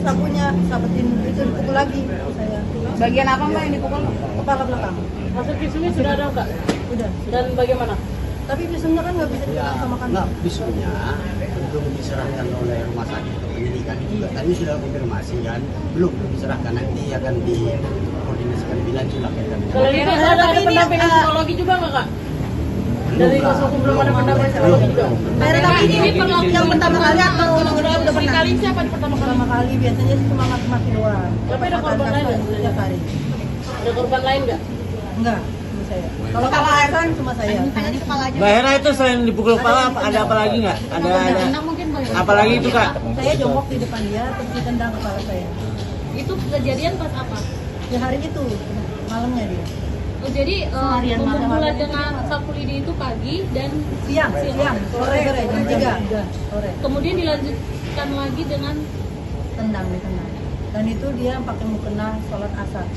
sapunya, sabetin itu dipukul lagi saya. Bagian apa Mbak yang dipukul? Kepala belakang. Hasil visumnya sudah ada Kak? Udah. Dan bagaimana? Tapi visumnya kan nggak bisa dipegang sama kami. Enggak, visumnya belum diserahkan oleh rumah sakit penyidikan juga. Tadi sudah konfirmasi kan, belum diserahkan, nanti akan dikoordinasikan lebih lanjut lah. Kalau itu ada pendampingan psikologi juga nggak Kak? Dari kuasa hukum belum ada pendampingan psikologi juga. Tapi ini yang pertama kali atau udah pernah? Kali siapa pertama kali? Pertama kali biasanya cuma maki-maki doang. Tapi ada korban lain nggak? Setiap hari. Ada korban lain nggak? Enggak, cuma saya. Kalau kepala kan cuma saya. Mbak Hera itu selain dipukul kepala ada apa lagi nggak? Ada apa lagi itu Kak? Saya jongkok di depan dia, terus ditendang kepala saya. Itu kejadian pas apa? Ya hari itu, malamnya dia. Oh, jadi pembunuhan dengan sapu lidi itu pagi dan Siang, sore jam 3 sore. kemudian dilanjutkan lagi dengan Ditendang. Dan itu dia pakai mukena sholat asar,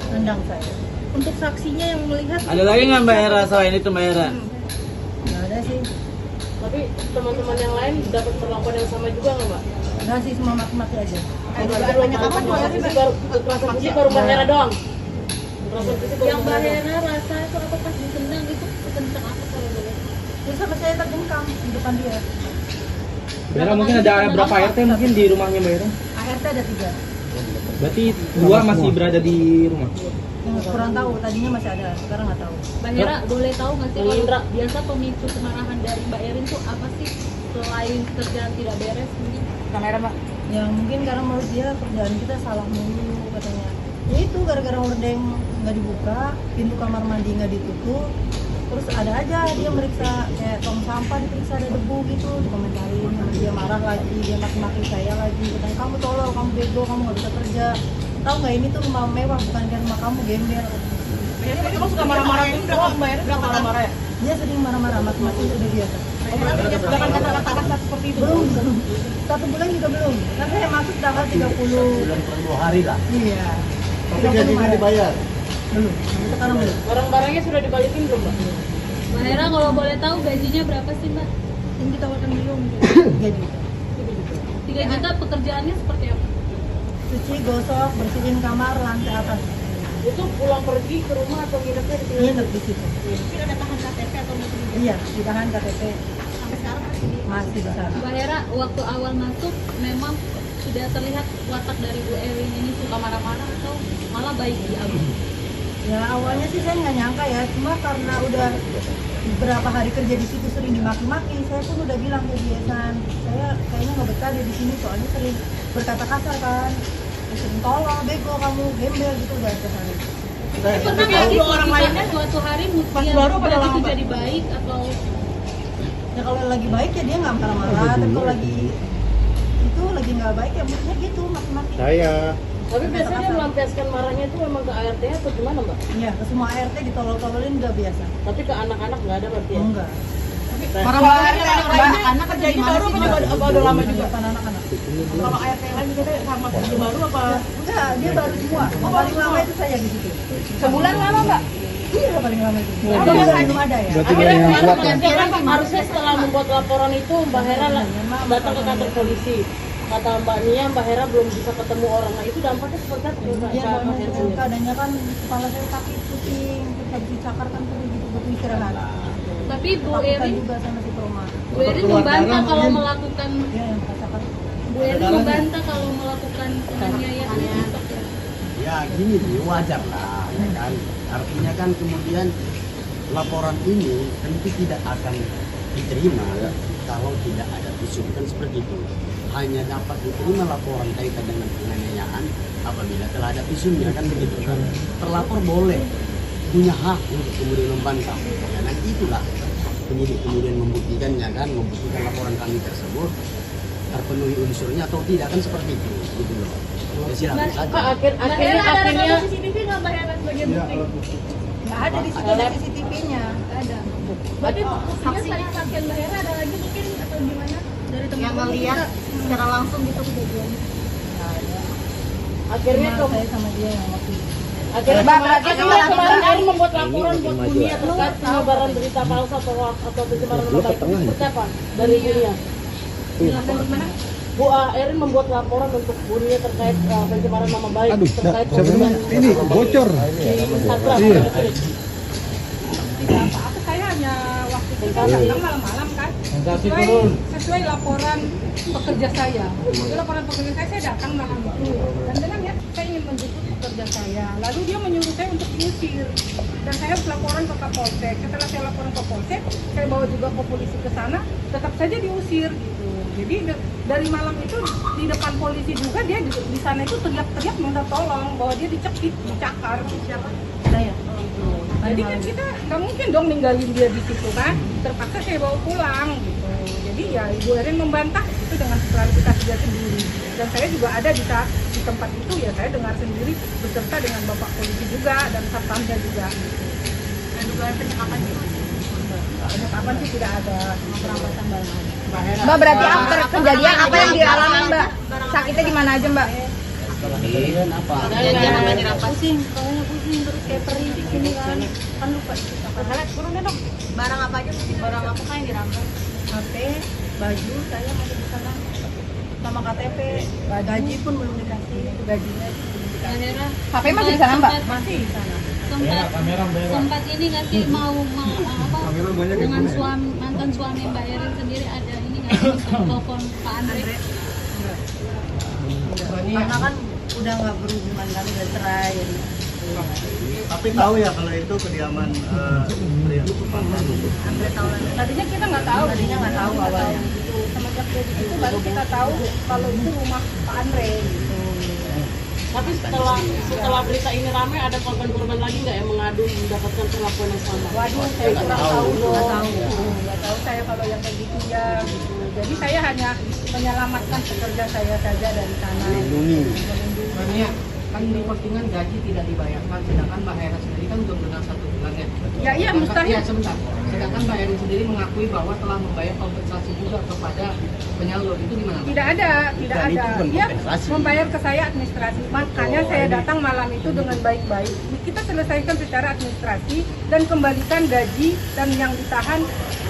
tendang saya. untuk saksinya yang melihat Ada lagi nggak Mbak Hera selain itu Mbak Hera? Nggak ada sih, Tapi teman-teman yang lain dapat perlakuan yang sama juga nggak Mbak? nggak sih, semua maki-maki aja. Banyak apa? Kekerasan fisik baru Mbak Hera doang. Kekerasan fisik baru yang Mbak Mbak Hera doang. Hera rasa itu apa pas ditendang itu kencang apa kalau boleh? Terus sampai saya terjengkang di depan dia. Mbak Hera mungkin ada berapa RT mungkin di rumahnya Mbak Hera? ART ada 3. Berarti 2 masih berada di rumah. Yang kurang tahu, tadinya masih ada, sekarang nggak tahu. Mbak Hera boleh tahu nggak sih Bang kalau Indra. biasa pemicu kemarahan dari Mbak Erin itu apa sih selain kerjaan tidak beres mungkin? Kamera Mbak. Yang mungkin karena menurut dia kerjaan kita salah mulu katanya. Ya itu gara-gara hordeng nggak dibuka, pintu kamar mandi nggak ditutup. Terus ada aja dia meriksa kayak tong sampah diperiksa ada debu gitu, dikomentarin, dia marah lagi, dia maki-maki saya lagi, katanya kamu tolol, kamu bego, kamu nggak bisa kerja. Tahu nggak ini tuh rumah mewah bukan kayak rumah kamu gembel. Biasanya kamu suka marah-marah itu doang Mbak Hera suka marah-marah ya? Dia sering marah-marah, maki-maki itu udah biasa. Jangan kata-kata seperti itu. Belum, 1 bulan juga belum. Kan saya masuk tanggal 30. Bulan per 2 hari lah. Iya. Tapi gajinya dibayar. Belum, sampai sekarang belum. Barang-barangnya sudah dibalikin belum Mbak? Mbak Hera kalau boleh tahu gajinya berapa sih Mbak? Yang ditawarkan belum. Gaji. 3 juta pekerjaannya seperti apa? Cuci, gosok, bersihin kamar, lantai atas. Itu pulang pergi ke rumah atau nginepnya di sini? Nginep di situ. Mungkin ada tahan KTP atau mungkin Iya, ditahan KTP. sampai sekarang Masih di sana. Mbak Hera waktu awal masuk memang sudah terlihat watak dari Bu Erin ini suka marah-marah atau malah baik di awal? Ya awalnya sih saya nggak nyangka ya, cuma karena udah beberapa hari kerja di situ sering dimaki-maki, saya pun udah bilang ke dia San, saya kayaknya nggak betah dia di sini soalnya sering berkata kasar kan, sering tolong, bego kamu, gembel gitu udah kesana. Pernah nggak sih orang lainnya suatu hari mungkin baru pada begitu lama, Mbak? jadi baik atau Ya kalau lagi baik ya dia nggak marah-marah, tapi kalau lagi itu lagi nggak baik ya maksudnya gitu maki-maki. Tapi biasanya melampiaskan marahnya itu memang ke ART atau gimana Mbak? Iya, ke semua ART ditolol-tololin udah biasa. Tapi ke anak-anak nggak ada berarti ya? Enggak. Marah-marahnya anak-anak kerja di baru apa udah lama juga? Bukan anak-anak. Kalau ART lain juga sama kerja baru apa? Enggak, dia baru semua. Yang paling lama itu saya di situ. Sebulan lama Mbak? Iya, paling lama itu. Oh, Apa belum ada ya? Akhirnya kemarin harusnya setelah membuat laporan itu Mbak Hera datang ke kantor polisi. Kata Mbak Nia, Mbak Hera belum bisa ketemu orang. Nah itu dampaknya seperti apa? Iya, Mbak Hera sendiri? keadaannya kan kepala saya sakit, pusing, terus habis dicakar kan perlu gitu butuh istirahat. tapi Bu Takutan Erin juga sama si Proma. Bu Erin membantah kalau melakukan Iya, yang rasakan. Bu Erin membantah kalau melakukan penganiayaan itu seperti apa? Ya gini nih, wajar lah, ya kan. Artinya kan kemudian laporan ini tentu tidak akan diterima kalau tidak ada visum, kan seperti itu. Hanya dapat diterima laporan kaitan dengan penganiayaan apabila telah ada visumnya, kan begitu kan. Terlapor boleh punya hak untuk kemudian membantah. Ya, nanti itulah penyidik kemudian membuktikannya kan, membuktikan laporan kami tersebut terpenuhi unsurnya atau tidak, kan seperti itu, gitu loh. Ya silakan saja. Akhirnya CCTV nggak Mbak Hera sebagai bukti? Nggak ada di situ ada CCTV-nya. Nggak ada. Berarti buktinya selain saksian Mbak Hera ada lagi mungkin atau gimana dari teman Yang ngelihat secara langsung gitu kejadian. akhirnya Cuma saya sama dia yang waktu itu. akhirnya kemarin Erin membuat laporan buat dunia terkait penyebaran berita palsu atau pencemaran nama baik. Seperti apa dari dunia? Bu Erin membuat laporan untuk Bunia terkait pencemaran nama baik terkait ini bocor. Instagram. Iya. Tidak apa-apa, saya hanya waktu itu saya datang malam-malam kan sesuai laporan pekerja saya. Itu laporan pekerja saya datang malam itu dan dengan ya saya ingin menjemput pekerja saya, lalu dia menyuruh saya untuk diusir dan saya harus laporan ke Kapolsek. Setelah saya laporan ke Polsek, saya bawa juga ke polisi ke sana, tetap saja diusir gitu. Jadi dari malam itu di depan polisi juga dia di sana itu teriak-teriak minta tolong bahwa dia dicekik, dicakar. Siapa? Saya. Jadi kan kita nggak mungkin dong ninggalin dia di situ kan, terpaksa saya bawa pulang gitu. Jadi ya Ibu Erin membantah itu dengan klarifikasi dia sendiri. Dan saya juga ada di tempat itu ya, saya dengar sendiri beserta dengan Bapak Polisi juga dan satpamnya juga. Dan dugaan penyekapan itu Penyekapan sih tidak ada. perampokan barang. Mbak, berarti after kejadian apa yang dialami Mbak? Sakitnya di mana aja Mbak? Kejadian apa? Kejadian apa dirampas? Pusing, pokoknya pusing terus kayak perih di sini kan lupa kita apa. Turun deh dong. Barang apa aja? Barang apa kan yang dirampas? HP, baju saya masih di sana sama KTP, gaji pun belum dikasih, itu gajinya belum dikasih. Akhirnya HP masih di sana Mbak? Masih di sana. sempat ini nggak sih mau apa dengan mantan suami Mbak Erin sendiri ada ini nggak sih telepon Pak Andre? Karena kan udah nggak berhubungan kan, udah cerai jadi. Tapi tahu ya kalau itu kediaman pria. Andre tahu lah. Tadinya kita nggak tahu. Tadinya nggak tahu awalnya. Gitu. Semenjak dia di situ baru kita tahu kalau itu rumah Pak Andre gitu. Tapi setelah berita ini ramai, ada korban-korban lagi nggak yang mengadu mendapatkan perlakuan yang sama? Waduh, saya kurang tahu dong. Nggak tahu saya kalau yang kayak gitu ya. Gitu. Jadi saya hanya menyelamatkan pekerja saya saja dari sana. Melindungi. Makanya kan di postingan gaji tidak dibayarkan, sedangkan Mbak Hera sendiri kan udah benar 1 bulan ya. Ya iya mustahil. Ya sebentar. Sedangkan Mbak Hera sendiri mengakui bahwa telah membayar kompensasi juga kepada penyalur, itu gimana? Tidak ada. Itu bukan Dia kompensasi. membayar ke saya administrasi. Makanya saya datang malam itu dengan baik-baik. Kita selesaikan secara administrasi dan kembalikan gaji dan yang ditahan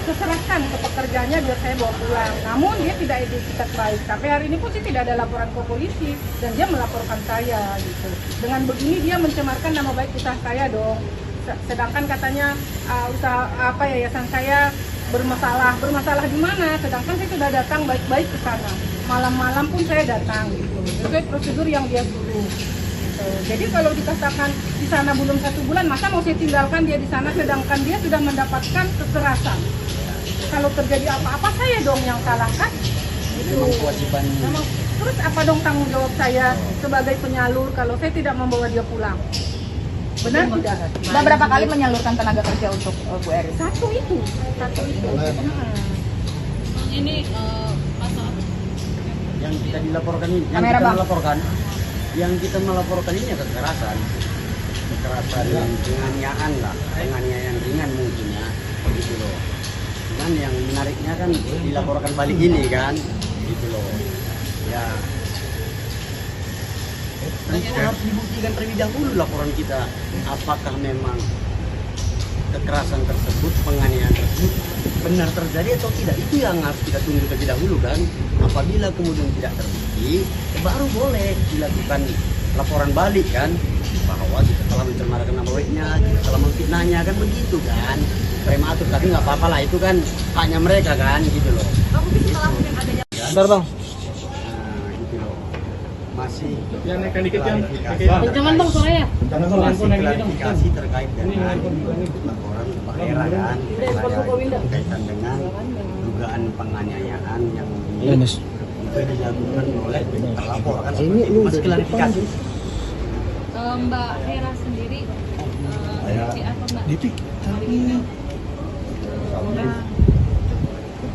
serahkan ke pekerjanya biar saya bawa pulang. Namun dia tidak etikat baik. Sampai hari ini pun sih tidak ada laporan ke polisi dan dia melaporkan saya gitu. Dengan begini dia mencemarkan nama baik usaha saya dong. Sedangkan katanya usaha yayasan saya bermasalah di mana? Sedangkan saya sudah datang baik-baik ke sana. Malam-malam pun saya datang gitu. Sesuai prosedur yang dia suruh. Jadi kalau dikatakan di sana belum 1 bulan, masa mau saya tinggalkan dia di sana sedangkan dia sudah mendapatkan kekerasan. Kalau terjadi apa-apa saya dong yang salah kan? Itu. Kewajiban. Terus apa dong tanggung jawab saya sebagai penyalur kalau saya tidak membawa dia pulang? Benar tidak? Mbak berapa kali menyalurkan tenaga kerja untuk Bu Erin? Satu itu. Ini pasal Yang kita dilaporkan ini, yang Kamera, kita Bang. melaporkan, yang kita melaporkan ini ya kekerasan yang penganiayaan lah, penganiayaan ringan mungkin ya, gitu loh. Cuman yang menariknya kan dilaporkan balik ini kan, gitu loh. Ya, harus dibuktikan terlebih dahulu laporan kita, apakah memang kekerasan tersebut, penganiayaan tersebut benar terjadi atau tidak. Itu yang harus kita tunggu terlebih dahulu kan. Apabila kemudian tidak terbukti, baru boleh dilakukan laporan balik kan, bahwa kita telah mencemarkan nama baiknya, kita telah memfitnahnya kan, begitu kan. Prematur, tapi nggak apa-apa lah, itu kan haknya mereka kan, gitu loh. Bentar bang. Nah, gitu loh. Masih Yang naikkan dikit yang Jangan bang suaranya. masih klarifikasi terkait dengan laporan Pak Hera kan, berkaitan dengan dugaan penganiayaan yang juga dilakukan oleh terlapor kan, seperti itu. Masih klarifikasi. Mbak Hera sendiri seperti apa Mbak? Ditik.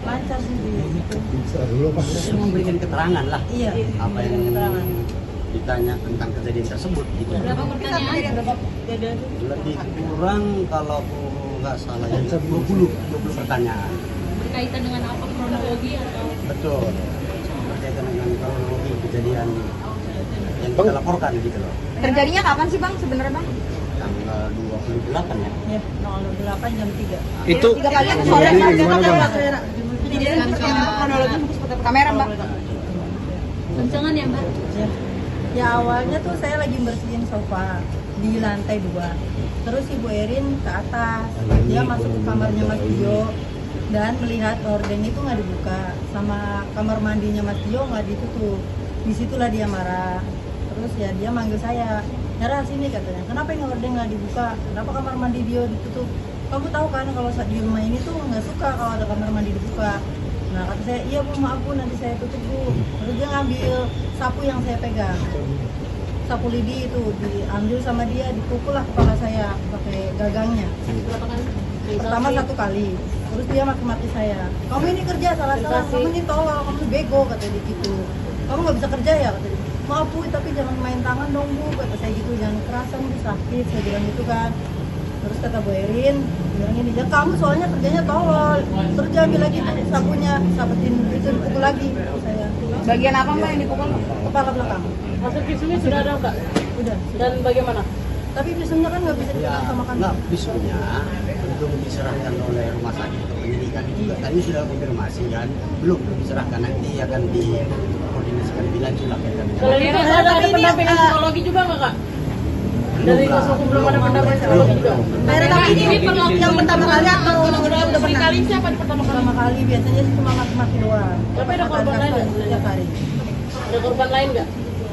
Lancar sih dia. Dia memberikan keterangan lah, Iya. apa yang keterangan. ditanya tentang kejadian tersebut gitu. Berapa pertanyaan? Lebih kurang kalau nggak salah ya 20 pertanyaan. Berkaitan dengan apa, kronologi atau? Betul. Berkaitan dengan kronologi kejadian yang kita laporkan gitu loh. Terjadinya kapan sih Bang sebenarnya Bang? Tanggal 28 ya. Ya, tanggal 8 jam 3. Itu 3 pagi atau sore? Jadi gimana, Bang? Kamera Mbak. Kencengan ya Mbak? Ya. Ya awalnya tuh saya lagi bersihin sofa di lantai 2. Terus Ibu Erin ke atas, dia masuk ke kamarnya Mas Dio dan melihat hordeng itu nggak dibuka, sama kamar mandinya Mas Dio nggak ditutup. Disitulah dia marah. Terus ya dia manggil saya, Nyara sini katanya, kenapa ini hordeng nggak dibuka? Kenapa kamar mandi Dio ditutup? Kamu tahu kan kalau di rumah ini tuh nggak suka kalau ada kamar mandi dibuka. Nah kata saya, iya Bu, maaf Bu, nanti saya tutup Bu. Terus dia ngambil sapu yang saya pegang, sapu lidi itu diambil sama dia, dipukul lah kepala saya pakai gagangnya. Berapa kali? Pertama 1 kali, terus dia maki-maki saya, kamu ini kerja salah-salah, kamu ini tolol, kamu bego, kata dia gitu. Kamu nggak bisa kerja ya, kata dia. Maaf Bu, tapi jangan main tangan dong Bu, kata saya gitu, jangan kerasan Bu, sakit, saya bilang gitu kan. Terus kata Bu Erin, bilang ini, ya kamu soalnya kerjanya tolol, terus dia ambil lagi sapunya, sabetin itu dipukul lagi, kata saya. Bagian apa Mbak yang dipukul? Kepala belakang. Maksud visumnya sudah ada Kak? Udah. Dan bagaimana? Tapi visumnya kan nggak bisa Ya, dipegang sama kami. enggak, visumnya belum diserahkan oleh rumah sakit ke penyidikan juga. Tadi sudah konfirmasi kan, belum diserahkan, nanti akan dikoordinasikan lebih lanjut lah kaitan dengan. Kalau itu ada pendampingan psikologi juga nggak Kak? Dari kuasa hukum belum ada pendampingan psikologi juga. Tapi ini yang pertama kali atau udah pernah? Kali siapa yang pertama kali? Pertama kali biasanya sih cuma maki-maki doang. Tapi ada korban lain nggak? Setiap hari. Ada korban lain nggak?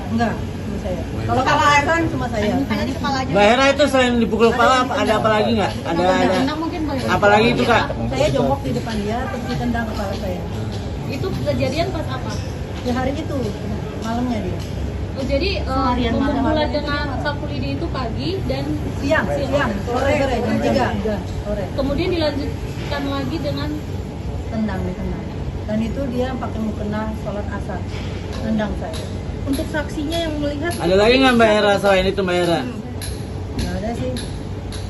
Enggak, cuma saya. Kalau kepala kan cuma saya. Mbak Hera itu selain dipukul kepala ada apa lagi nggak? Ada Mungkin Mbak. apa lagi itu Kak? Saya jongkok di depan dia, terus ditendang kepala saya. Itu kejadian pas apa? Ya hari itu, malamnya dia. Oh, jadi memulai dengan sapu lidi itu pagi dan Siang, sore jam 3 sore. kemudian dilanjutkan lagi dengan Ditendang. Dan itu dia pakai mukena sholat asar, tendang saya. Untuk saksinya yang melihat Ada lagi nggak Mbak Hera selain itu Mbak Hera? Nggak ada sih,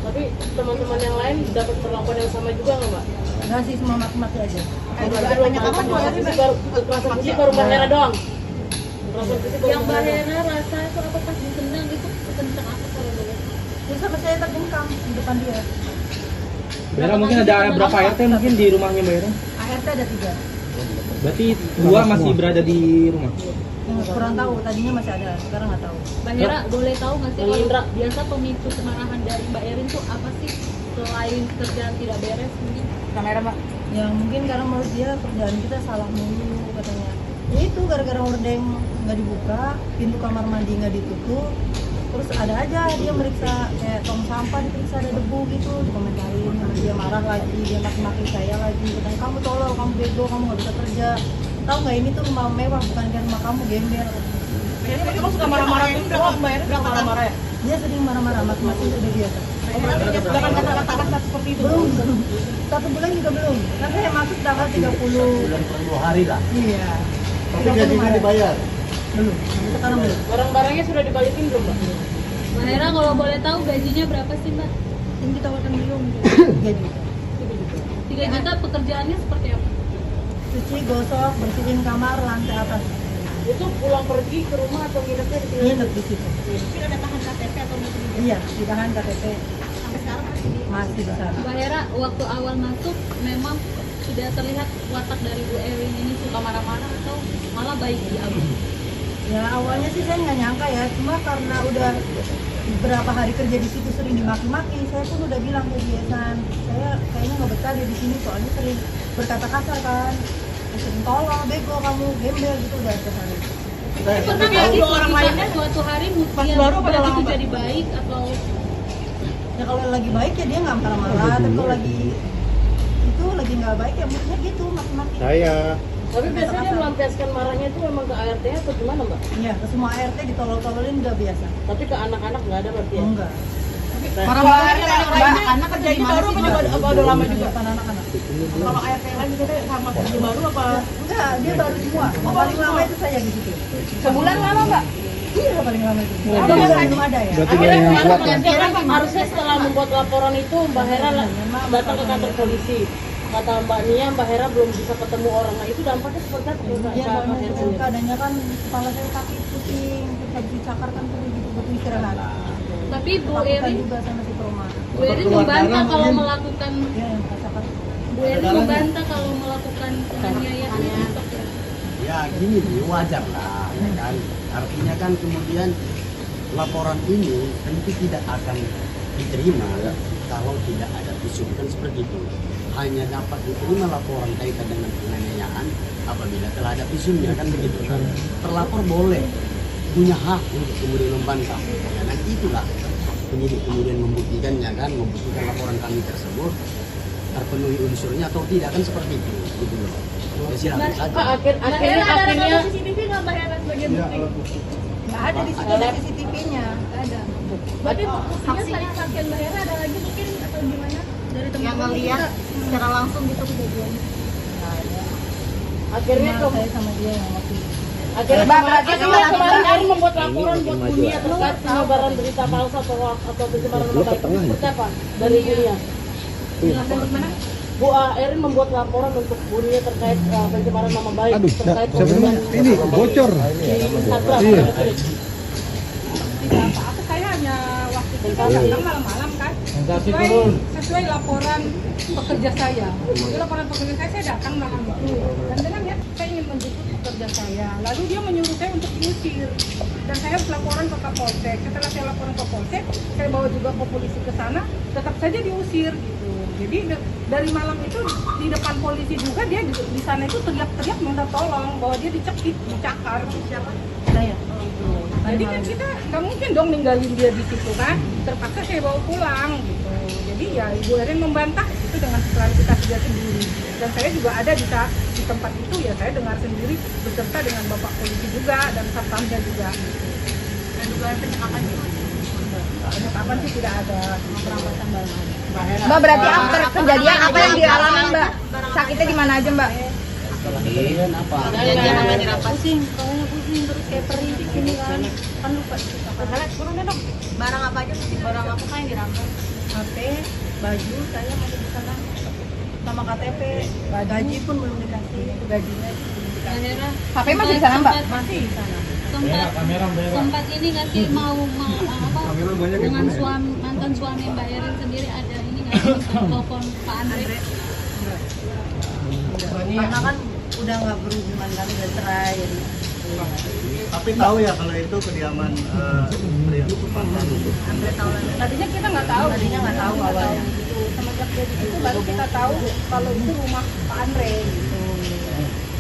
Tapi teman-teman yang lain dapat perlakuan yang sama juga nggak Mbak? nggak sih, semua maki-maki aja. Banyak apa? Kekerasan fisik baru Mbak Hera doang. Kekerasan fisik baru yang Mbak Mbak Hera doang. Hera rasa itu apa pas ditendang itu kencang apa kalau boleh? Terus sampai saya terjengkang di depan dia. Mbak mungkin ada berapa RT mungkin di rumahnya Mbak Hera? ART ada 3. Berarti 2 masih berada di rumah. Yang kurang tahu, tadinya masih ada, sekarang nggak tahu. Mbak Hera boleh tahu nggak sih Bang kalau Indra. biasa pemicu kemarahan dari Mbak Erin tuh apa sih selain kerjaan tidak beres mungkin? kamera Mbak. Ya mungkin karena menurut dia kerjaan kita salah mulu katanya. Ya itu gara-gara hordeng nggak dibuka, pintu kamar mandi nggak ditutup, terus ada aja dia meriksa kayak tong sampah diperiksa ada debu gitu, dikomentarin, dia marah lagi, dia maki-maki saya lagi, katanya kamu tolol, kamu bego, kamu nggak bisa kerja. Tahu nggak ini tuh rumah mewah bukan kayak rumah kamu gembel. Biasanya kamu suka marah-marah itu doang Mbak Hera, suka marah-marah ya? Dia sering marah-marah, maki-maki udah biasa. Jangan kata-kata seperti itu. Belum, 1 bulan juga belum. Kan saya masuk tanggal 30. Bulan per 2 hari lah. Iya. Tapi gajinya dibayar. Belum, sampai sekarang belum. Barang-barangnya sudah dibalikin belum Mbak? Mbak Hera kalau boleh tahu gajinya berapa sih Mbak? Yang ditawarkan belum. Gaji. 3 juta pekerjaannya seperti apa? Cuci, gosok, bersihin kamar, lantai atas. Itu pulang pergi ke rumah atau nginepnya di sini? Nginep di situ. Mungkin ada tahan KTP atau mungkin Iya, ditahan KTP. sampai sekarang Masih di sana. Mbak Hera waktu awal masuk memang sudah terlihat watak dari Bu Erin ini suka marah-marah atau malah baik di awal? Ya awalnya sih saya nggak nyangka ya, cuma karena udah beberapa hari kerja di situ sering dimaki-maki, saya pun udah bilang ke dia San, saya kayaknya nggak betah deh di sini soalnya sering berkata kasar kan, sering tolong, bego kamu, gembel gitu udah kesana. Pernah nggak sih orang lainnya suatu hari mungkin begitu jadi baik atau Ya kalau lagi baik ya dia nggak marah-marah, tapi kalau lagi itu lagi nggak baik ya maksudnya gitu maki-maki. Tapi biasanya dia melampiaskan marahnya itu memang ke ART atau gimana Mbak? Iya, ke semua ART ditolol-tololin udah biasa. Tapi ke anak-anak nggak ada berarti ya? Enggak. Marah-marahnya anak kerja di mana Baru sih apa Mbak? juga udah lama juga? Depan anak-anak. Kalau ART yang lain juga sama kerja baru apa? Enggak, dia baru semua. Paling lama itu saya di situ. Sebulan lama Mbak? Iya paling lama itu. Oh, Apa belum ada ya? Akhirnya harusnya setelah membuat laporan itu Mbak Hera datang ke kantor polisi. Kata Mbak Nia, Mbak Hera belum bisa ketemu orang. Nah itu dampaknya seperti apa? Iya, Mbak soalnya Hera itu sendiri? keadaannya kan kepala saya sakit, pusing, terus habis dicakar kan perlu gitu butuh istirahat. tapi Bu Takutan Erin juga sama si Proma. Bu Erin membantah kalau melakukan Iya yang cakar. Bu Erin membantah kalau melakukan penganiayaan itu seperti apa? Ya gini wajar lah, ya kan? Artinya kan kemudian laporan ini tentu tidak akan diterima kalau tidak ada visum, kan seperti itu. Hanya dapat diterima laporan kaitan dengan penganiayaan apabila telah ada visumnya, kan begitu kan. Terlapor boleh punya hak untuk kemudian membantah, ya kan, itulah penyidik kemudian membuktikannya kan, membuktikan laporan kami tersebut terpenuhi unsurnya atau tidak, kan seperti itu gitu loh. Ya, silakan saja. Akhirnya CCTV nggak Mbak Hera sebagai bukti? Nggak ada di situ CCTV-nya. Nggak ada. Berarti buktinya saksian Mbak Hera ada lagi mungkin atau gimana? Dari Yang teman-teman ngelihat kita, secara langsung gitu kejadian. akhirnya cuma saya sama dia yang waktu itu. akhirnya Berarti kemarin Erin membuat laporan buat dunia terkait penyebaran berita palsu atau pencemaran nama baik. Seperti apa dari dunia? Bu Erin membuat laporan untuk dunia terkait pencemaran nama baik terkait dengan ini bocor. Instagram. Tidak apa-apa, saya hanya waktu itu saya datang malam-malam kan, sesuai laporan pekerja saya. Jadi laporan pekerja saya datang malam itu, dan dengan ya saya ingin menjemput pekerja saya. Lalu dia menyuruh saya untuk diusir, dan saya harus laporan ke Kapolsek. Setelah saya laporan ke Polsek, saya bawa juga ke polisi ke sana, tetap saja diusir gitu. Jadi dari malam itu di depan polisi juga dia di sana itu teriak-teriak minta tolong bahwa dia dicekik, dicakar. Siapa? Saya. Jadi kan kita nggak mungkin dong ninggalin dia di situ kan, terpaksa saya bawa pulang gitu. Jadi ya Ibu Erin membantah itu dengan klarifikasi dia sendiri, dan saya juga ada di tempat itu, ya saya dengar sendiri beserta dengan Bapak Polisi juga dan satpamnya juga. Dan dugaan penyekapan itu Penyekapan sih tidak ada, Perampasan barang. Mbak, berarti after kejadian apa yang dialami Mbak? Sakitnya di mana aja Mbak? Kejadian apa? Kejadian apa dirampas? Pusing, pokoknya pusing terus kayak perih gini kan lupa. Turun dong. Barang apa aja sih? Barang apa yang dirampas? HP, baju saya masih di sana, sama KTP, gaji pun belum dikasih, gajinya belum dikasih. HP masih di sana Mbak? Masih di sana. Sempat ini nggak sih mau apa dengan mantan suami Mbak Erin sendiri ada ini nggak sih telepon Pak Andre? Karena kan udah nggak berhubungan kan, udah cerai. Jadi. Tapi tahu ya kalau itu kediaman pria. Andre tahu lah. Tadinya kita nggak tahu. Tadinya nggak tahu awalnya. Gitu. Semenjak dia di situ baru kita tahu kalau itu rumah Pak Andre gitu.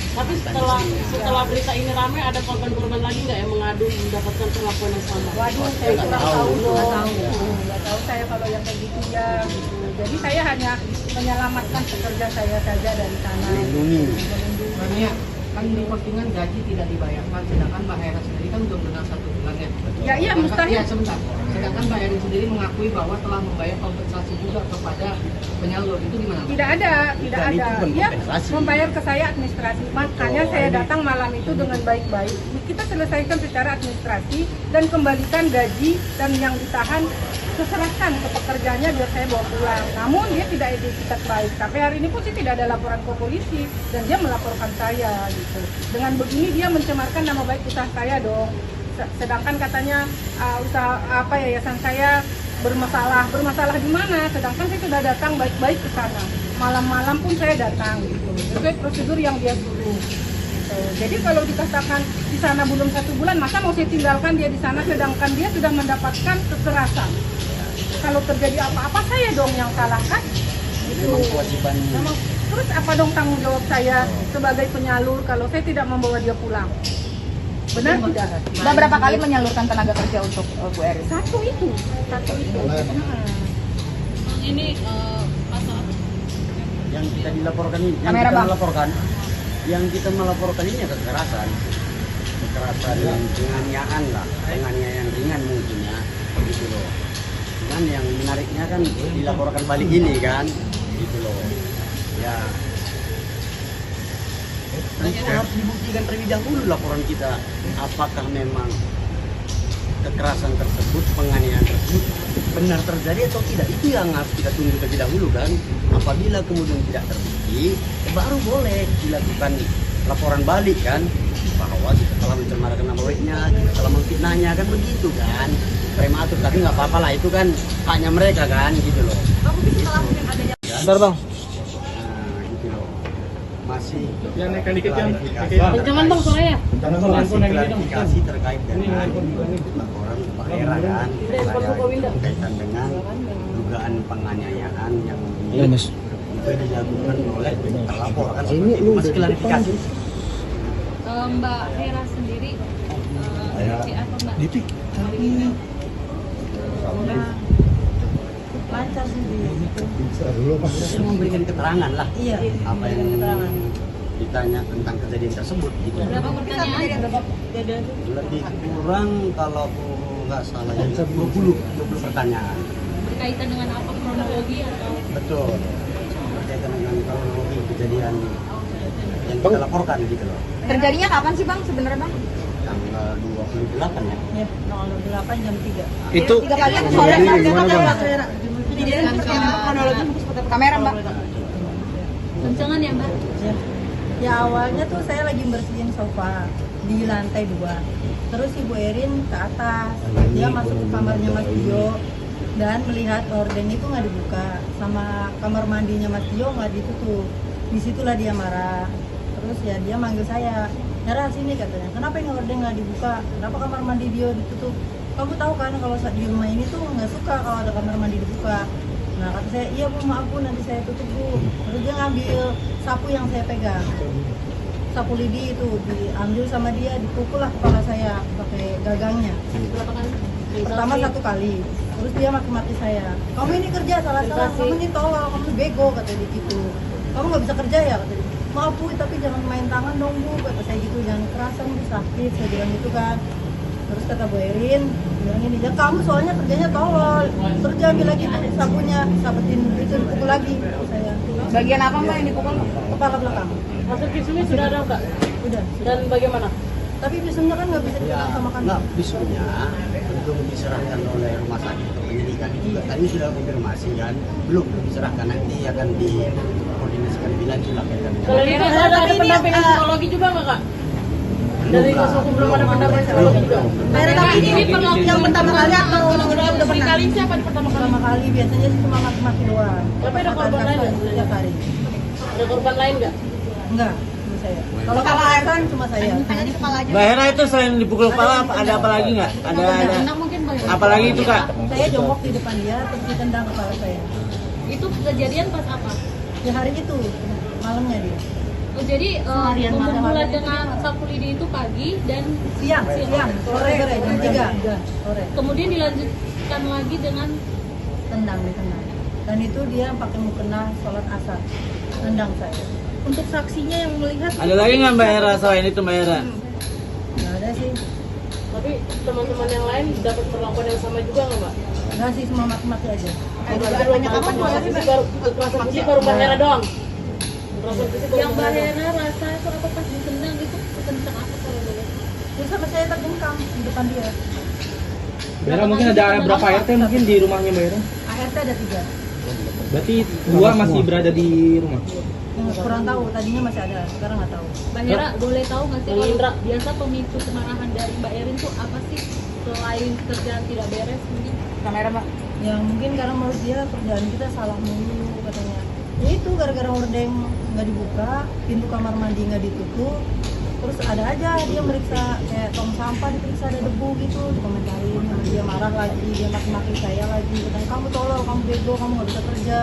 Tapi setelah berita ini ramai, ada korban-korban lagi nggak yang mengadu mendapatkan perlakuan yang sama? Waduh, saya kurang tahu dong. Nggak tahu saya kalau yang kayak gitu ya. Gitu. Jadi saya hanya menyelamatkan pekerja saya saja dari sana. Melindungi. Makanya kan di postingan gaji tidak dibayarkan, sedangkan Mbak Hera sendiri kan belum genap 1 bulan ya. Ya iya mustahil. Ya sebentar. Sedangkan Mbak Hera sendiri mengakui bahwa telah membayar kompensasi juga kepada penyalur, itu gimana? Tidak ada. Dia membayar ke saya administrasi. Makanya saya datang malam itu dengan baik-baik. Kita selesaikan secara administrasi dan kembalikan gaji dan yang ditahan serahkan ke pekerjanya biar saya bawa pulang. Namun dia tidak etikat baik. Sampai hari ini pun sih tidak ada laporan ke polisi dan dia melaporkan saya gitu. Dengan begini dia mencemarkan nama baik usaha saya dong. Sedangkan katanya usaha yayasan saya bermasalah di mana? Sedangkan saya sudah datang baik-baik ke sana. Malam-malam pun saya datang gitu. Sesuai prosedur yang dia suruh. Jadi kalau dikatakan di sana belum 1 bulan, masa mau saya tinggalkan dia di sana sedangkan dia sudah mendapatkan kekerasan. Kalau terjadi apa-apa saya dong yang salah kan? Itu. Terus apa dong tanggung jawab saya sebagai penyalur kalau saya tidak membawa dia pulang? Benar tidak? Mbak berapa kali menyalurkan tenaga kerja untuk Bu Erin? Satu itu. Ini pasal Yang kita dilaporkan ini, yang kita melaporkan ini ya kekerasan yang penganiayaan lah, penganiayaan ringan mungkin ya, gitu loh. Cuman yang menariknya kan dilaporkan balik ini kan, gitu loh. Ya, harus dibuktikan terlebih dahulu laporan kita, apakah memang kekerasan tersebut, penganiayaan tersebut benar terjadi atau tidak. Itu yang harus kita tunggu terlebih dahulu kan. Apabila kemudian tidak terbukti, baru boleh dilakukan laporan balik kan, bahwa kita telah mencemarkan nama baiknya, kita telah memfitnahnya kan, begitu kan. Prematur, tapi nggak apa-apa lah, itu kan haknya mereka kan, gitu loh. Aku bisa lakukan adanya. Bentar bang. Nah, gitu loh. masih Yang naikkan dikit kan? Jangan bang sore ya. masih klarifikasi terkait dengan laporan Pak Hera kan berkaitan dengan dugaan penganiayaan yang dilakukan oleh terlapor kan seperti itu. Masih klarifikasi. Mbak Hera sendiri si apa Mbak? Lancar sih dia. Dia memberikan keterangan lah Iya. apa yang ditanya tentang kejadian tersebut gitu. Berapa pertanyaan? Lebih kurang kalau nggak salah ya 20 pertanyaan. Berkaitan dengan apa, kronologi atau? Betul. Berkaitan dengan kronologi kejadian yang kita laporkan gitu loh. Terjadinya kapan sih Bang sebenarnya Bang? Tanggal 28 ya. Ya, tanggal 28 jam 3. Itu 3 pagi atau sore? Kronologi Kamera Mbak. Kencengan ya Mbak? Ya. Ya awalnya tuh saya lagi bersihin sofa di lantai 2. Terus Ibu Erin ke atas, dia masuk ke kamarnya Mas Tio dan melihat horden itu nggak dibuka, sama kamar mandinya Mas Tio nggak ditutup. Disitulah dia marah. Terus ya dia manggil saya, Hera sini katanya. Kenapa ini horden nggak dibuka? Kenapa kamar mandi dia ditutup? Kamu tahu kan kalau di rumah ini tuh nggak suka kalau ada kamar mandi dibuka. Nah kata saya, iya Bu, maaf Bu, nanti saya tutup Bu. Terus dia ngambil sapu yang saya pegang, sapu lidi itu diambil sama dia, dipukul lah kepala saya pakai gagangnya. Berapa kali? Pertama 1 kali, terus dia maki-maki saya, kamu ini kerja salah-salah, kamu ini tolol, kamu bego, kata dia gitu. Kamu nggak bisa kerja ya, kata dia. Maaf Bu, tapi jangan main tangan dong Bu, kata saya gitu, jangan kerasan Bu, sakit, saya bilang gitu kan. Terus kata Bu Erin, bilang ini, ya kamu soalnya kerjanya tolol. Terus dia ambil lagi sapunya, sabetin itu dipukul lagi saya. Bagian apa Mbak yang dipukul? Kepala belakang. Maksud visumnya sudah ada enggak? Udah. Dan bagaimana? Tapi visumnya kan nggak bisa Ya, dipegang sama kami. enggak, visumnya belum diserahkan oleh rumah sakit ke penyidikan itu tadi sudah konfirmasi kan, belum diserahkan, nanti akan dikoordinasikan bila dilakukan. Kalau itu ada pendampingan psikologi juga nggak kak? Dari kuasa hukum belum ada pendampingan psikologi juga. Tapi ini perlu yang pertama kali atau udah pernah? Kali siapa di pertama kali? Pertama kali biasanya sih cuma maki-maki doang. Tapi ada korban lain nggak? Setiap hari. Ada korban lain nggak? Enggak, cuma saya. Kalau kepala cuma saya. Mbak Hera itu selain dipukul kepala ada apa lagi nggak? Ada Mungkin Mbak. apa lagi itu Kak? Saya jongkok di depan dia, terus ditendang kepala saya. Itu kejadian pas apa? Ya hari itu, malamnya dia. Oh, jadi Seharian memulai malam. dengan sapu lidi itu pagi dan Siang, sore jam 3 sore. kemudian dilanjutkan lagi dengan Tendang. Dan itu dia pakai mukena sholat asar. Tendang saya. Untuk saksinya yang melihat Ada lagi nggak Mbak Hera selain itu Mbak Hera? Nggak ada sih. Tapi teman-teman yang lain dapat perlakuan yang sama juga nggak mbak? Nggak sih, semua maki-maki aja. Banyak apa? Kekerasan fisik baru Mbak Hera doang. Kekerasan fisik baru yang Mbak Mbak Hera doang. Hera rasa itu apa pas ditendang itu kencang apa kalau boleh? Terus sama saya terjengkang di depan dia. Hera mungkin ada berapa RT mungkin di rumahnya Mbak Hera? ART ada 3. Berarti 2 masih berada di rumah. Kurang tahu, tadinya masih ada, sekarang nggak tahu. Mbak Hera boleh tahu nggak sih Bang kalau Indra. biasa pemicu kemarahan dari Mbak Erin tuh apa sih selain kerjaan tidak beres mungkin? kamera Mbak. Ya mungkin karena menurut dia kerjaan kita salah mulu katanya. Ya itu gara-gara hordeng nggak dibuka, pintu kamar mandi nggak ditutup, terus ada aja dia meriksa kayak tong sampah diperiksa ada debu gitu, dikomentarin, dia marah lagi, dia maki-maki saya lagi, katanya kamu tolol, kamu bego, kamu nggak bisa kerja.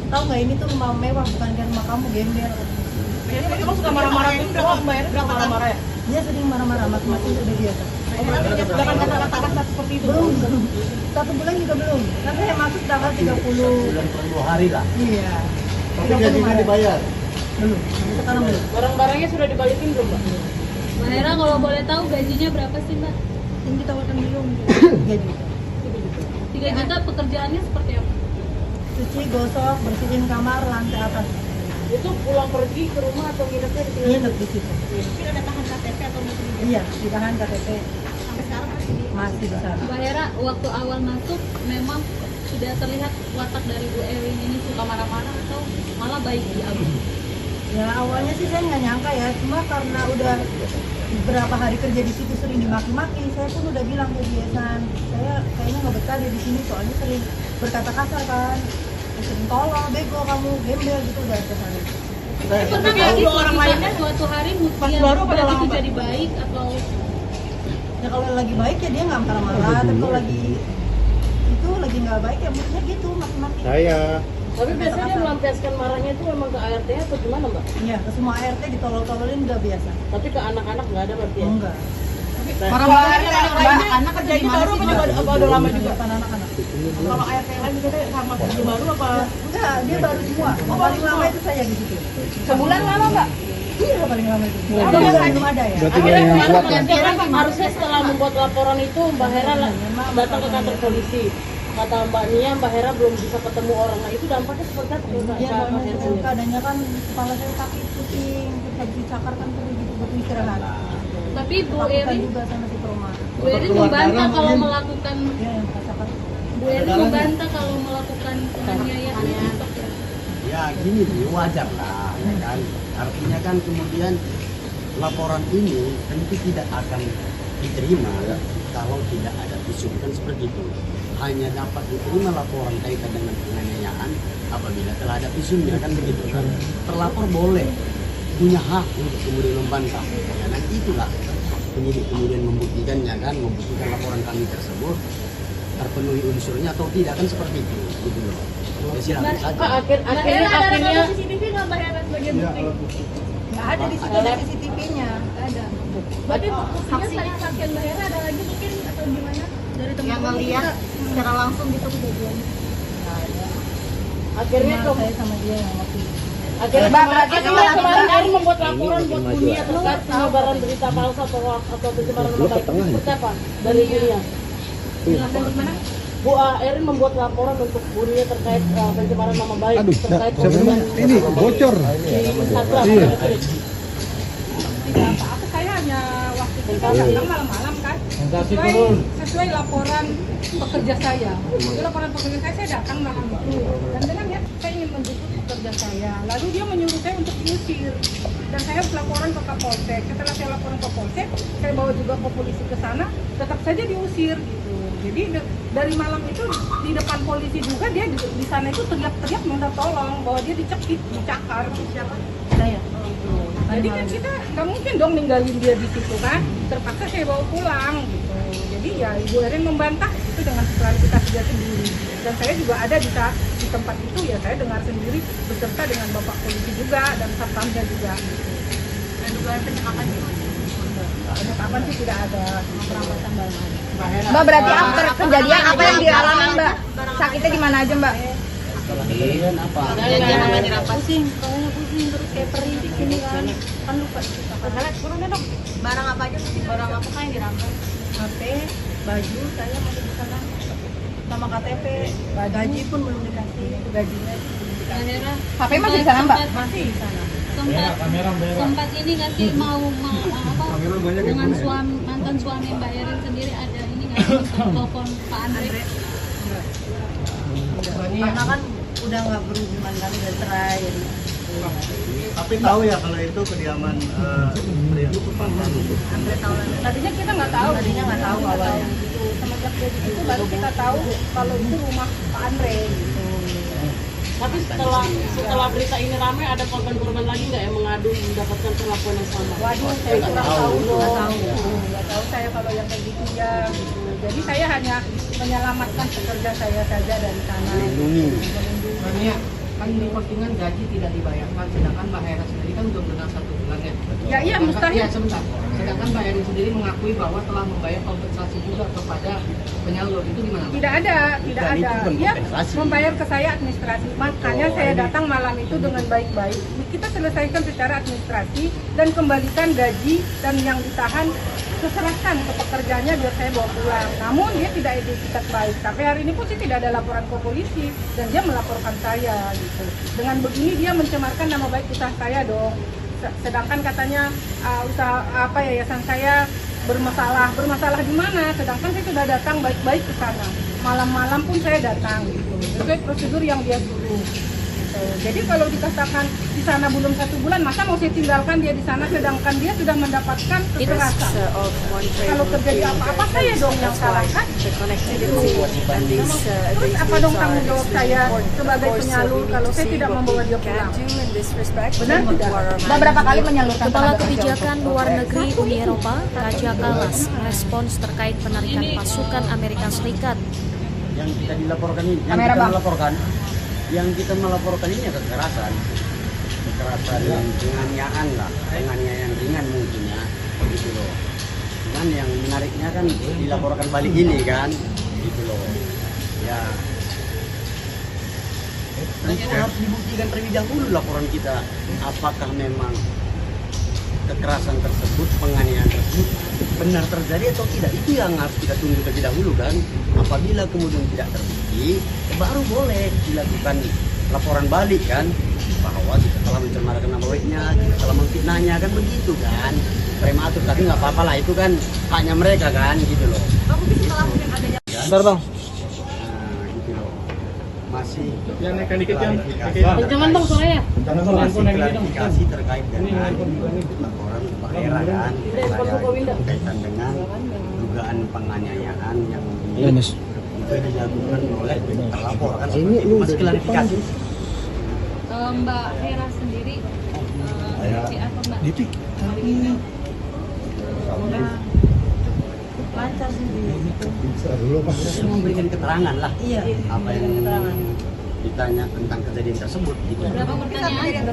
Tahu nggak ini tuh rumah mewah bukan kayak rumah kamu gembel. Biasanya kamu suka marah-marah gitu doang Mbak Hera, suka marah-marah ya? Dia sering marah-marah, maki-maki udah biasa. Sudah kan kata-kata seperti itu. Belum, 1 bulan juga belum. Kan saya masuk tanggal 30. Bulan per 2 hari lah. Iya. Tapi gajinya dibayar. Belum, sampai sekarang belum. Barang-barangnya sudah dibalikin belum mbak? Mbak Hera kalau boleh tahu gajinya berapa sih Mbak? Yang ditawarkan belum. Gaji. 3 juta pekerjaannya seperti apa? Cuci, gosok, bersihin kamar, lantai atas. Itu pulang pergi ke rumah atau nginepnya di sini? Nginep di situ. Mungkin ada tahan KTP atau mungkin Iya, ditahan KTP. sampai sekarang Masih di sana. Mbak Hera waktu awal masuk memang sudah terlihat watak dari Bu Erin ini suka marah-marah atau malah baik di awal? Ya awalnya sih saya nggak nyangka ya, cuma karena udah beberapa hari kerja di situ sering dimaki-maki, saya pun udah bilang ke dia San, saya kayaknya nggak betah dia di sini soalnya sering berkata kasar kan, sering tolong, bego kamu, gembel gitu udah ke sana. Tapi Pernah nggak sih orang lainnya suatu hari dia baru pada berarti lama, itu Mbak. jadi baik atau Ya kalau lagi baik ya dia nggak marah-marah, tapi kalau lagi itu lagi nggak baik ya maksudnya gitu maki-maki. Tapi biasanya dia melampiaskan marahnya itu memang ke ART-nya atau gimana mbak? Iya, ke semua ART ditolol-tololin udah biasa. Tapi ke anak-anak nggak ada berarti ya? Enggak. Marah-marahnya anak-anak kerja di mana sih? Udah lama juga kan anak-anak. Kalau ART lain juga sama kerja baru apa? Enggak, dia baru semua. Paling lama itu saya di situ. Sebulan lama Mbak? Iya paling lama itu. Belum ada ya. Akhirnya harusnya setelah membuat laporan itu Mbak Hera datang ke kantor polisi. Kata Mbak Nia, Mbak Hera belum bisa ketemu orang. Nah itu dampaknya seperti apa? Iya, keadaannya kan kepala saya sakit, pusing, terus habis dicakar kan perlu gitu butuh istirahat. tapi Bu Takutan Erin juga sama si Proma. Bu Erin membantah kalau melakukan Iya yang rasakan. Bu Erin membantah kalau melakukan penganiayaan itu. Ya gini sih, wajar lah, ya kan. Artinya kan kemudian laporan ini tentu tidak akan diterima kalau tidak ada visum, kan seperti itu. Hanya dapat diterima laporan kaitan dengan penganiayaan apabila telah ada visumnya, kan begitu kan. Terlapor boleh punya hak untuk kemudian membantah. Ya, dan itulah penyidik kemudian membuktikannya kan, membuktikan laporan kami tersebut terpenuhi unsurnya atau tidak, kan seperti itu, gitu loh. Ya, silakan saja. Akhirnya CCTV nggak Mbak Hera sebagai bukti? Nggak ada di situ CCTV-nya. Nggak ada. Berarti buktinya selain saksian Mbak Hera ada lagi mungkin atau gimana dari teman Yang ngelihat secara langsung gitu kejadian. akhirnya Cuma saya sama dia yang waktu itu. akhirnya Mbak, berarti kemarin Erin membuat laporan buat dunia terkait penyebaran berita palsu atau pencemaran nama baik. Seperti apa dari dunia? Bu Erin membuat laporan untuk dunia terkait pencemaran nama baik terkait ini bocor. Tidak apa-apa, saya hanya waktu itu saya datang malam-malam kan sesuai laporan pekerja saya. Jadi laporan pekerja saya datang malam itu dan dengan ya saya ingin menjemput pekerja saya, lalu dia menyuruh saya untuk diusir dan saya harus laporan ke Kapolsek. Setelah saya laporan ke Polsek, saya bawa juga ke polisi ke sana, tetap saja diusir gitu. Jadi dari malam itu di depan polisi juga dia di sana itu teriak-teriak minta tolong bahwa dia dicekik, dicakar. Siapa? Saya. Jadi kan kita nggak mungkin dong ninggalin dia di situ kan, terpaksa saya bawa pulang gitu. Jadi ya Ibu Erin membantah itu dengan klarifikasi dia sendiri. Dan saya juga ada di tempat itu ya, saya dengar sendiri beserta dengan Bapak Polisi juga dan satpamnya juga. Dan dugaan penyekapan juga. Penyekapan sih tidak ada, perampokan barang. Mbak, berarti after kejadian apa yang dialami Mbak? Sakitnya di mana aja Mbak? Kemudian apa? Pusing, kepalanya pusing terus kayak perih di sini kan lupa kita. Turunnya dong. Barang apa aja? Barang apa yang dirampas? HP, baju saya masih di sana sama KTP, gaji pun belum dikasih, gajinya belum Mbak dikasih. Hera HP masih di sana Mbak? Masih di sana. sempat ini nggak sih mau apa dengan mantan suami Mbak Erin sendiri ada ini nggak sih telepon Pak Andre? Karena kan udah nggak berhubungan kan, udah cerai. Jadi. Tapi tahu ya kalau itu kediaman pria. Tadinya kita nggak tahu. Awalnya. Semenjak dia di situ baru kita tahu kalau itu rumah Pak Andre gitu. Tapi setelah berita ini ramai, ada korban-korban lagi nggak yang mengadu mendapatkan perlakuan yang sama? Waduh, saya kurang tahu dong. Nggak tahu saya kalau yang kayak gitu ya. Gitu. Jadi saya hanya menyelamatkan pekerja saya saja dari sana. Makanya kan di postingan gaji tidak dibayarkan, sedangkan Mbak Hera sendiri kan belum genap 1 bulan ya. Ya iya mustahil. Ya sebentar. Sedangkan Mbak Hera sendiri mengakui bahwa telah membayar kompensasi juga kepada penyalur, itu gimana? Tidak ada. Dia membayar ke saya administrasi. Makanya saya datang malam itu dengan baik-baik. Kita selesaikan secara administrasi dan kembalikan gaji dan yang ditahan serahkan ke pekerjanya biar saya bawa pulang. Namun dia tidak etikat baik. Sampai hari ini pun sih tidak ada laporan ke polisi dan dia melaporkan saya gitu. Dengan begini dia mencemarkan nama baik usaha saya dong. Sedangkan katanya usaha yayasan saya bermasalah di mana? Sedangkan saya sudah datang baik-baik ke sana. Malam-malam pun saya datang gitu. Sesuai prosedur yang dia suruh. Jadi kalau dikatakan di sana belum 1 bulan, masa mau saya tinggalkan dia di sana sedangkan dia sudah mendapatkan kekerasan. Kalau terjadi apa-apa saya dong yang salah kan? Terus apa dong tanggung jawab saya sebagai penyalur kalau saya tidak membawa dia pulang? Benar tidak? Sudah berapa kali menyalurkan Kepala tenaga kerja Kebijakan Luar Negeri Uni Eropa, Kaja Kallas, merespons terkait penarikan pasukan Amerika Serikat. Yang kita dilaporkan ini, yang kita melaporkan ini kekerasan penganiayaan lah, penganiayaan ringan mungkin ya, gitu loh. Cuman yang menariknya kan dilaporkan balik ini kan, gitu loh. Ya, harus dibuktikan terlebih dahulu laporan kita, apakah memang kekerasan tersebut, penganiayaan tersebut benar terjadi atau tidak. Itu yang harus kita tunggu terlebih dahulu kan. Apabila kemudian tidak terbukti, baru boleh dilakukan laporan balik kan, bahwa kita telah mencemarkan nama baiknya, kita telah memfitnahnya kan, begitu kan. Prematur, tapi nggak apa-apa lah, itu kan haknya mereka kan, gitu loh. Bentar bang. Nah, gitu loh. Masih Ya naikkan dikit ya. Jangan bang soalnya. masih klarifikasi terkait dengan laporan Pak Era kan, berkaitan dengan dugaan penganiayaan yang juga dilakukan oleh terlapor kan, masih klarifikasi. Mbak Hera sendiri seperti apa Mbak? Lancar sih dia. Dia memberikan keterangan lah, Iya. apa yang ditanya tentang kejadian tersebut gitu. Berapa pertanyaan?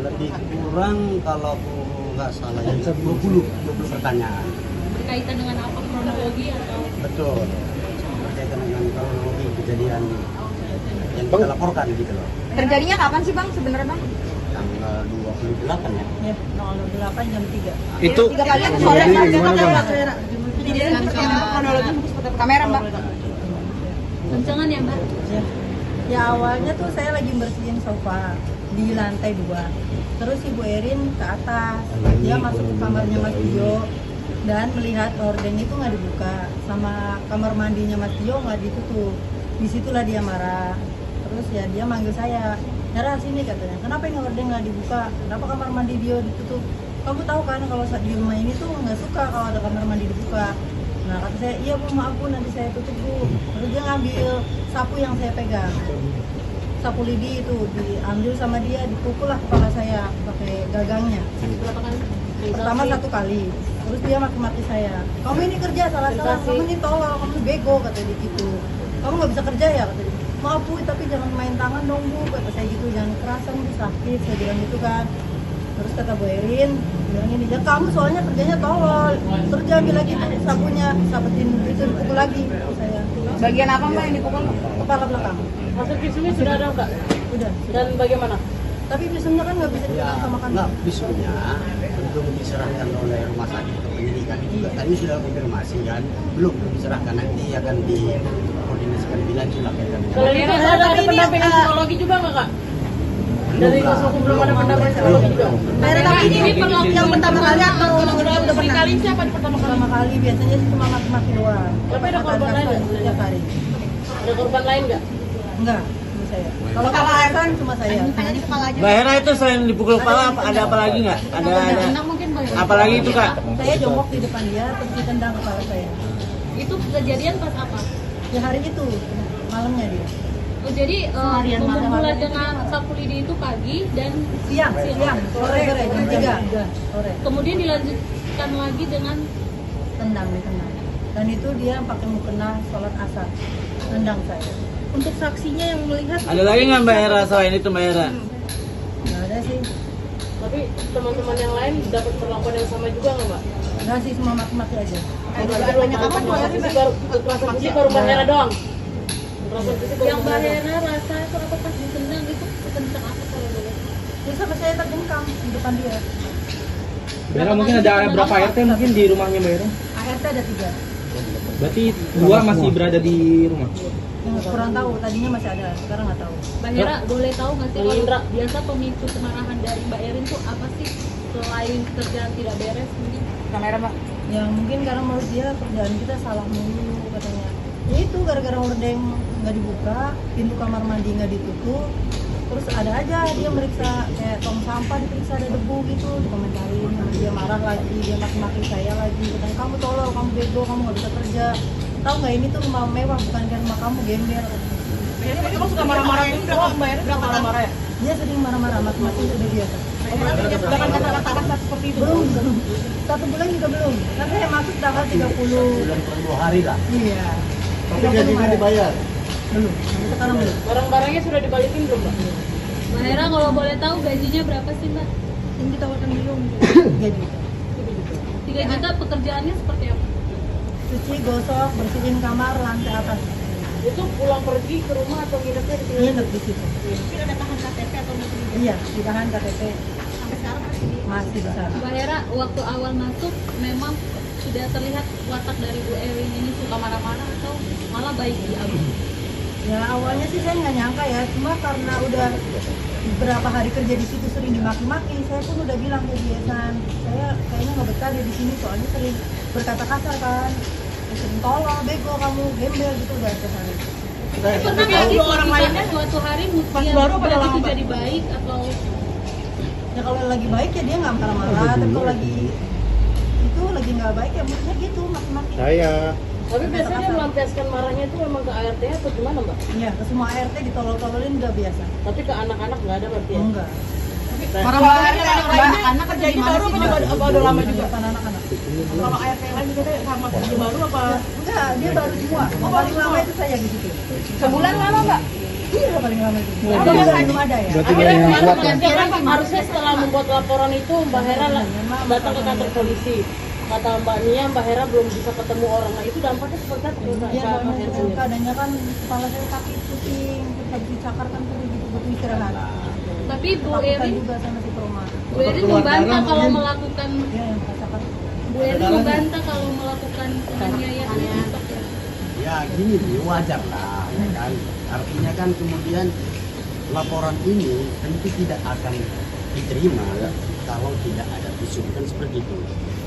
Lebih kurang kalau aku nggak salah ya 20 pertanyaan. Berkaitan dengan apa, kronologi atau? Betul, berkaitan dengan kronologi kejadian yang kita laporkan gitu loh. Terjadinya kapan sih bang sebenarnya bang? Tanggal 28 ya. Ya, tanggal 8 jam 3. Itu 3 kali sore Kronologi kamera mbak. Goncangan ya Mbak? Ya. Ya awalnya tuh saya lagi bersihin sofa di lantai 2. Terus Ibu Erin ke atas, dia masuk ke kamarnya Mas Tio dan melihat horden itu nggak dibuka, sama kamar mandinya Mas Tio nggak ditutup. Disitulah dia marah. Terus ya dia manggil saya, Hera sini katanya, kenapa ini horden nggak dibuka? Kenapa kamar mandi dia ditutup? Kamu tahu kan kalau di rumah ini tuh nggak suka kalau ada kamar mandi dibuka. Nah kata saya, iya Bu, maaf Bu, nanti saya tutup Bu. Terus dia ngambil sapu yang saya pegang, sapu lidi itu diambil sama dia, dipukul lah kepala saya pakai gagangnya. Berapa kali? Pertama 1 kali, terus dia maki-maki saya, kamu ini kerja salah-salah, kamu ini tolol, kamu bego, kata dia gitu. Kamu nggak bisa kerja ya, kata dia. Maaf Bu, tapi jangan main tangan dong Bu, kata saya gitu, jangan kerasan Bu, sakit, saya bilang gitu kan. Terus kata Bu Erin, bilang ini, ya kamu soalnya kerjanya tolol. Terus dia ambil lagi sapunya, sabetin itu dipukul lagi saya. Bagian apa mbak yang dipukul? Kepala belakang. Hasil visumnya sudah ada nggak? Udah. Dan bagaimana? Tapi visumnya kan nggak bisa Ya, digunakan sama kan. nggak, visumnya belum diserahkan oleh rumah sakit ke penyidikan itu tadi sudah konfirmasi kan, belum diserahkan, nanti akan dikoordinasikan lebih lanjut lah kaitan dengan. Kalau itu ada pendampingan psikologi juga nggak kak? Dari kuasa hukum belum ada pendampingan psikologi juga. Tapi ini yang pertama kali atau udah pernah? Kali siapa di pertama kali? Pertama kali biasanya sih cuma maki-maki doang. Tapi ada korban lain nggak? Setiap hari. Ada korban lain nggak? Enggak, cuma saya. Kalau kekerasan cuma saya. Mbak Hera itu selain dipukul kepala ada apa lagi nggak? Ada Mungkin Mbak. apa lagi itu kak? Saya jongkok di depan dia, terus ditendang kepala saya. Itu kejadian pas apa? Ya hari itu, malamnya dia. Oh, jadi Seharian bermula malam. dengan sapu lidi itu pagi dan Siang, sore jam 3 sore. kemudian dilanjutkan lagi dengan Tendang. Dan itu dia pakai mukena sholat asar, tendang saya. Untuk saksinya yang melihat. Ada lagi nggak Mbak Hera selain itu Mbak Hera? Nggak ada sih. Tapi teman-teman yang lain dapat perlakuan yang sama juga nggak mbak? Nggak sih, semua maki-maki aja. Banyak apa? Kekerasan fisik baru Mbak Hera doang. Kekerasan fisik baru yang Mbak Mbak Hera. Hera rasa itu apa pas ditendang itu kencang apa kalau boleh? Terus sampai saya terjengkang di depan dia. Bera mungkin ada berapa RT mungkin di rumahnya Mbak Hera? ART ada 3. Berarti 2 masih berada di rumah. Kurang tahu, tadinya masih ada, sekarang nggak tahu. Mbak Hera boleh tahu nggak sih Bang kalau Indra. biasa pemicu kemarahan dari Mbak Erin tuh apa sih selain kerjaan tidak beres mungkin? Kamera mbak. Ya mungkin karena menurut dia kerjaan kita salah mulu katanya. Ya itu gara-gara hordeng nggak dibuka, pintu kamar mandi nggak ditutup, Terus ada aja dia meriksa kayak tong sampah, diperiksa ada debu gitu, dikomentarin, dia marah lagi, dia maki-maki saya lagi, katanya kamu tolol, kamu bego, kamu nggak bisa kerja, tahu nggak ini tuh rumah mewah bukan kayak rumah kamu, gembel. Biasanya kamu suka marah-marah itu doang, Mbak Erin suka marah-marah ya? Dia sering marah-marah, maki-maki udah biasa. Jangan kata-kata seperti itu. Belum, 1 bulan juga belum, kan saya masuk tanggal 30. Bulan per 2 hari lah. Iya. Tapi gajinya dibayar. Belum, sampai sekarang belum. Barang-barangnya sudah dibalikin belum, Mbak? Mbak Hera kalau boleh tahu gajinya berapa sih Mbak? Yang ditawarkan belum, gaji. 3 juta, pekerjaannya seperti apa? Cuci, gosok, bersihin kamar, lantai atas. Itu pulang pergi ke rumah atau nginepnya di sini? Nginep di situ. Tidak ada tahan KTP atau Iya, ditahan KTP. sampai sekarang Masih di sana. Mbak Hera, waktu awal masuk memang sudah terlihat watak dari Bu Erin ini suka marah-marah atau malah baik di awal? Ya awalnya sih saya nggak nyangka ya, cuma karena udah beberapa hari kerja di situ sering dimaki-maki, saya pun udah bilang ke dia kan, saya kayaknya nggak betah dia di sini soalnya sering berkata kasar kan, sering tolong, bego kamu, gembel gitu udah kesana. Pernah nggak sih orang lainnya suatu hari mungkin berarti itu jadi baik atau? Ya kalau lagi baik ya dia nggak marah-marah, tapi kalau lagi itu lagi nggak baik ya maksudnya gitu maki-maki. Tapi biasanya dia melampiaskan marahnya itu memang ke ART atau gimana, Mbak? Iya, ke semua ART ditolol-tololin udah biasa. Tapi ke anak-anak nggak ada berarti ya? Enggak. Anak-anak kerja di mana sih? Apa udah lama juga? Bukan anak-anak. Kalau ART lain juga sama kerja baru apa? Enggak, dia baru semua. Oh, paling lama itu saya di situ. Sebulan lama Mbak? Iya, paling lama itu. Belum ada ya. Akhirnya kemarin harusnya setelah membuat laporan itu Mbak Hera datang ke kantor polisi. Kata Mbak Nia, Mbak Hera belum bisa ketemu orang. Nah itu dampaknya seperti apa? Iya, keadaannya kan kepala saya sakit, pusing, terus habis dicakar kan tuh gitu, butuh istirahat. Tapi Bu Takutan Erin juga sama si Proma. Bu Erin membantah kalau melakukan Iya, yang cakar. Bu Erin membantah kalau melakukan penganiayaan itu. Ya gini nih, wajar lah, ya kan. Artinya kan kemudian laporan ini tentu tidak akan diterima kalau tidak ada visum, kan seperti itu.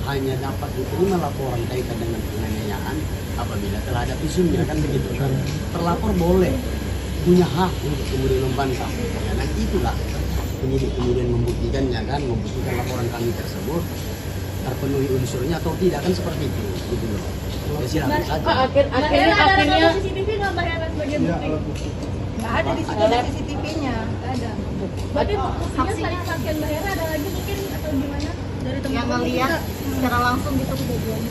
Hanya dapat diterima laporan kaitan dengan penganiayaan apabila telah ada visumnya, kan begitu kan. Terlapor boleh punya hak untuk kemudian membantah. Ya, dan itulah penyidik kemudian membuktikannya kan, membuktikan laporan kami tersebut terpenuhi unsurnya atau tidak, kan seperti itu gitu loh. Ya silakan saja. Akhirnya CCTV nggak Mbak Hera sebagai bukti? Nggak ada di situ CCTV-nya. Nggak ada. Berarti buktinya selain saksian Mbak Hera ada lagi mungkin atau gimana? Dari teman Yang ngeliat secara langsung gitu kejadian.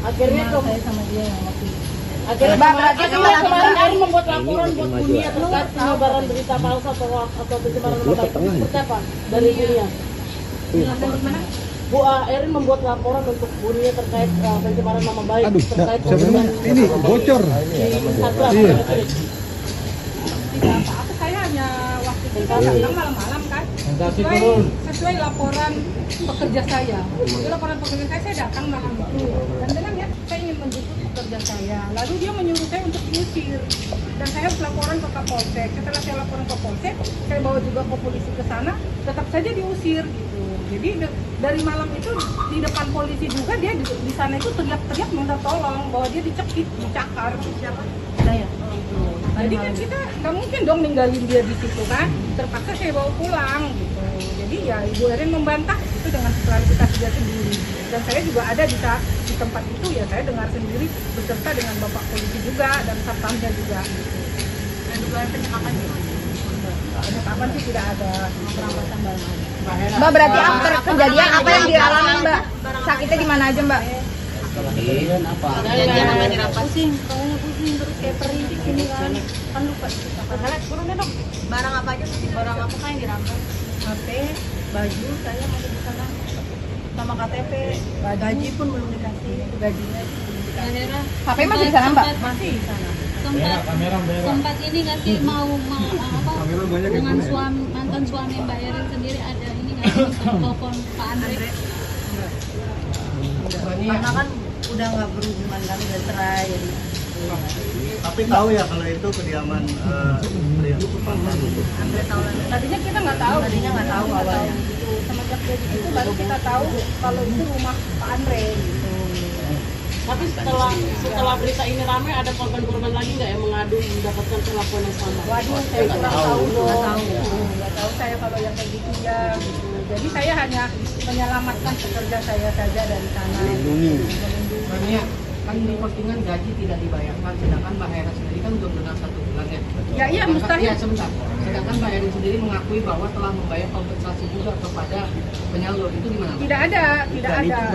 akhirnya Cuma saya sama dia yang waktu itu. akhirnya Mbak, berarti kemarin Erin membuat laporan buat dunia terkait penyebaran berita palsu atau pencemaran nama baik. Seperti apa dari dunia? Bu Erin membuat laporan untuk dunia terkait pencemaran nama baik terkait ini bocor. Tidak apa-apa, saya hanya waktu itu datang malam-malam kan sesuai laporan pekerja saya. Jadi laporan pekerja saya datang malam itu dan dengan ya saya ingin menjemput pekerja saya, lalu dia menyuruh saya untuk diusir dan saya harus laporan ke Kapolsek. Setelah saya laporan ke Polsek, saya bawa juga ke polisi ke sana, tetap saja diusir gitu. Jadi dari malam itu di depan polisi juga dia di sana itu teriak-teriak minta tolong bahwa dia dicekik, dicakar. Siapa? Saya. Jadi kan kita nggak mungkin dong ninggalin dia di situ kan, terpaksa saya bawa pulang gitu. Jadi ya Ibu Erin membantah itu dengan klarifikasi dia sendiri. Dan saya juga ada di tempat itu ya, saya dengar sendiri beserta dengan Bapak polisi juga dan satpamnya juga. Gitu. Dan dugaan penyekapan itu? Penyekapan sih tidak ada, perampasan barang. Mbak, berarti after kejadian apa yang dialami Mbak? Sakitnya di mana aja Mbak? Kemudian apa? Pusing, kepalanya pusing, terus kayak perih di sini kan lupa kita kan. Turunnya dong. Barang apa aja sih? Barang apa yang dirampas? HP, baju saya masih di sana sama KTP, gaji pun belum dikasih, gajinya Mbak Hera HP masih di sana Mbak? masih di sana. sempat ini nggak sih mau dengan mantan suami Mbak Erin sendiri ada ini nggak sih telepon Pak Andre? Karena kan udah nggak berhubungan kan, udah cerai jadi. Tapi tahu ya kalau itu kediaman pria. Andre tahu lah. Tadinya kita nggak tahu awalnya. Semenjak jadi itu baru kita tahu kalau itu rumah Pak Andre gitu. Tapi setelah berita ini ramai, ada korban-korban lagi nggak yang mengadu mendapatkan perlakuan yang sama? Waduh, saya kurang tahu dong. Nggak tahu saya kalau yang kayak gitu ya. Gitu. Jadi saya hanya menyelamatkan pekerja saya saja dari sana. Makanya kan di postingan gaji tidak dibayarkan, sedangkan Mbak Hera sendiri kan udah benar 1 bulan ya. Ya iya mustahil. Ya sebentar. Sedangkan Mbak Hera sendiri mengakui bahwa telah membayar kompensasi juga kepada penyalur, itu gimana? Tidak ada.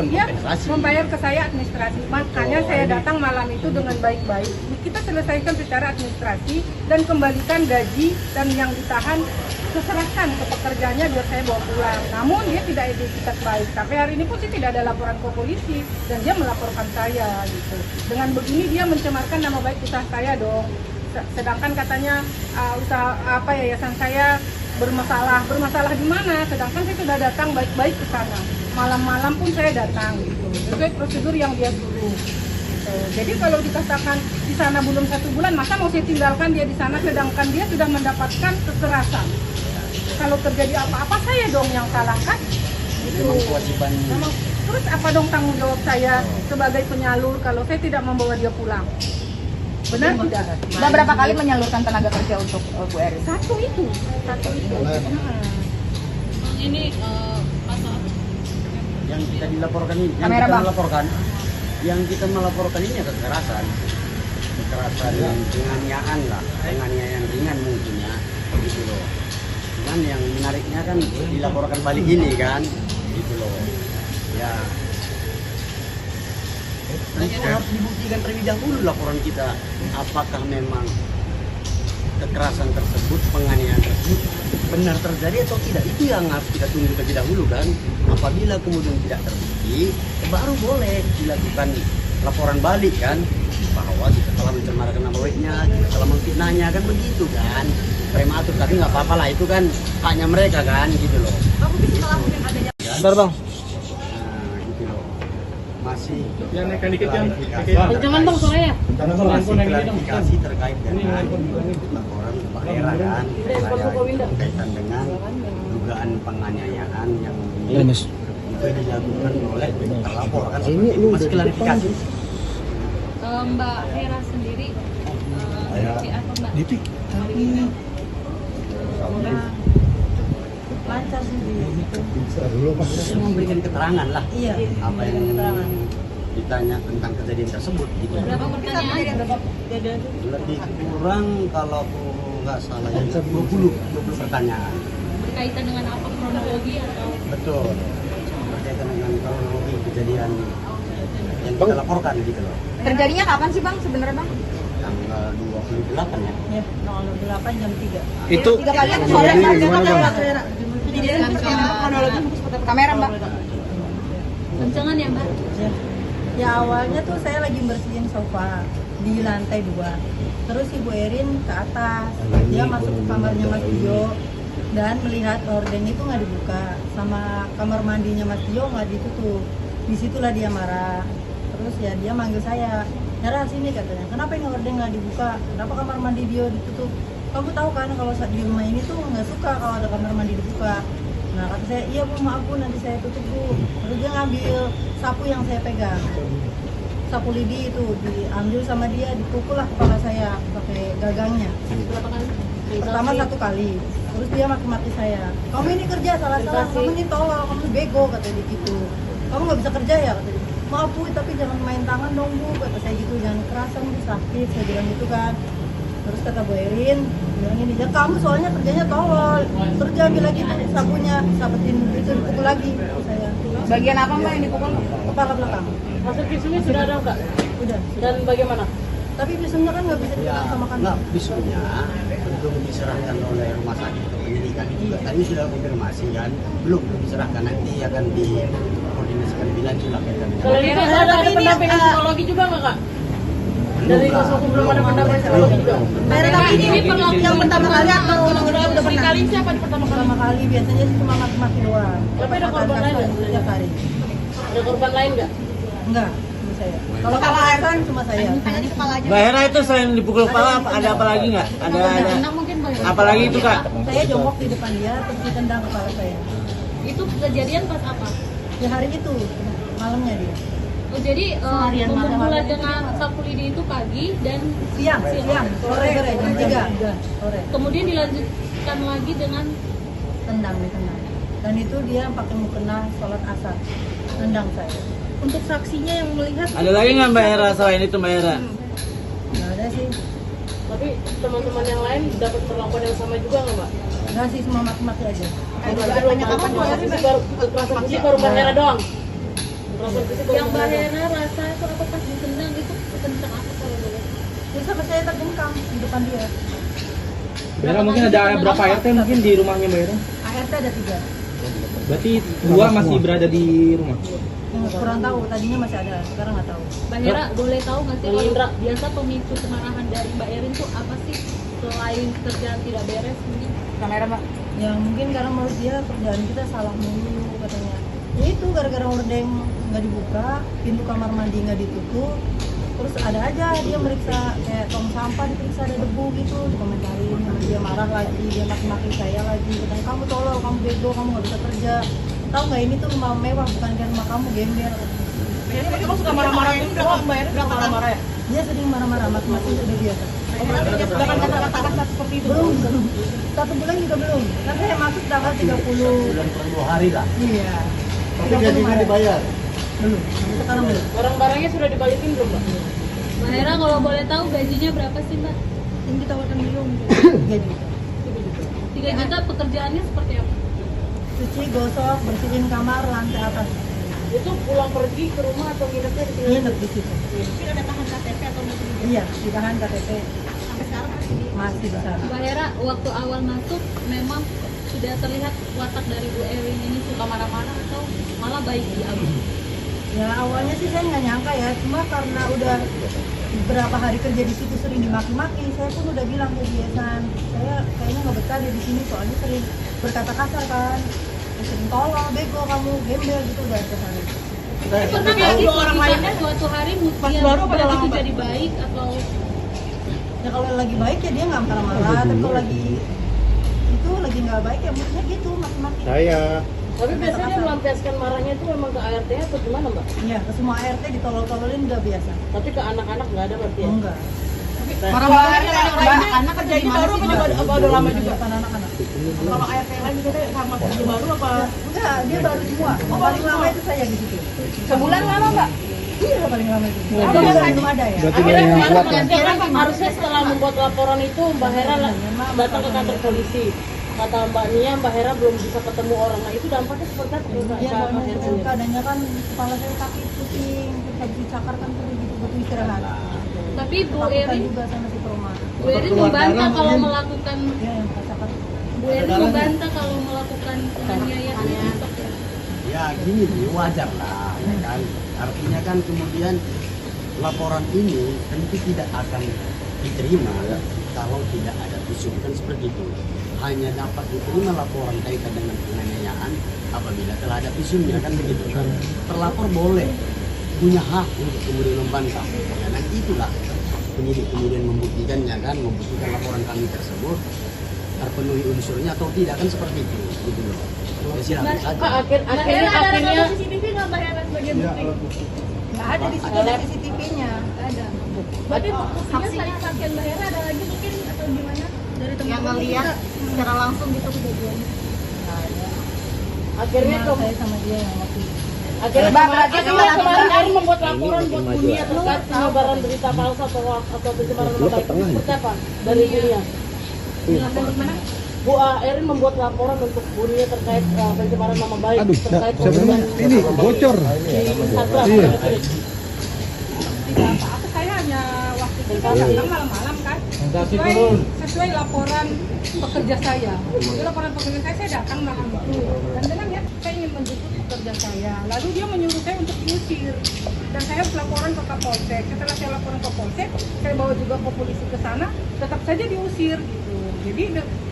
Dia membayar ke saya administrasi. Makanya saya datang malam itu dengan baik-baik. Kita selesaikan secara administrasi dan kembalikan gaji dan yang ditahan serahkan ke pekerjanya biar saya bawa pulang. Namun dia tidak etikat baik. Sampai hari ini pun sih tidak ada laporan ke polisi dan dia melaporkan saya gitu. Dengan begini dia mencemarkan nama baik usaha saya dong. Sedangkan katanya usaha yayasan saya bermasalah di mana? Sedangkan saya sudah datang baik-baik ke sana. Malam-malam pun saya datang gitu. Sesuai prosedur yang dia suruh. Jadi kalau dikatakan di sana belum 1 bulan, masa mau saya tinggalkan dia di sana sedangkan dia sudah mendapatkan kekerasan. Kalau terjadi apa-apa saya dong yang salah kan? Gitu. Terus apa dong tanggung jawab saya sebagai penyalur kalau saya tidak membawa dia pulang? Benar tidak? Sudah berapa kali menyalurkan tenaga kerja untuk Bu Erin? Satu itu. Ini pasal Yang kita dilaporkan ini, yang kita melaporkan ini kekerasan yang penganiayaan lah, penganiayaan ringan mungkin ya, gitu loh. Cuman yang menariknya kan dilaporkan balik ini kan, gitu loh. Ya, nanti harus dibuktikan terlebih dahulu laporan kita, apakah memang kekerasan tersebut, penganiayaan tersebut benar terjadi atau tidak. Itu yang harus kita tunggu terlebih dahulu kan. Apabila kemudian tidak terbukti, baru boleh dilakukan laporan balik kan, bahwa kita telah mencemarkan nama baiknya, kita telah memfitnahnya kan, begitu kan. Prematur, tapi nggak apa-apa lah, itu kan haknya mereka kan, gitu loh. Bentar bang. Gitu loh. Masih Ya naikkan dikit kan. Jangan bang soalnya. masih klarifikasi terkait dengan laporan Pak Hera kan, berkaitan dengan dugaan penganiayaan yang dilakukan oleh terlapor kan. Ini masih klarifikasi. Mbak Hera sendiri si apa Mbak? Ditik. Lancar sih Dia memberikan keterangan lah. Iya. Apa yang ditanya tentang kejadian tersebut gitu. Berapa pertanyaan? Lebih kurang kalau aku nggak salah ya 20 pertanyaan. Berkaitan dengan apa, kronologi atau? Betul. Berkaitan dengan kronologi kejadian yang kita laporkan gitu loh. Terjadinya kapan sih Bang sebenarnya Bang? Tanggal 28 ya. Ya, tanggal 28 jam 3. Itu 3 kali sore Kronologi kamera Mbak. Goncangan ya Mbak? Ya. Ya awalnya tuh saya lagi bersihin sofa di lantai 2. Terus Ibu Erin ke atas, dia masuk ke kamarnya Mas Dio dan melihat hordeng itu nggak dibuka, sama kamar mandinya Mas Dio nggak ditutup. Disitulah dia marah. Terus ya dia manggil saya, Hera sini katanya, kenapa ini hordeng nggak dibuka? Kenapa kamar mandi Dio ditutup? Kamu tahu kan kalau di rumah ini tuh nggak suka kalau ada kamar mandi dibuka. Nah kata saya, iya Bu, maaf Bu, nanti saya tutup Bu. Terus dia ngambil sapu yang saya pegang, sapu lidi itu diambil sama dia, dipukul lah kepala saya pakai gagangnya. Berapa kali? Pertama 1 kali, terus dia maki-maki saya, kamu ini kerja salah-salah, kamu ini tolol, kamu bego, katanya gitu. Kamu nggak bisa kerja ya, katanya. Maaf Bu, tapi jangan main tangan dong Bu, kata saya gitu, jangan kerasan Bu, sakit, saya bilang gitu kan. Terus kata Bu Erin, bilang ini, ya kamu soalnya kerjanya tolol. Terus dia ambil lagi sapunya, sabetin itu, dipukul lagi saya. Bagian apa Mbak yang dipukul? Kepala belakang. Hasil visumnya sudah ada nggak? Udah. Dan bagaimana? Tapi visumnya kan nggak bisa Ya, digunakan sama kami. nggak, visumnya belum diserahkan oleh rumah sakit atau penyidikan. Itu tadi sudah konfirmasi kan, belum diserahkan, nanti akan dikoordinasikan lebih lanjut lah. Kalau itu ada pendampingan psikologi juga nggak Kak? Dari kuasa hukum belum ada pendampingan psikologi juga. Tapi ini perlaku yang pertama kali atau udah pernah? Kali siapa di pertama kali? Pertama kali biasanya sih cuma maki-maki doang. Tapi ada korban lain nggak? Setiap hari. Ada korban lain nggak? Enggak, cuma saya. Kalau kepala kan cuma saya. Mbak Hera itu selain dipukul kepala ada apa lagi nggak? Ada Mungkin Mbak. apa lagi itu Kak? Saya jongkok di depan dia terus ditendang kepala saya. Itu kejadian pas apa? Ya hari itu malamnya dia. Oh Jadi Seharian memperbulan malam. dengan sapu lidi itu pagi dan siang sore jam 3 sore. kemudian dilanjutkan lagi dengan Tendang. Dan itu dia pakai mukena sholat asar. Tendang saya. Untuk saksinya yang melihat Ada lagi nggak Mbak Hera selain itu Mbak Hera? Nggak ada sih. Tapi teman-teman yang lain dapat perlakuan yang sama juga nggak Mbak? Nggak sih, semua maki-maki aja. Kekerasan fisik baru Mbak Hera doang. Kekerasan fisik baru yang Mbak Mbak Hera doang. Hera rasa itu apa pas ditendang itu kencang apa kalau boleh? Terus sampai saya terjengkam di depan dia. Bera mungkin ada berapa RT mungkin di rumahnya Mbak Hera? ART ada 3. Berarti 2 masih berada di rumah. Kurang tahu, tadinya masih ada, sekarang nggak tahu. Mbak Hera boleh tahu nggak sih Bang kalau Indra. biasa pemicu kemarahan dari Mbak Erin itu apa sih selain kerjaan tidak beres mungkin? kamera Mbak. Ya mungkin karena menurut dia kerjaan kita salah mulu katanya. Ya itu gara-gara hordeng nggak dibuka, pintu kamar mandi nggak ditutup, terus ada aja dia meriksa kayak tong sampah diperiksa ada debu gitu, dikomentarin, dia marah lagi, dia maki-maki saya lagi, katanya kamu tolol, kamu bego, kamu nggak bisa kerja. Tahu nggak ini tuh rumah mewah bukan kayak rumah kamu gembel. Jadi kamu suka marah-marah itu doang Mbak Erin, suka marah-marah ya? Dia sering marah-marah, maki-maki udah biasa. Bahkan kata-kata seperti itu. Belum, 1 bulan juga belum. Kan saya masuk tanggal 30. Bulan per 2 hari lah. Iya. Tapi gajinya dibayar. Belum, sampai sekarang belum. Barang-barangnya sudah dibalikin belum Mbak? Mbak Hera kalau boleh tahu gajinya berapa sih Mbak? Yang ditawarkan belum. 3 juta. 3 juta pekerjaannya seperti apa? Cuci, gosok, bersihin kamar, lantai atas. Itu pulang pergi ke rumah atau nginepnya di sini? Nginep di situ. Mungkin ada tahan KTP atau mungkin Iya, ditahan KTP. sampai sekarang Masih di sana. Mbak Hera waktu awal masuk memang sudah terlihat watak dari Bu Erin ini suka marah-marah atau malah baik di awal? Ya awalnya sih saya nggak nyangka ya, cuma karena udah beberapa hari kerja di situ sering dimaki-maki, saya pun udah bilang ke dia San, saya kayaknya nggak betah deh di sini soalnya sering berkata kasar kan, sering tolong, bego kamu, gembel gitu udah tiap hari. Pernah nggak sih suatu hari dia baru apa begitu lama, Mbak? jadi baik atau Ya kalau lagi baik ya dia nggak marah-marah, tapi kalau lagi itu lagi nggak baik ya maksudnya gitu maki-maki. Tapi biasanya dia melampiaskan marahnya itu memang ke ART atau gimana Mbak? Iya, ke semua ART ditolol-tololin udah biasa. Tapi ke anak-anak nggak ada berarti ya? Enggak. marah-marah anak kerja ini baru apa udah lama juga? Bukan anak-anak. Kalau ART lain juga sama kerja baru apa? Enggak, dia baru semua. Paling lama itu saya di situ. Sebulan lama Mbak? Iya, paling lama itu. Oh, Belum ada ya. Akhirnya harusnya setelah membuat laporan itu Mbak Hera datang ke kantor polisi. Kata Mbak Nia, Mbak Hera belum bisa ketemu orang. Nah itu dampaknya seperti apa? Iya, Mbak Hera sendiri? keadaannya kan kepala saya sakit, pusing, terus habis dicakar kan perlu gitu butuh istirahat. tapi Bu Takutan Erin juga sama si Peruma. Bu Erin membantah kalau melakukan Iya, yang cakar. Bu Erin membantah kalau melakukan penganiayaan itu. Ya gini nih, wajar lah ya kan. Artinya kan kemudian laporan ini tentu tidak akan diterima kalau tidak ada visum, kan seperti itu. Hanya dapat diterima laporan kaitan dengan penganiayaan apabila telah ada visumnya, kan begitu kan. Terlapor boleh punya hak untuk kemudian membantah. Ya nanti itulah penyidik kemudian membuktikannya kan, membuktikan laporan kami tersebut terpenuhi unsurnya atau tidak, kan seperti itu gitu loh. Ya, silakan saja. Akhirnya CCTV nggak Mbak Hera sebagai bukti? Nggak ada di situ CCTV-nya. Nggak ada. Berarti buktinya selain saksian Mbak Hera ada lagi mungkin atau gimana dari teman Yang ngelihat secara langsung gitu kejadiannya. akhirnya Cuma saya sama dia yang waktu itu. akhirnya kemarin Erin membuat laporan buat dunia terkait penyebaran berita palsu atau pencemaran nama baik. Seperti apa dari dunia? Bu Erin membuat laporan untuk dunia terkait pencemaran nama baik terkait ini bocor. Tidak apa-apa, saya hanya waktu itu kan datang malam-malam kan sesuai laporan pekerja saya. Jadi laporan pekerja saya datang malam itu dan bilang ya saya ingin menjemput pekerja saya. Lalu dia menyuruh saya untuk diusir dan saya harus laporan ke Kapolsek. Setelah saya laporan ke Polsek, saya bawa juga ke polisi ke sana, tetap saja diusir gitu. Jadi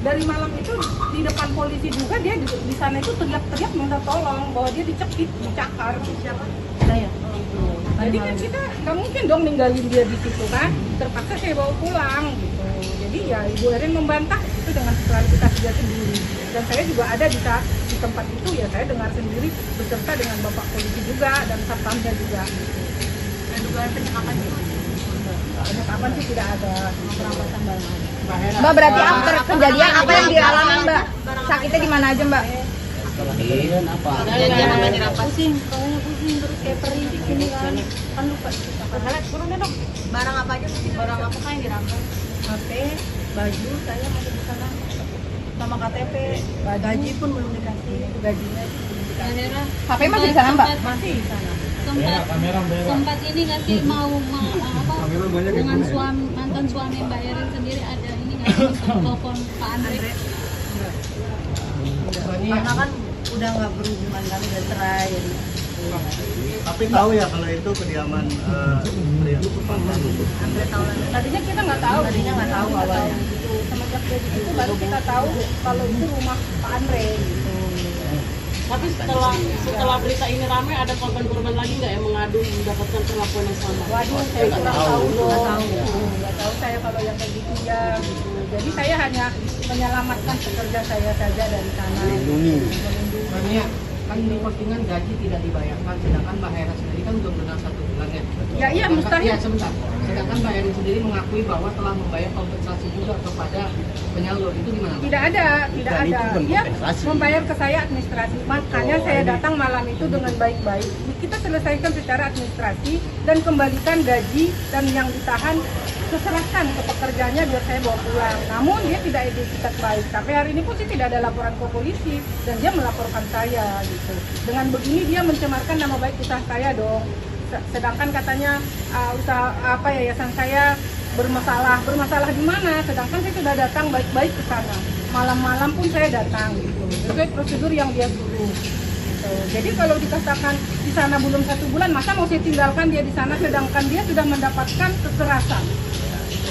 dari malam itu di depan polisi juga dia di sana itu teriak-teriak minta tolong bahwa dia dicekik, dicakar. Siapa? Saya. Jadi kan kita nggak mungkin dong ninggalin dia di situ kan, terpaksa saya bawa pulang gitu. Jadi ya Ibu Erin membantah itu dengan klarifikasi dia sendiri. Dan saya juga ada di tempat itu, ya saya dengar sendiri beserta dengan Bapak Polisi juga dan satpamnya juga. Dan dugaan penyekapan itu Penyekapan sih tidak ada, perampasan barang. Mbak, berarti after kejadian apa yang dialami Mbak? Sakitnya di mana aja Mbak? Kejadian apa? Pusing, pokoknya pusing terus kayak perih gini kan lupa. turunnya dong. Barang apa aja sih? Barang apa yang dirampas? HP, baju saya masih di sana sama KTP, gaji pun belum dikasih, gajinya belum dikasih. HP masih di sana Mbak? Masih di sana. Sempat ini nggak sih mau dengan mantan suami Mbak Erin sendiri ada ini nggak sih telepon Pak Andre? Karena kan udah nggak berhubungan kan, udah cerai. Jadi. Tapi tahu ya kalau itu kediaman pria. Tadinya kita nggak tahu. Awalnya. Semenjak jadi itu baru kita tahu kalau itu rumah Pak Andre gitu. Tapi setelah berita ini ramai, ada korban-korban lagi nggak yang mengadu mendapatkan perlakuan yang sama? Waduh, saya kurang tahu dong. Nggak tahu saya kalau yang kayak gitu ya. Gitu. Jadi saya hanya menyelamatkan pekerja saya saja dari sana. Makanya kan di postingan gaji tidak dibayarkan, sedangkan Mbak Hera sendiri kan belum genap 1 bulan ya. Ya iya mustahil. Ya sebentar. Sedangkan Mbak Hera sendiri mengakui bahwa telah membayar kompensasi juga kepada penyalur, itu gimana? Tidak ada. Dia membayar ke saya administrasi. Makanya saya datang malam itu dengan baik-baik. Kita selesaikan secara administrasi dan kembalikan gaji dan yang ditahan serahkan ke pekerjanya biar saya bawa pulang. Namun dia tidak etikat baik. Sampai hari ini pun sih tidak ada laporan ke polisi dan dia melaporkan saya gitu. Dengan begini dia mencemarkan nama baik usaha saya dong. Sedangkan katanya usaha yayasan saya bermasalah di mana? Sedangkan saya sudah datang baik-baik ke sana. Malam-malam pun saya datang gitu. Sesuai prosedur yang dia suruh. Gitu. Jadi kalau dikatakan di sana belum 1 bulan, masa mau saya tinggalkan dia di sana sedangkan dia sudah mendapatkan kekerasan.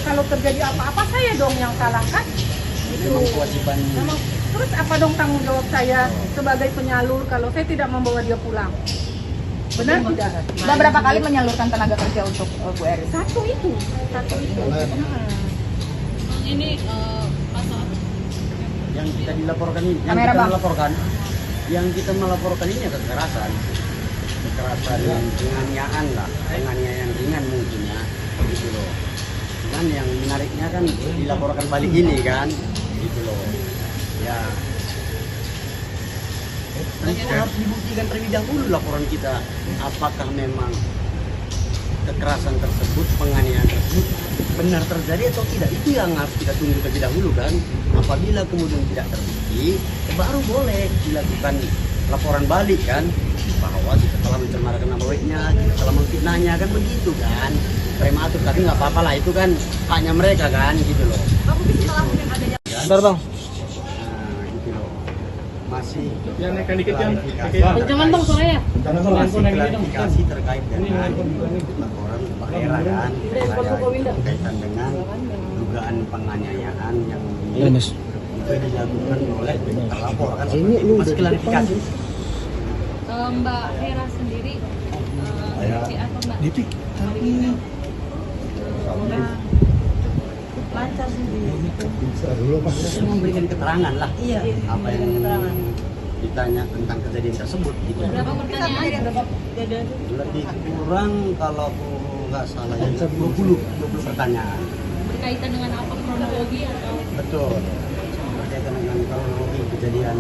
Kalau terjadi apa-apa saya dong yang salah kan? Itu. Terus apa dong tanggung jawab saya sebagai penyalur kalau saya tidak membawa dia pulang? Benar tidak? Mbak berapa kali menyalurkan tenaga kerja untuk Bu Erin? Satu itu. Ini pasal Yang kita dilaporkan ini, yang kita melaporkan ini kekerasan penganiayaan lah, penganiayaan ringan mungkin ya, gitu loh. Cuman yang menariknya kan dilaporkan balik ini kan, gitu loh. Ya, harus dibuktikan terlebih dahulu laporan kita, apakah memang kekerasan tersebut, penganiayaan tersebut benar terjadi atau tidak. Itu yang harus kita tunggu terlebih dahulu kan. Apabila kemudian tidak terbukti, baru boleh dilakukan laporan balik kan, bahwa kita telah mencemarkan nama baiknya, kita telah memfitnahnya kan, begitu kan. Prematur, tapi nggak apa-apa lah, itu kan haknya mereka kan, gitu loh. Bentar bang. Gitu loh. Masih Ya naikkan dikit kan. Jangan bang suaranya. masih klarifikasi terkait dengan laporan Pak Hera kan, berkaitan dengan dugaan penganiayaan yang dilakukan oleh terlapor kan. Ini masih klarifikasi. Mbak Hera sendiri seperti apa Mbak? Lancar sih Memberikan keterangan lah. Iya. Apa yang ditanya tentang kejadian tersebut gitu. Berapa pertanyaan? Lebih kurang kalau nggak salah ya 20 pertanyaan. Berkaitan dengan apa, kronologi atau? Betul. Berkaitan dengan kronologi kejadian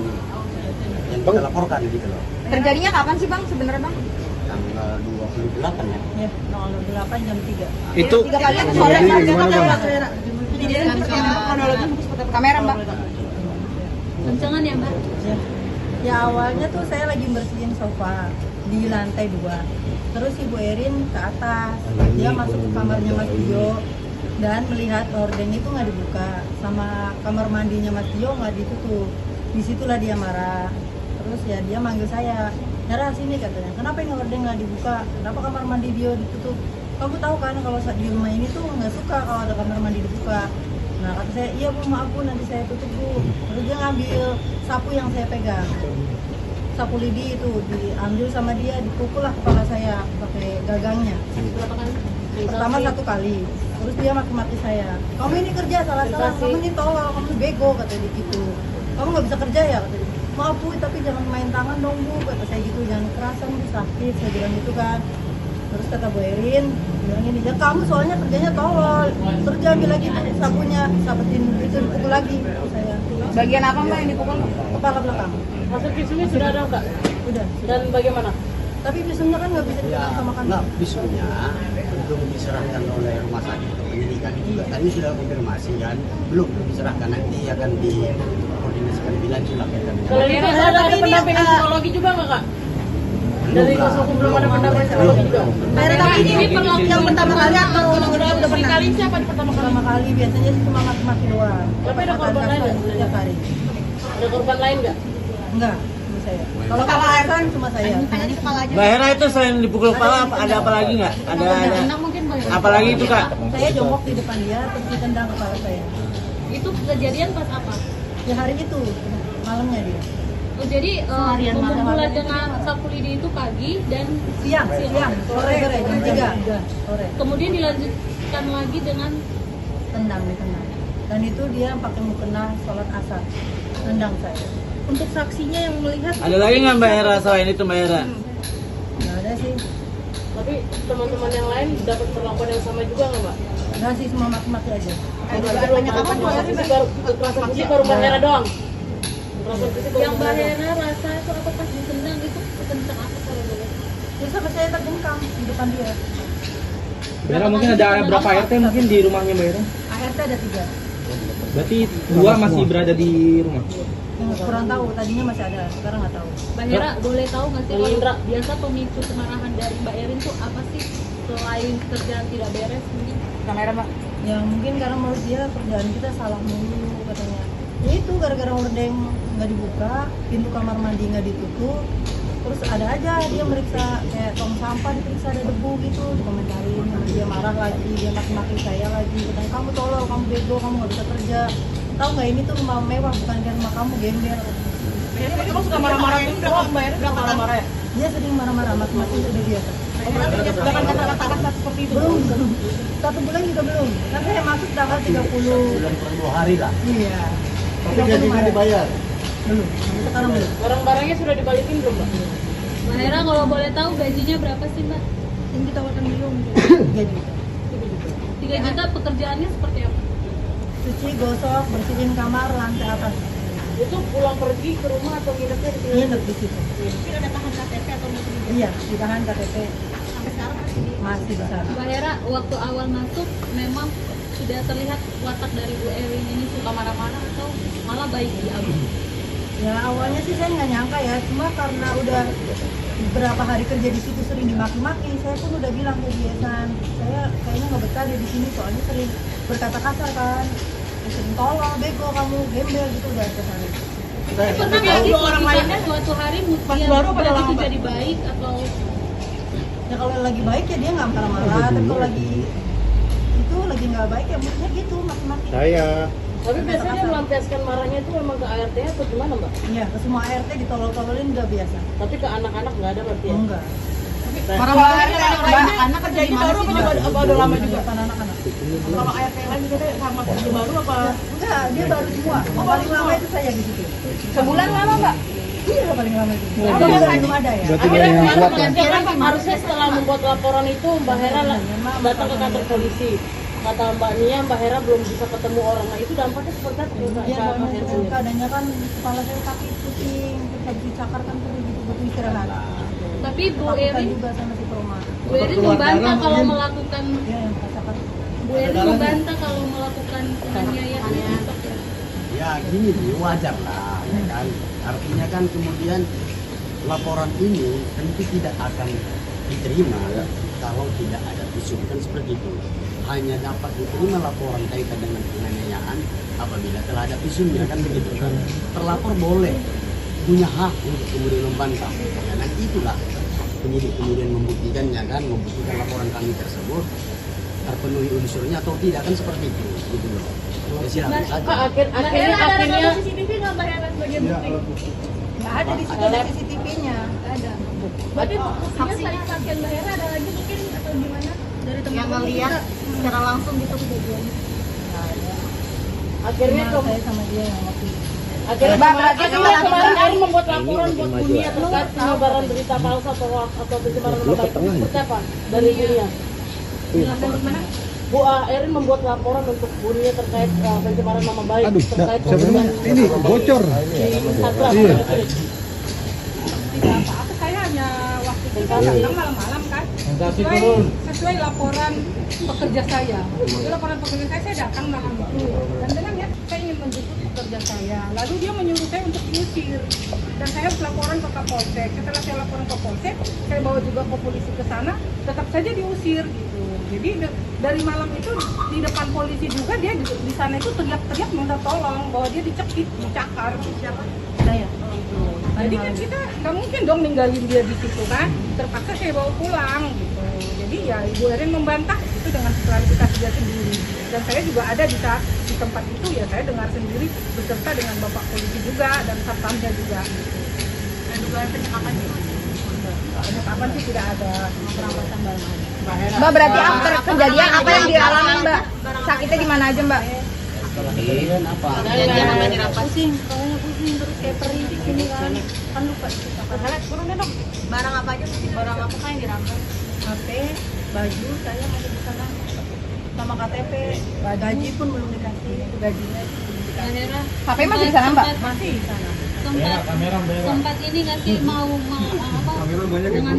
yang kita laporkan gitu loh. Terjadinya kapan sih Bang sebenarnya Bang? Tanggal 28 ya. Ya, tanggal 28 jam 3. Itu 3 kali atau sore? Kejadian kronologi Kamera Mbak. Kencangan ya Mbak? Ya awalnya tuh saya lagi bersihin sofa di lantai 2. Terus Ibu Erin ke atas, dia masuk ke kamarnya Mas Dio dan melihat hordeng itu nggak dibuka, sama kamar mandinya Mas Dio nggak ditutup. Disitulah dia marah. Terus ya dia manggil saya, Hera sini katanya, kenapa yang hordeng nggak dibuka? Kenapa kamar mandi Dio ditutup? Kamu tahu kan kalau di rumah ini tuh nggak suka kalau ada kamar mandi dibuka. Nah kata saya, iya Bu, maaf Bu, nanti saya tutup Bu. Terus dia ngambil sapu yang saya pegang, sapu lidi itu diambil sama dia, dipukul lah kepala saya pakai gagangnya. Berapa kali? Pertama 1 kali, terus dia maki-maki saya. Kamu ini kerja salah-salah, kamu ini tolol, kamu ini bego, kata dia gitu. Kamu nggak bisa kerja ya, kata dia. Maaf Bu, tapi jangan main tangan dong Bu, kata saya gitu. Jangan kerasan Bu, sakit, saya bilang gitu kan. Terus kata Bu Erin, bilang ini, ya kamu soalnya kerjanya tolol. Terus dia ambil lagi sabunya, sabetin itu dipukul lagi saya. Bagian apa Mbak yang dipukul? Kepala belakang. Hasil visumnya sudah ada Kak? Udah. Dan bagaimana? Tapi visumnya kan nggak bisa Ya, dipegang sama kami. enggak, visumnya belum diserahkan oleh rumah sakit atau penyidikan juga. Tadi sudah konfirmasi kan, belum diserahkan, nanti akan dikoordinasikan bila dilakukan. Kalau itu ada pendampingan psikologi juga nggak Kak? Dari kuasa hukum belum ada pendampingan psikologi juga. Tapi ini yang pertama kali atau udah pernah? Kali siapa di pertama kali? Pertama kali biasanya sih cuma maki-maki doang. Tapi ada korban lain nggak? Setiap hari. Ada korban lain nggak? Enggak, cuma saya. Kalau kepala kan cuma saya. Mbak Hera itu selain dipukul kepala ada apa lagi nggak? Ada apa lagi itu Kak? Saya jongkok di depan dia, terus ditendang kepala saya. Itu kejadian pas apa? Ya hari itu, malamnya dia. Oh, jadi pemukulan dengan sapu lidi itu pagi dan Siang, sore jam 3 sore. kemudian dilanjutkan lagi dengan Ditendang. Dan itu dia pakai mukena sholat asar, tendang saya. Untuk saksinya yang melihat Ada lagi nggak Mbak Hera selain itu Mbak Hera? Nggak ada sih, Tapi teman-teman yang lain dapat perlakuan yang sama juga nggak Mbak? nggak sih, semua maki-maki aja. Kekerasan fisik baru Mbak Hera doang. Kekerasan fisik baru yang Mbak Mbak Hera doang. Hera rasa itu apa pas ditendang itu kencang apa kalau boleh? Terus sampai saya terjengkang di depan dia. Hera mungkin ada berapa RT mungkin di rumahnya Mbak Hera? ART ada 3. Berarti 2 masih berada di rumah. Kurang tahu, tadinya masih ada, sekarang nggak tahu. Mbak Hera boleh tahu nggak sih Bang kalau Indra. biasa pemicu kemarahan dari Mbak Erin tuh apa sih selain kerjaan tidak beres mungkin? kamera Mbak. Ya mungkin karena menurut dia kerjaan kita salah mulu katanya. Ya itu gara-gara hordeng nggak dibuka, pintu kamar mandi nggak ditutup, terus ada aja dia meriksa kayak tong sampah diperiksa ada debu gitu, dikomentarin, dia marah lagi, dia maki-maki saya lagi, katanya kamu tolol, kamu bego, kamu nggak bisa kerja. Tahu nggak ini tuh rumah mewah bukan kayak rumah kamu gembel. Jadi kamu suka marah-marah itu doang Mbak Hera, nggak marah-marah ya? Dia sering marah-marah, maki-maki itu udah biasa. Bahkan kata-kata seperti itu. Belum, 1 bulan juga belum. Kan saya masuk tanggal 30. Bulan per 2 hari lah. Iya. Tapi gajinya dibayar. Belum, sampai sekarang belum. Barang-barangnya sudah dibalikin belum Mbak? Mbak Hera kalau boleh tahu gajinya berapa sih Mbak? Yang ditawarkan belum. 3 juta. 3 juta pekerjaannya seperti apa? Cuci, gosok, bersihin kamar, lantai atas. Itu pulang pergi ke rumah atau nginepnya di sini? Nginep di situ. Kira ada tahan KTP atau mungkin Iya, ditahan KTP. sampai sekarang Masih di sana. Mbak Hera waktu awal masuk memang sudah terlihat watak dari Bu Erin ini suka marah-marah atau malah baik di awal? Ya awalnya sih saya nggak nyangka ya, cuma karena udah beberapa hari kerja di situ sering dimaki-maki, saya pun udah bilang ke dia kan, saya kayaknya nggak betah deh di sini soalnya sering berkata kasar kan, sering tolong, bego kamu, gembel gitu udah tiap hari. Pernah nggak sih suatu hari dia berarti itu jadi baik atau Ya kalau lagi baik ya dia nggak marah-marah, tapi kalau lagi itu lagi nggak baik ya maksudnya gitu maki-maki. Tapi biasanya dia melampiaskan marahnya itu memang ke ART atau gimana Mbak? Iya, ke semua ART ditolol-tololin udah biasa. Tapi ke anak-anak nggak ada berarti ya? Enggak. Anak kerja di mana sih Mbak? Udah lama juga. Bukan anak-anak. Kalau ART lain juga sama kerja baru apa? Enggak, dia baru semua. Yang paling lama itu saya di situ. Sebulan lama Mbak? Iya, paling lama itu. Oh, Belum ada ya. Akhirnya harusnya setelah membuat laporan itu Mbak Hera datang ke kantor polisi. Kata Mbak Nia, Mbak Hera belum bisa ketemu orang. Nah itu dampaknya seperti apa? Iya, keadaannya kan kepala saya sakit, pusing, terus habis dicakar kan perlu gitu butuh istirahat. tapi Bu Takutan Erin juga sama si Peruma. Bu Erin membantah kalau melakukan Iya, yang rasakan. Bu Erin membantah kalau melakukan penganiayaan itu. Ya gini nih, wajar lah, ya kan. Artinya kan kemudian laporan ini tentu tidak akan diterima kalau tidak ada visum, kan seperti itu. Hanya dapat diterima laporan kaitan dengan penganiayaan apabila telah ada visumnya, kan begitu kan. Terlapor boleh punya hak untuk kemudian membantah. Ya nanti itulah penyidik kemudian membuktikannya kan, membuktikan laporan kami tersebut terpenuhi unsurnya atau tidak, kan seperti itu gitu loh. Ya silakan saja. Akhirnya CCTV nggak Mbak Hera sebagai bukti? Nggak ada di situ ada CCTV-nya. Nggak ada. Berarti buktinya selain saksian Mbak Hera ada lagi mungkin atau gimana? dari teman yang ngelihat secara langsung gitu kejadiannya. Akhirnya saya sama dia yang waktu itu. Akhirnya kemarin Erin membuat laporan buat Bunia terkait penyebaran berita palsu atau pencemaran nama baik. Seperti apa dari Bunia? Bu Erin membuat laporan untuk Bunia terkait pencemaran nama baik terkait ini bocor. Tidak apa-apa, saya hanya waktu itu saya datang malam-malam kan, sesuai laporan pekerja saya. Jadi laporan pekerja saya datang malam itu dan bilang ya saya ingin menjemput pekerja saya. Lalu dia menyuruh saya untuk diusir dan saya harus laporan ke Kapolsek. Setelah saya laporan ke Polsek, saya bawa juga ke polisi ke sana, tetap saja diusir gitu. Jadi dari malam itu di depan polisi juga dia di sana itu teriak-teriak minta tolong bahwa dia dicekik, dicakar. Siapa? Saya. Jadi kan kita nggak mungkin dong ninggalin dia di situ kan, terpaksa saya bawa pulang gitu. Jadi ya Ibu Erin membantah itu dengan klarifikasi dia sendiri. Dan saya juga ada di tempat itu ya saya dengar sendiri beserta dengan Bapak Polisi juga dan satpamnya juga. Dan dugaan penyekapan itu Penyekapan sih tidak ada, perampasan barang. Mbak, berarti after kejadian apa yang dialami Mbak? Sakitnya di mana aja Mbak? Kejadian apa? Pusing, pokoknya pusing terus kayak perih di sini kan lupa Turunnya dong. Barang apa aja? Barang apa yang dirampas? HP, baju saya masih di sana sama KTP, gaji pun belum dikasih, gajinya belum dikasih. HP masih di sana Mbak? Masih di sana. Sempat ini nggak sih mau dengan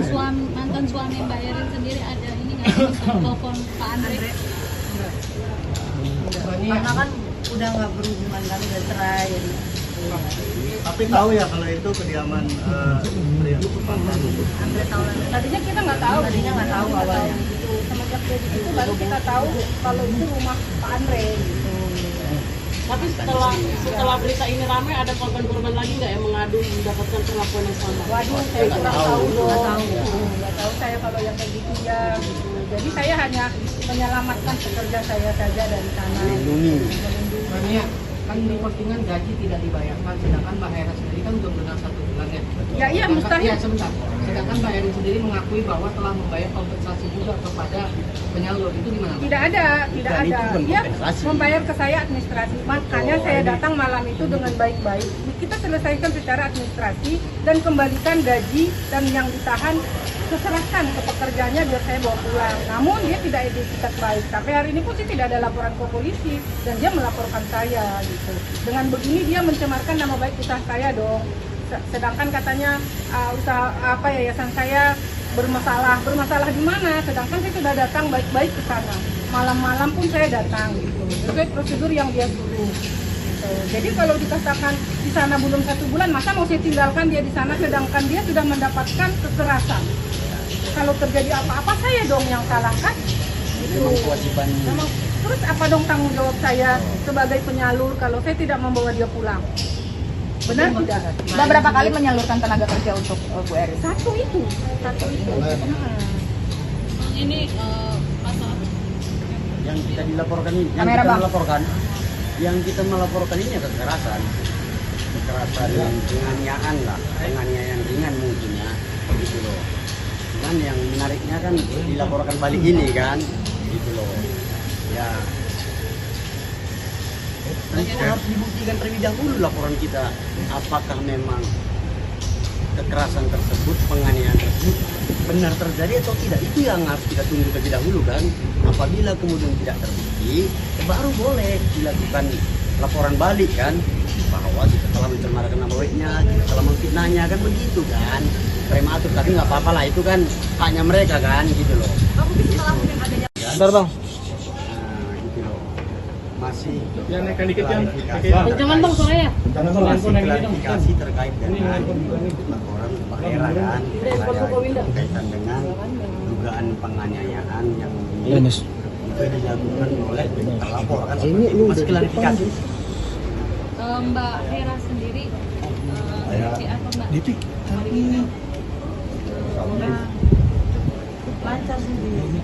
mantan suami Mbak Erin sendiri ada ini nggak sih telepon Pak Andre? Karena kan udah nggak berhubungan kan, udah cerai jadi. Tapi tahu ya kalau itu kediaman pria. Tadinya kita nggak tahu. Awalnya. Gitu. Semenjak jadi itu baru kita tahu kalau itu rumah Pak Andre gitu. Tapi setelah berita ini ramai, ada korban-korban lagi nggak yang mengadu mendapatkan perlakuan yang sama? Waduh, saya kurang tahu dong. Nggak tahu saya kalau yang kayak gitu ya. Gitu. Jadi saya hanya menyelamatkan pekerja saya saja dari sana. Makanya kan di postingan gaji tidak dibayarkan, sedangkan Mbak Hera sendiri kan belum genap 1 bulan ya. Ya iya mustahil. Ya sebentar. Sedangkan Mbak Hera sendiri mengakui bahwa telah membayar kompensasi juga kepada penyalur, itu gimana? Tidak ada. Dia membayar ke saya administrasi. Makanya saya datang malam itu dengan baik-baik. Kita selesaikan secara administrasi dan kembalikan gaji dan yang ditahan serahkan ke pekerjanya biar saya bawa pulang. Namun dia tidak etikat baik. Sampai hari ini pun sih tidak ada laporan ke polisi dan dia melaporkan saya gitu. Dengan begini dia mencemarkan nama baik usaha saya dong. Sedangkan katanya usaha yayasan saya bermasalah di mana? Sedangkan saya sudah datang baik-baik ke sana. Malam-malam pun saya datang gitu. Sesuai prosedur yang dia suruh. Jadi kalau dikatakan di sana belum 1 bulan, masa mau saya tinggalkan dia di sana sedangkan dia sudah mendapatkan kekerasan. Kalau terjadi apa-apa saya dong yang salah kan? Itu. Terus apa dong tanggung jawab saya sebagai penyalur kalau saya tidak membawa dia pulang? Benar tidak? Mbak berapa kali menyalurkan tenaga kerja untuk Bu Erin? Satu itu. Ini pasal yang kita dilaporkan ini, yang kita melaporkan ini kekerasan penganiayaan lah, penganiayaan ringan mungkin ya, gitu loh. Cuman yang menariknya kan dilaporkan balik ini kan, gitu loh. Ya, harus dibuktikan terlebih dahulu laporan kita, apakah memang kekerasan tersebut, penganiayaan tersebut benar terjadi atau tidak. Itu yang harus kita tunggu terlebih dahulu kan. Apabila kemudian tidak terbukti, baru boleh dilakukan laporan balik kan, bahwa kita telah mencemarkan nama baiknya, kita telah memfitnahnya kan, begitu kan. Prematur, tapi nggak apa-apa lah, itu kan haknya mereka kan, gitu loh. Bentar bang. Gitu loh. Masih Yang naikkan dikit kan? Jangan bang soalnya. masih klarifikasi terkait dengan laporan Pak Hera kan, berkaitan dengan dugaan penganiayaan yang dilakukan oleh terlapor kan, ini masih klarifikasi. Mbak Hera sendiri seperti apa Mbak? Lancar sendiri.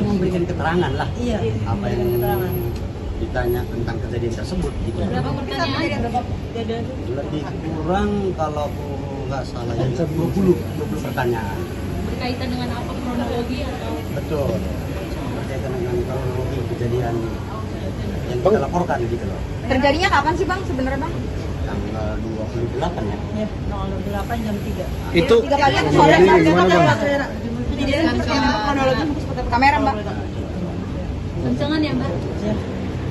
Memberikan keterangan lah. Iya. Apa yang ditanya tentang kejadian tersebut gitu. Berapa pertanyaan? Lebih kurang kalau nggak salah ya 20 pertanyaan. berkaitan dengan apa, kronologi atau? Betul. Berkaitan dengan kronologi kejadian yang kita laporkan gitu loh. Terjadinya kapan sih Bang sebenarnya Bang? Tanggal 28 ya. Ya, 08 jam 3. Itu 3 pagi atau sore? Kejadian seperti apa kronologi seperti apa? Kamera Mbak? Kencengan ya Mbak? Ya.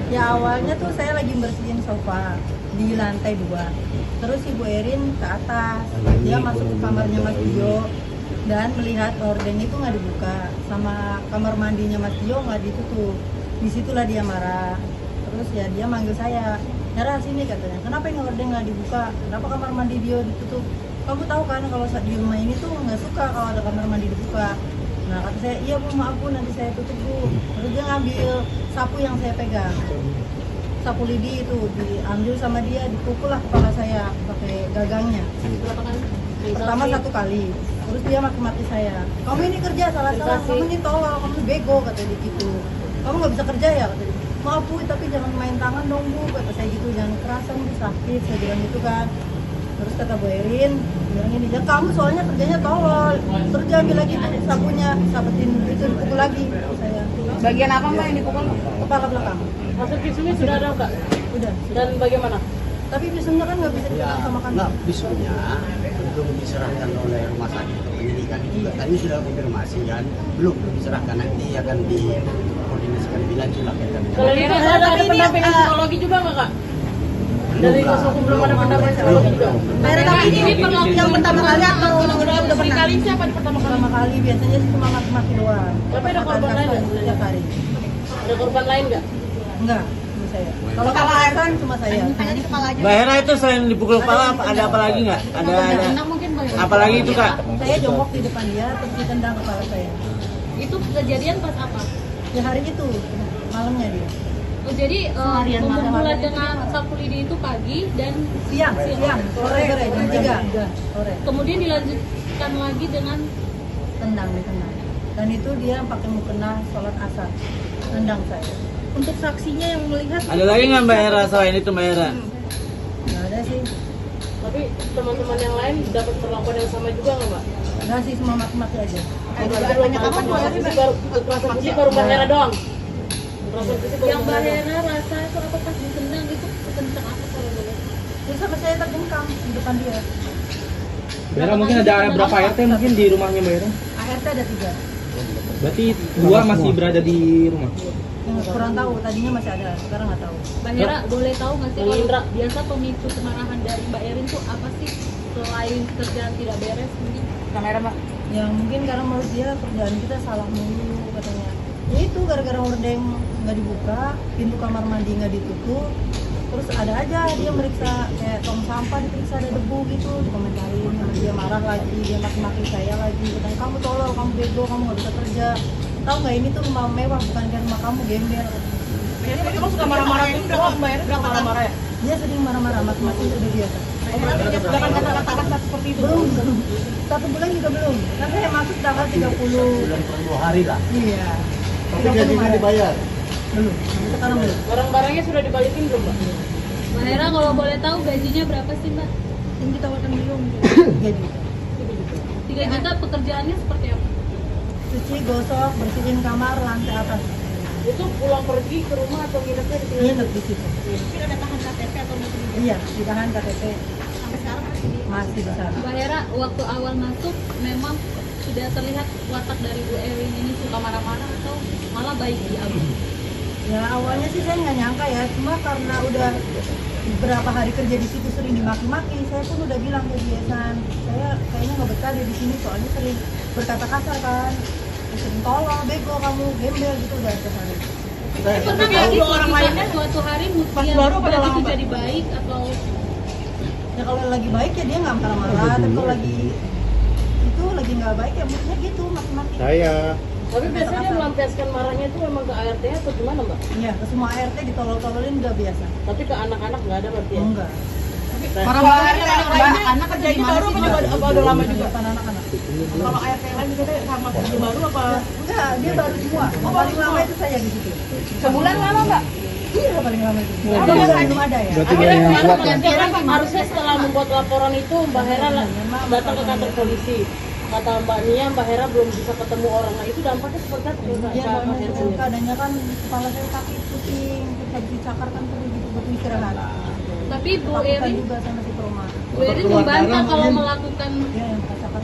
Ya awalnya tuh saya lagi bersihin sofa di lantai 2. Terus Ibu Erin ke atas, dia masuk ke kamarnya Mas Dio dan melihat hordeng itu nggak dibuka, sama kamar mandinya Mas Dio nggak ditutup. Disitulah dia marah. Terus ya dia manggil saya, Nara sini katanya, kenapa ini hordeng nggak dibuka? Kenapa kamar mandi Dio ditutup? Kamu tahu kan kalau di rumah ini tuh nggak suka kalau ada kamar mandi dibuka. Nah kata saya, iya Bu, maaf Bu, nanti saya tutup Bu. Terus dia ngambil sapu yang saya pegang, sapu lidi itu diambil sama dia, dipukul lah kepala saya pakai gagangnya. Berapa kali? Pertama 1 kali, terus dia maki-maki saya, kamu ini kerja salah-salah, kamu ini tolol, kamu bego, kata dia gitu. Kamu nggak bisa kerja ya, kata dia. Maaf Bu, tapi jangan main tangan dong Bu, kata saya gitu, jangan kerasan Bu, sakit, saya bilang gitu kan. Terus kata Bu Erin, bilang ini, ya kamu soalnya kerjanya tolol. Terus dia ambil lagi tuh sapunya, sabetin itu dipukul lagi saya. Bagian apa Mbak yang dipukul? Kepala belakang. Hasil visumnya sudah ada Kak? Udah. Dan bagaimana? Tapi visumnya kan nggak bisa Ya, dipegang sama kami. enggak, visumnya belum diserahkan oleh rumah sakit atau penyidikan juga. Tadi sudah konfirmasi kan, belum diserahkan, nanti akan dikoordinasikan lebih lanjut lah. Kalau itu ada pendampingan psikologi juga nggak Kak? Dari kuasa hukum belum ada pendampingan psikologi juga? Tapi ini yang pertama kali atau udah pernah? Kali siapa di pertama kali? Pertama kali biasanya sih cuma maki-maki doang. Tapi ada korban lain nggak? Setiap hari. Ada korban lain nggak? Enggak, cuma saya. Kalau kepala kan cuma saya. Mbak Hera itu selain dipukul kepala ada apa lagi nggak? Ada Mungkin Mbak. apa lagi itu Kak? Saya jongkok di depan dia, terus ditendang kepala saya. Itu kejadian pas apa? Ya hari itu, malamnya dia. Oh, jadi pembunuhan dengan sapu lidi itu pagi dan Siang, sore jam 3 sore. kemudian dilanjutkan lagi dengan Ditendang. Dan itu dia pakai mukena sholat asar, tendang saya. Untuk saksinya yang melihat Ada lagi nggak Mbak Hera selain itu Mbak Hera? Nggak ada sih, Tapi teman-teman yang lain dapat perlakuan yang sama juga nggak Mbak? nggak sih, semua maki-maki aja. Kekerasan fisik baru Mbak Hera doang? Kekerasan fisik baru yang Mbak Mbak Hera doang? Hera rasa itu apa pas ditendang itu kencang apa kalau boleh? Terus sampai saya terjengkam di depan dia. Bera mungkin ada berapa RT mungkin di rumahnya Mbak Hera? ART ada 3. Berarti 2 masih berada di rumah. Kurang tahu, tadinya masih ada, sekarang nggak tahu. Mbak Hera boleh tahu nggak sih Yang kalau Indra. biasa pemicu kemarahan dari Mbak Erin tuh apa sih selain kerjaan tidak beres mungkin? kamera Mbak. Ya mungkin karena menurut dia kerjaan kita salah mulu katanya. Ya itu gara-gara hordeng nggak dibuka, pintu kamar mandi nggak ditutup, terus ada aja dia meriksa kayak tong sampah diperiksa ada debu gitu, dikomentarin, dia marah lagi, dia maki-maki saya lagi, katanya kamu tolol, kamu bego, kamu nggak bisa kerja. Tahu nggak ini tuh rumah mewah bukan kayak rumah kamu, gembel. Jadi kamu suka marah-marah itu doang Mbak Hera, suka marah-marah ya? Dia sering marah-marah, maki-maki itu udah biasa. Jangan kata-kata seperti itu. Belum, 1 bulan juga belum. Kan saya masuk tanggal 30. Bulan per 2 hari lah. Iya. Tapi gajinya dibayar. Belum. Sampai sekarang belum. Barang-barangnya sudah dibalikin belum Mbak? Mbak Hera kalau boleh tahu gajinya berapa sih Mbak? Yang ditawarkan belum. Gaji. 3 juta, pekerjaannya seperti apa? Cuci, gosok, bersihin kamar, lantai atas. Itu pulang pergi ke rumah atau nginepnya di sini? Nginep di situ. Tidak ada tahan KTP atau Iya, ditahan KTP. sampai sekarang Masih di sana. Mbak Hera waktu awal masuk memang sudah terlihat watak dari Bu Erin ini suka marah-marah atau malah baik di awal? Ya awalnya sih saya nggak nyangka ya, cuma karena udah beberapa hari kerja di situ sering dimaki-maki, saya pun udah bilang ke dia, San, saya kayaknya nggak betah deh di sini soalnya sering berkata kasar kan, sering tolong, bego kamu, gembel gitu udah tiap hari. Pernah nggak sih orang lainnya suatu hari dia begitu jadi baik atau Ya kalau lagi baik ya dia nggak marah-marah, tapi kalau lagi itu lagi nggak baik ya maksudnya gitu maki-maki. Tapi biasanya dia melampiaskan marahnya itu memang ke ART atau gimana Mbak? Iya, ke semua ART ditolol-tololin udah biasa. Tapi ke anak-anak nggak ada berarti ya? Enggak. anak kerja di baru apa udah lama juga? Anak-anak. Kalau ART lain juga sama kerja baru apa? Enggak, dia baru semua. Yang paling lama itu saya di situ. Sebulan lama Mbak? Iya, paling lama itu. Belum ada ya. Akhirnya harusnya setelah membuat laporan itu Mbak Hera datang ke kantor polisi. kata Mbak Nia, Mbak Hera belum bisa ketemu orang. Nah itu dampaknya seperti apa? Iya, keadaannya kan kepala saya sakit, pusing, habis dicakar kan perlu gitu butuh istirahat. Tapi Bu Takutan Erin juga sama si trauma. Bu Erin membantah kalau melakukan Iya, yang cakar.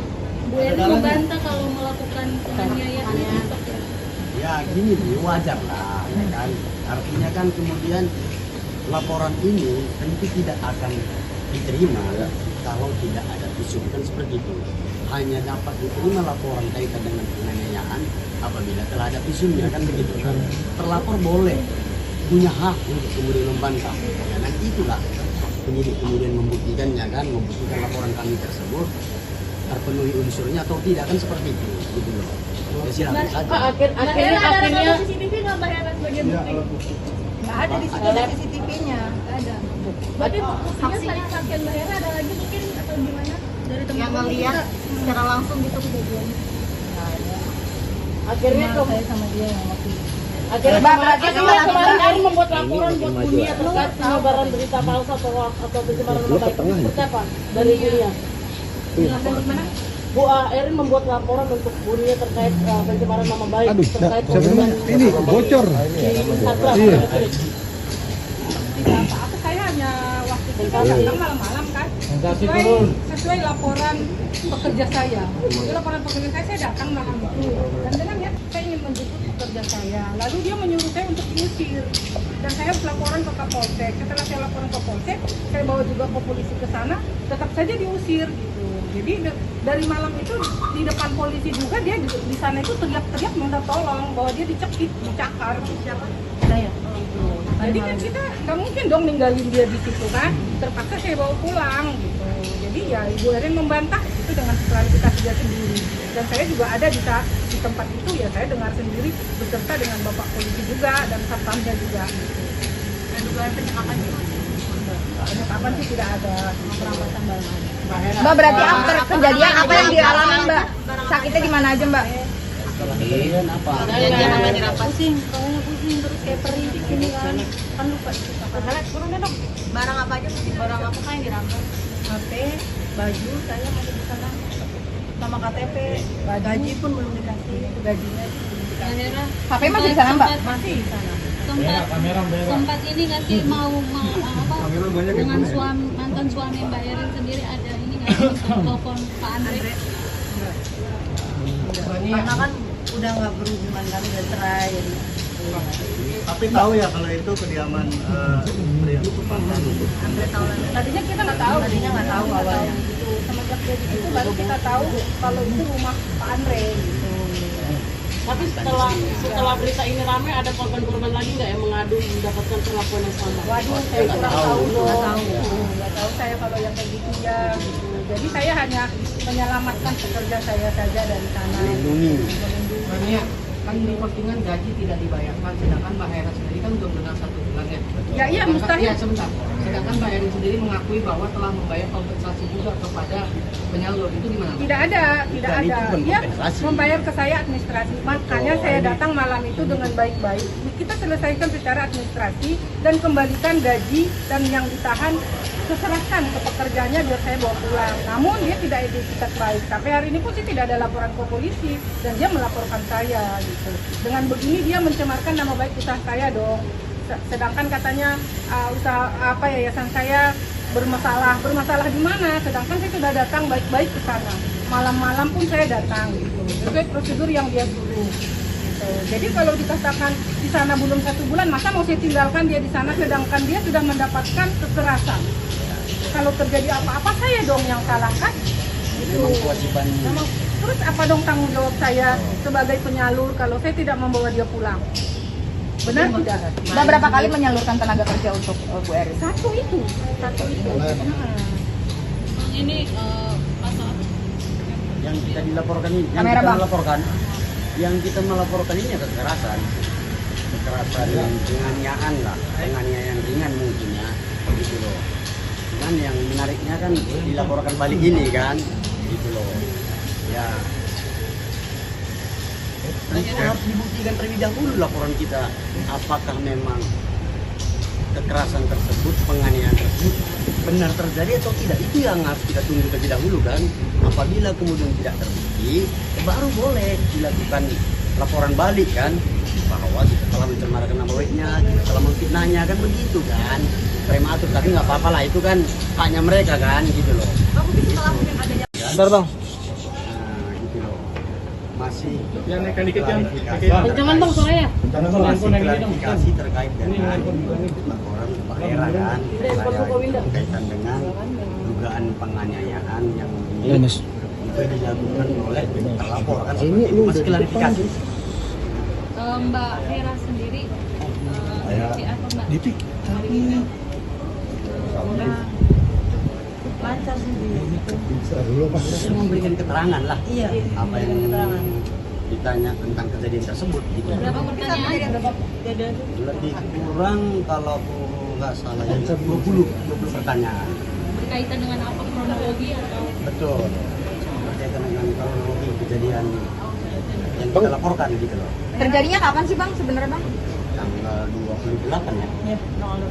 Bu Erin membantah kalau melakukan penganiayaan itu. Ya gini Bu, wajar lah ya kan. Artinya kan kemudian laporan ini tentu tidak akan diterima kalau tidak ada visum, kan seperti itu. Hanya dapat diterima laporan kaitan dengan penganiayaan apabila telah ada visumnya, kan begitu kan. Terlapor boleh punya hak untuk kemudian membantah. Ya, nanti itulah penyidik kemudian membuktikannya kan, membuktikan laporan kami tersebut terpenuhi unsurnya atau tidak, kan seperti itu gitu loh. Ya silakan saja. Akhirnya CCTV nggak Mbak Hera sebagai bukti? Nggak ada di situ CCTV-nya. Ada. Berarti saksinya saksian Mbak Hera ada lagi mungkin atau gimana dari teman Yang ngelihat secara langsung gitu kejadian. akhirnya Saya sama dia yang waktu itu. akhirnya kemarin Erin membuat laporan buat dunia terkait penyebaran berita palsu atau pencemaran nama baik. Seperti apa dari dunia? Bu Erin membuat laporan untuk dunia terkait pencemaran nama baik terkait ini bocor. Tidak apa-apa, saya hanya waktu itu saya datang malam-malam kan sesuai laporan pekerja saya. Jadi laporan pekerja saya datang malam itu dan dengan ya saya ingin menjemput pekerja saya, lalu dia menyuruh saya untuk diusir dan saya harus laporan ke Kapolsek. Setelah saya laporan ke Polsek, saya bawa juga ke polisi ke sana, tetap saja diusir gitu. Jadi dari malam itu di depan polisi juga dia di sana itu teriak-teriak minta tolong bahwa dia dicekik, dicakar. Siapa? Saya. Jadi kan kita nggak mungkin dong ninggalin dia di situ kan, terpaksa saya bawa pulang gitu. Jadi ya Ibu Erin membantah itu dengan klarifikasi dia sendiri. Dan saya juga ada di tempat itu ya, saya dengar sendiri beserta dengan Bapak Polisi juga dan satpamnya juga. Dan dugaan penyekapan juga. Penyekapan sih tidak ada, perampasan barang. Mbak, berarti after kejadian apa yang dialami Mbak? Sakitnya di mana aja Mbak? Kemudian apa? Pusing, pokoknya pusing terus kayak perih di sini kan lupa. Turunnya dong. Barang apa aja mungkin? Barang apa yang dirampas? HP, baju saya masih di sana, sama KTP, gaji pun belum dikasih, gajinya belum Mbak dikasih. Hera HP masih di sana Mbak? Masih di sana. sempat ini nggak sih mau dengan mantan suami Mbak Erin sendiri ada ini nggak sih telepon Pak Andre? Karena kan udah nggak berhubungan kan, udah cerai jadi. Tapi tahu ya kalau itu kediaman pria. Tadinya kita nggak tahu. Tadinya nggak tahu awalnya. Gitu. Semenjak dia itu baru kita tahu kalau itu rumah Pak Andre gitu. Tapi setelah berita ini ramai, ada korban-korban lagi nggak yang mengadu mendapatkan perlakuan yang sama? Waduh, saya kurang tahu dong. Nggak tahu saya kalau yang kayak gitu ya. Gitu. Jadi saya hanya menyelamatkan pekerja saya saja dari sana. Makanya kan di postingan gaji tidak dibayarkan, sedangkan Mbak Hera sendiri kan udah benar 1 bulan ya. Ya iya mustahil. Ya sebentar. Sedangkan Mbak Hera sendiri mengakui bahwa telah membayar kompensasi juga kepada penyalur, itu gimana? Tidak ada. Dia membayar ke saya administrasi. Makanya saya datang malam itu dengan baik-baik. Kita selesaikan secara administrasi dan kembalikan gaji dan yang ditahan serahkan ke pekerjanya biar saya bawa pulang. Namun dia tidak etikat baik. Sampai hari ini pun sih tidak ada laporan ke polisi dan dia melaporkan saya gitu. Dengan begini dia mencemarkan nama baik usaha saya dong. Sedangkan katanya usaha yayasan saya bermasalah di mana? Sedangkan saya sudah datang baik-baik ke sana. Malam-malam pun saya datang gitu. Sesuai prosedur yang dia suruh. Gitu. Jadi kalau dikatakan di sana belum 1 bulan, masa mau saya tinggalkan dia di sana sedangkan dia sudah mendapatkan kekerasan. Kalau terjadi apa-apa saya dong yang salah kan? Gitu. Terus apa dong tanggung jawab saya sebagai penyalur kalau saya tidak membawa dia pulang? Benar tidak? Mbak berapa kali menyalurkan tenaga kerja untuk Bu Erin? Satu itu. Ini pasal Yang kita dilaporkan ini, yang kita melaporkan ini ya kekerasan yang penganiayaan lah, penganiayaan ringan mungkin ya, gitu loh. Cuman yang menariknya kan dilaporkan balik ini kan, gitu loh. Ya, harus dibuktikan terlebih dahulu laporan kita, apakah memang kekerasan tersebut, penganiayaan tersebut benar terjadi atau tidak, itu yang harus kita tunggu terlebih dahulu kan. Apabila kemudian tidak terbukti, baru boleh dilakukan laporan balik kan, bahwa kita telah mencemarkan nama baiknya, kita telah memfitnahnya kan, begitu kan, prematur. Tapi nggak apa-apa lah, itu kan haknya mereka kan, gitu loh. Bentar bang. Nah, gitu loh. Masih Yang naikkan dikit yang Jangan bang suaranya. masih klarifikasi terkait dengan laporan Pak Hera kan, berkaitan dengan dugaan penganiayaan yang juga dilakukan oleh terlapor kan, seperti itu. Masih klarifikasi. Mbak Hera sendiri seperti apa Mbak? Lancar sih dia. Saya memberikan keterangan lah, Iya. apa yang ditanya tentang kejadian tersebut gitu. Berapa pertanyaan? Lebih kurang kalau aku nggak salah ya 20 pertanyaan. Berkaitan dengan apa, kronologi atau? Betul. Berkaitan dengan kronologi kejadian yang kita laporkan gitu loh. Terjadinya kapan sih Bang sebenarnya Bang? Tanggal 28 ya. Ya,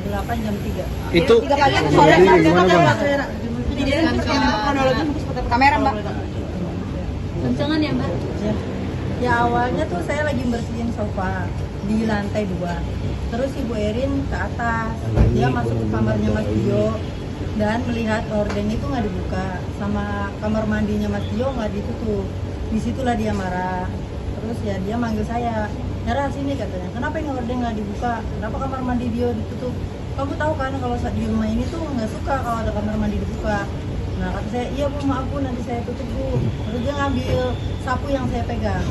08 jam 3. itu 3 kali sore Kronologi kamera Mbak. Kencangan ya Mbak? Ya awalnya tuh saya lagi bersihin sofa di lantai 2. Terus Ibu Erin ke atas, dia masuk ke kamarnya Mas Dio dan melihat horden itu nggak dibuka, sama kamar mandinya Mas Dio nggak ditutup. Disitulah dia marah. Terus ya dia manggil saya, Hera sini katanya, kenapa ini horden nggak dibuka? Kenapa kamar mandi Dio ditutup? Kamu tahu kan kalau di rumah ini tuh nggak suka kalau ada kamar mandi dibuka. Nah kata saya, iya Bu, maaf Bu, nanti saya tutup Bu. Terus dia ngambil sapu yang saya pegang,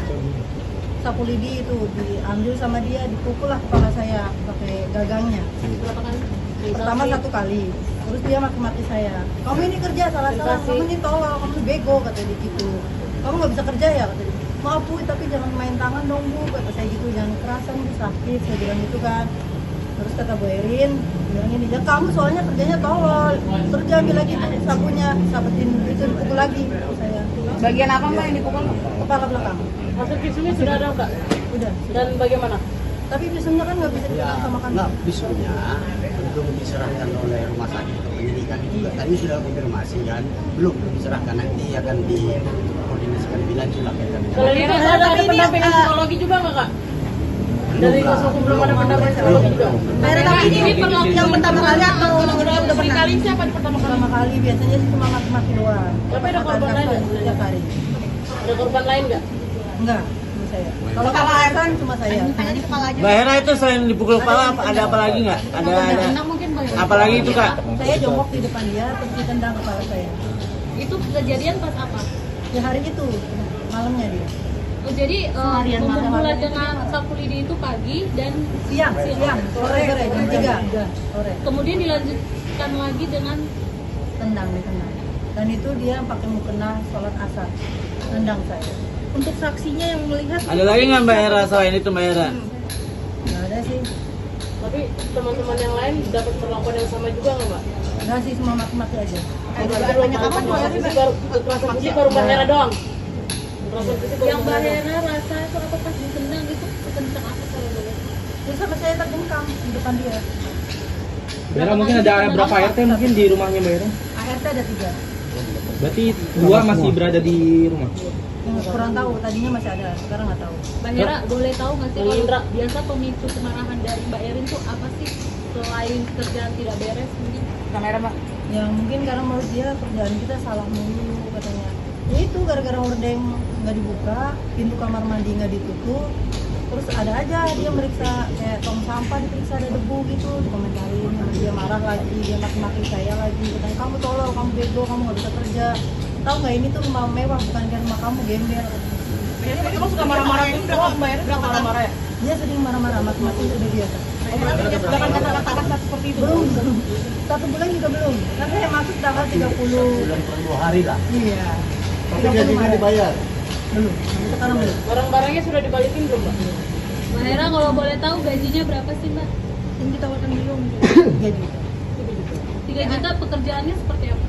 sapu lidi itu diambil sama dia, dipukul lah kepala saya pakai gagangnya. Berapa kali? Pertama 1 kali, terus dia maki-maki saya, kamu ini kerja salah-salah, kamu ini tolol, kamu ini bego, kata dia gitu. Kamu nggak bisa kerja ya, kata dia. Maaf Bu, tapi jangan main tangan dong Bu, kata saya gitu, jangan kerasan Bu, sakit, saya bilang gitu kan. Terus kata Bu Erin, bilang ini, ya kamu soalnya kerjanya tolol, terus dia ambil lagi tuh sapunya, sapetin itu dipukul lagi saya. Bagian apa Mbak yang dipukul? Kepala belakang. Hasil visumnya sudah ada enggak? Udah. Dan bagaimana? Tapi visumnya kan nggak bisa dibilang sama kan. Nggak, visumnya belum diserahkan oleh rumah sakit ke penyidikan juga. Tadi sudah konfirmasi kan, belum diserahkan, nanti akan dikoordinasikan lebih lanjut lah. Kalau itu ada pendampingan psikologi juga nggak kak? Dari kuasa hukum belum ada pendampingan psikologi juga. Tapi ini yang pertama kali atau udah pernah? Kali siapa yang pertama kali? Biasanya sih cuma maki-maki doang. Tapi ada korban lain nggak? Setiap hari. Ada korban lain nggak? Enggak, cuma saya. Kalau kepala kan cuma saya. Mbak Hera itu selain dipukul kepala ada apa lagi nggak? Ada Mungkin Mbak. apa lagi itu kak? Saya jongkok di depan dia, terus ditendang kepala saya. Itu kejadian pas apa? Ya hari itu, malamnya dia. Oh, jadi memulai dengan sapu lidi itu pagi dan Siang, sore jam 3 sore. kemudian dilanjutkan lagi dengan Tendang. Dan itu dia pakai mukena sholat asar, tendang saya. Untuk saksinya yang melihat Ada lagi nggak Mbak Hera selain itu Mbak Hera? Nggak ada sih, Tapi teman-teman yang lain dapat perlakuan yang sama juga nggak mbak? nggak sih, cuma maki-maki aja. Banyak apa kekerasan fisik baru Mbak Hera doang. Kekerasan fisik baru yang Mbak Mbak Hera. Hera rasa itu apa pas ditendang itu kencang apa kalau boleh? Terus sampai saya terjengkang di depan dia. Hera mungkin ada berapa RT mungkin di rumahnya Mbak Hera? ART ada 3. Berarti 2 masih berada di rumah. Kurang tahu, tadinya masih ada, sekarang nggak tahu. Mbak Hera boleh tahu nggak sih Bang kalau Indra. biasa pemicu kemarahan dari Mbak Erin tuh apa sih selain kerjaan tidak beres mungkin? kamera Mbak. Ya mungkin karena menurut dia kerjaan kita salah mulu katanya. Ya itu gara-gara hordeng nggak dibuka, pintu kamar mandi nggak ditutup, terus ada aja dia meriksa kayak tong sampah diperiksa ada debu gitu, dikomentarin, dia marah lagi, dia maki-maki saya lagi, katanya kamu tolol, kamu bego, kamu nggak bisa kerja. Tahu nggak ini tuh rumah mewah bukan kayak rumah kamu gembel. Kamu suka marah-marah itu doang Mbak Hera? Suka marah-marah ya? Dia sering marah-marah, maki-maki itu udah biasa. Jangan kata-kata seperti itu. Belum, 1 bulan juga belum. Kan saya masuk tanggal 30. Bulan per 2 hari lah. Iya. Tapi gajinya dibayar. Belum, sampai sekarang belum. Barang-barangnya sudah dibalikin belum mbak? Mbak Hera kalau boleh tahu gajinya berapa sih Mbak? Yang ditawarkan belum. Gaji. 3 juta, pekerjaannya seperti apa?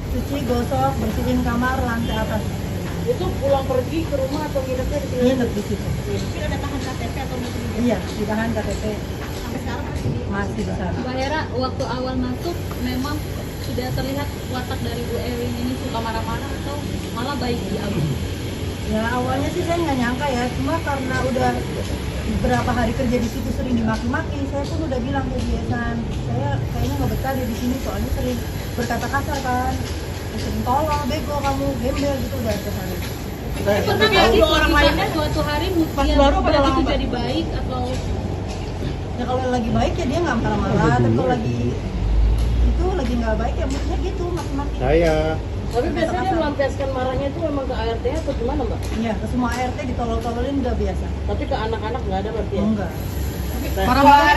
Cuci, gosok, bersihin kamar, lantai atas. Itu pulang pergi ke rumah atau nginepnya di sini? Nginep di situ. Mungkin ada tahan KTP atau mungkin Iya, ditahan KTP. sampai sekarang masih Masih di sana. Mbak Hera waktu awal masuk memang sudah terlihat watak dari Bu Erin ini suka marah-marah atau malah baik di awal? Ya awalnya sih saya nggak nyangka ya, cuma karena udah beberapa hari kerja di situ sering dimaki-maki, saya pun udah bilang ke Jason, saya kayaknya nggak betah deh di sini soalnya sering berkata kasar kan, sering tolong, bego kamu, gembel gitu udah kesana. Pernah nggak sih orang lainnya suatu hari mungkin begitu jadi baik atau? Ya kalau lagi baik ya dia nggak marah-marah, tapi kalau lagi itu lagi nggak baik ya maksudnya gitu maki-maki. Tapi biasanya dia melampiaskan marahnya itu memang ke ART atau gimana Mbak? Iya, ke semua ART ditolol-tololin udah biasa. Tapi ke anak-anak nggak ada berarti ya? Enggak. Marah-marah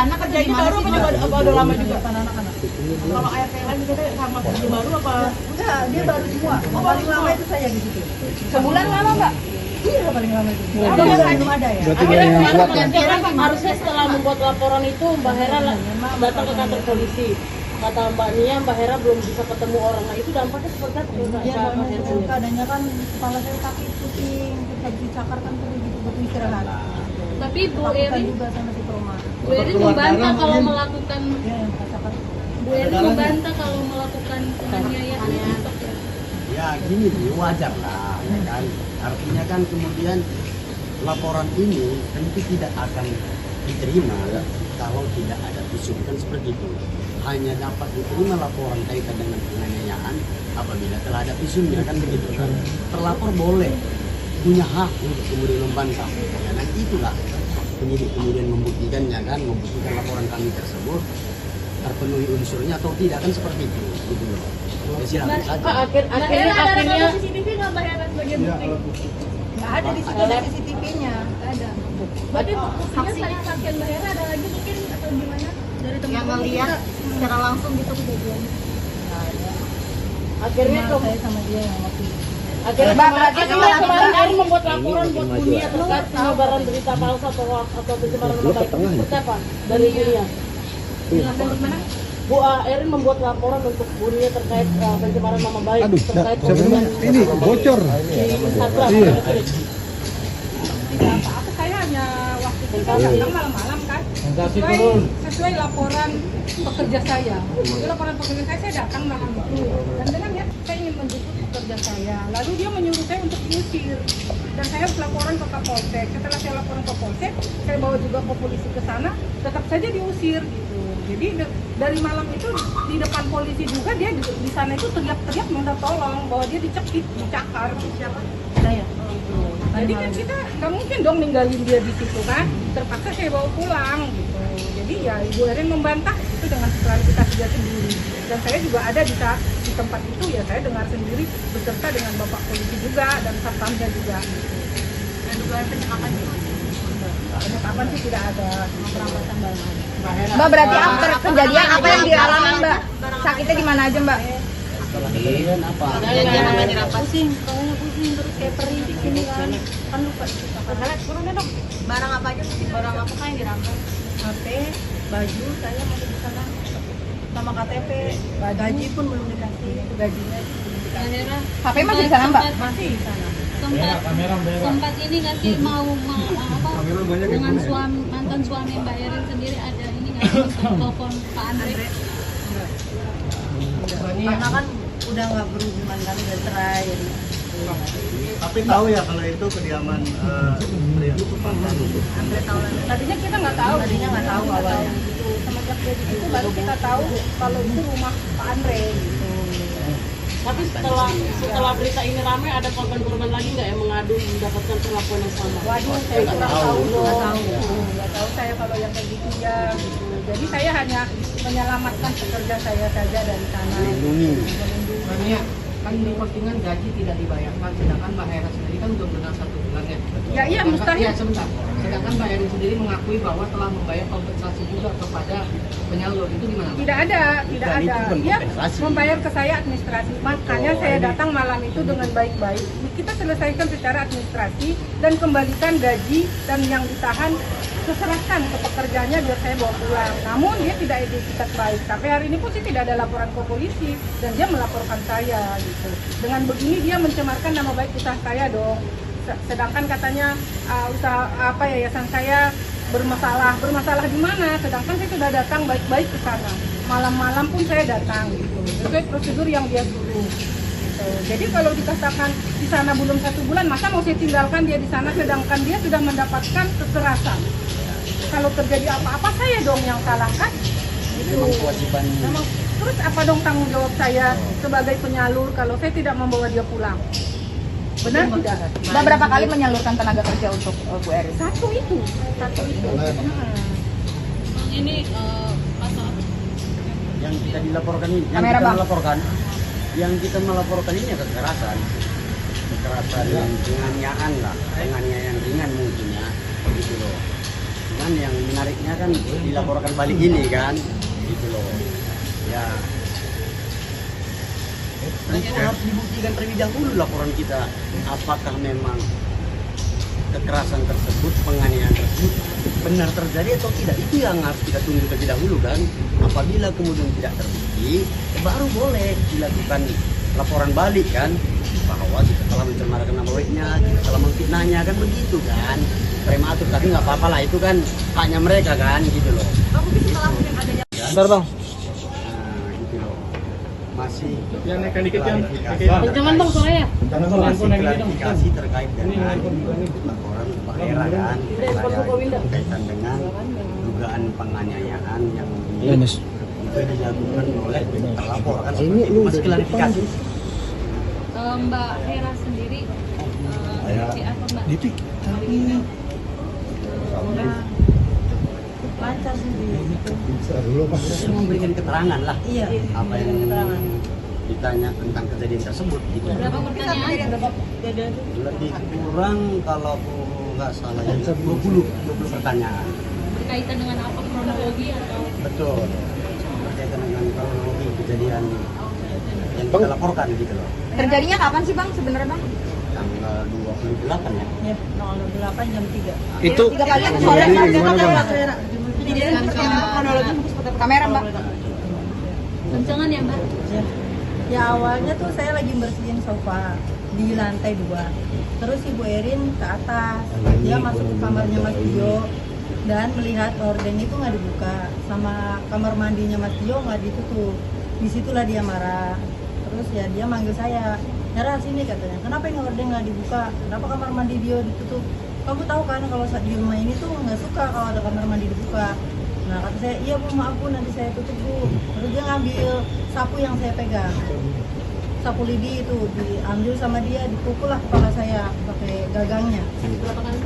anak kerja di mana sih? Udah lama juga kan anak-anak. Kalau ART lain juga sama kerja baru apa? Enggak, dia baru semua. Yang paling lama itu saya di situ. Sebulan lama nggak? Iya paling lama itu. Belum ada ya. Akhirnya harusnya setelah membuat laporan itu Mbak Hera datang ke kantor polisi. Kata Mbak Nia, Mbak Hera belum bisa ketemu orang. Nah itu dampaknya seperti apa? Iya, keadaannya kan kepala saya sakit, pusing, terus habis dicakar kan perlu gitu butuh istirahat. Tapi Bu Takutan Erin juga sama si trauma. Bu Erin membantah kalau melakukan Iya, yang rasakan. Bu Erin membantah kalau melakukan penganiayaan itu. Ya gini nih, wajar lah ya kan. Artinya kan kemudian laporan ini tentu tidak akan diterima kalau tidak ada visum, kan seperti itu. Hanya dapat diterima laporan kaitan dengan penganiayaan apabila telah ada visumnya, kan begitu kan. Terlapor boleh punya hak untuk kemudian membantah. Ya, dan itulah penyidik kemudian membuktikannya kan, membuktikan laporan kami tersebut terpenuhi unsurnya atau tidak, kan seperti itu gitu loh. Ya, silakan saja. Akhirnya CCTV nggak Mbak Hera sebagai bukti? Nggak ada di situ ada CCTV-nya. Nggak ada. Berarti buktinya saya saksian Mbak Hera ada lagi mungkin atau gimana dari teman Yang ngelihat secara langsung gitu kejadian. akhirnya Cuma saya sama dia yang waktu itu. akhirnya kemarin Erin membuat laporan buat Bunia terkait penyebaran berita palsu atau pencemaran nama baik. Seperti apa dari Bunia? Bu Erin membuat laporan untuk Bunia terkait pencemaran nama baik terkait ini bocor. Iya. Tidak apa-apa, saya hanya waktu itu saya datang malam-malam kan, sesuai laporan pekerja saya. Jadi laporan pekerja saya datang malam itu, dan dengan ya saya ingin menjemput pekerja saya. Lalu dia menyuruh saya untuk diusir, dan saya harus laporan ke Kapolsek. Setelah saya laporan ke Polsek, saya bawa juga ke polisi ke sana, tetap saja diusir gitu. Jadi dari malam itu di depan polisi juga dia di sana itu teriak-teriak minta tolong bahwa dia dicekik, dicakar. Siapa? Saya. Jadi kan kita nggak mungkin dong ninggalin dia di situ kan, terpaksa saya bawa pulang gitu. Jadi ya Ibu Erin membantah itu dengan klarifikasi dia sendiri. Dan saya juga ada di saat di tempat itu ya saya dengar sendiri beserta dengan Bapak Polisi juga dan Satpamnya juga. Dan dugaan penyekapan itu penyekapan sih tidak ada, perampasan barang. Mbak berarti after kejadian apa yang dialami Mbak? Sakitnya di mana aja Mbak? Kejadian apa? Kejadian apa dirampas? Pusing, kepalanya pusing terus kayak perih di sini kan lupa. Turun deh dong. Barang apa aja sih? Barang apa kan yang dirampas? HP, baju saya masih di sana sama KTP, gaji pun belum dikasih, itu gajinya belum Mbak dikasih. Hera HP masih di sana Mbak? Masih di sana. sempat ini nggak sih mau apa dengan mantan suami Mbak Erin sendiri ada ini nggak sih telepon Pak Andre? Karena kan udah nggak berhubungan kan, udah cerai jadi. Tapi tahu ya kalau itu kediaman pria. Andre tahu lah. Tadinya kita nggak tahu. Tadinya nggak tahu awalnya. Gitu. Semenjak dia di situ baru kita tahu kalau itu rumah Pak Andre gitu. Tapi setelah berita ini ramai, ada korban-korban lagi nggak yang mengadu mendapatkan perlakuan yang sama? Waduh, saya kurang tahu dong. Nggak tahu saya kalau yang kayak gitu ya. Gitu. Jadi saya hanya menyelamatkan pekerja saya saja dari sana. Mania, kan di postingan gaji tidak dibayarkan, sedangkan Mbak Hera sendiri kan udah benar 1 bulan ya. Ya iya mustahil. Ya sebentar. Sedangkan Mbak Hera sendiri mengakui bahwa telah membayar kompensasi juga kepada penyalur, itu gimana? Tidak ada. Dia membayar ke saya administrasi. Makanya saya datang malam itu dengan baik-baik. Kita selesaikan secara administrasi dan kembalikan gaji dan yang ditahan serahkan ke pekerjanya biar saya bawa pulang. Namun dia tidak etikat baik. Sampai hari ini pun sih tidak ada laporan ke polisi dan dia melaporkan saya gitu. Dengan begini dia mencemarkan nama baik usaha saya dong. Sedangkan katanya usaha yayasan saya bermasalah di mana? Sedangkan saya sudah datang baik-baik ke sana. malam-malam pun saya datang gitu. Sesuai prosedur yang dia suruh. Gitu. Jadi kalau dikatakan di sana belum 1 bulan, masa mau saya tinggalkan dia di sana sedangkan dia sudah mendapatkan kekerasan. Kalau terjadi apa-apa saya dong yang salah kan? Gitu. Memang, terus apa dong tanggung jawab saya sebagai penyalur kalau saya tidak membawa dia pulang? Benar tidak? Mbak berapa kali menyalurkan tenaga kerja untuk Bu Erin? Satu itu. Ini pasal Yang kita dilaporkan ini, yang Kamera, kita Bang. melaporkan, yang kita melaporkan ini ya kekerasan yang penganiayaan lah, penganiayaan ringan mungkin ya, gitu loh. Cuman yang menariknya kan dilaporkan balik ini kan, gitu loh. Ya, itu harus dibuktikan terlebih dahulu laporan kita, apakah memang kekerasan tersebut, penganiayaan tersebut benar terjadi atau tidak. Itu yang harus kita tunggu terlebih dahulu kan. Apabila kemudian tidak terbukti, baru boleh dilakukan laporan balik kan, bahwa kita telah mencemarkan nama baiknya, kita telah memfitnahnya kan, begitu kan. Prematur, tapi nggak apa-apa lah, itu kan haknya mereka kan, gitu loh. Bentar bang. Nah, gitu loh. Masih Yang naikkan dikit kan? Jangan bang suaranya. masih klarifikasi terkait dengan laporan Pak Era kan, berkaitan dengan dugaan penganiayaan yang itu dilakukan oleh terlapor kan, seperti itu. Masih klarifikasi. Mbak Hera sendiri seperti apa Mbak? Lancar sih dia. Dia memberikan keterangan lah, Iya. apa yang keterangan. ditanya tentang kejadian tersebut gitu. Berapa pertanyaan? Lebih kurang kalau aku nggak salah ya 20 pertanyaan. Berkaitan dengan apa, kronologi atau? Betul. Berkaitan dengan kronologi kejadian yang kita laporkan gitu loh. Terjadinya kapan sih Bang sebenarnya Bang? Tanggal 28 ya. Ya, tanggal 28 jam 3. Itu 3 pagi atau sore? Kronologi Kamera Mbak. Kencangan ya Mbak? Ya awalnya tuh saya lagi bersihin sofa di lantai 2. Terus Ibu Erin ke atas, dia masuk ke kamarnya Mas Dio dan melihat horden itu nggak dibuka, sama kamar mandinya Mas Dio nggak ditutup. Disitulah dia marah. Terus ya dia manggil saya, Hera sini katanya, kenapa ini horden nggak dibuka? Kenapa kamar mandi Dio ditutup? Kamu tahu kan kalau di rumah ini tuh nggak suka kalau ada kamar mandi dibuka. Nah kata saya, iya Bu, maaf Bu, nanti saya tutup Bu. Terus dia ngambil sapu yang saya pegang, sapu lidi itu diambil sama dia, dipukul lah kepala saya pakai gagangnya. Berapa kali?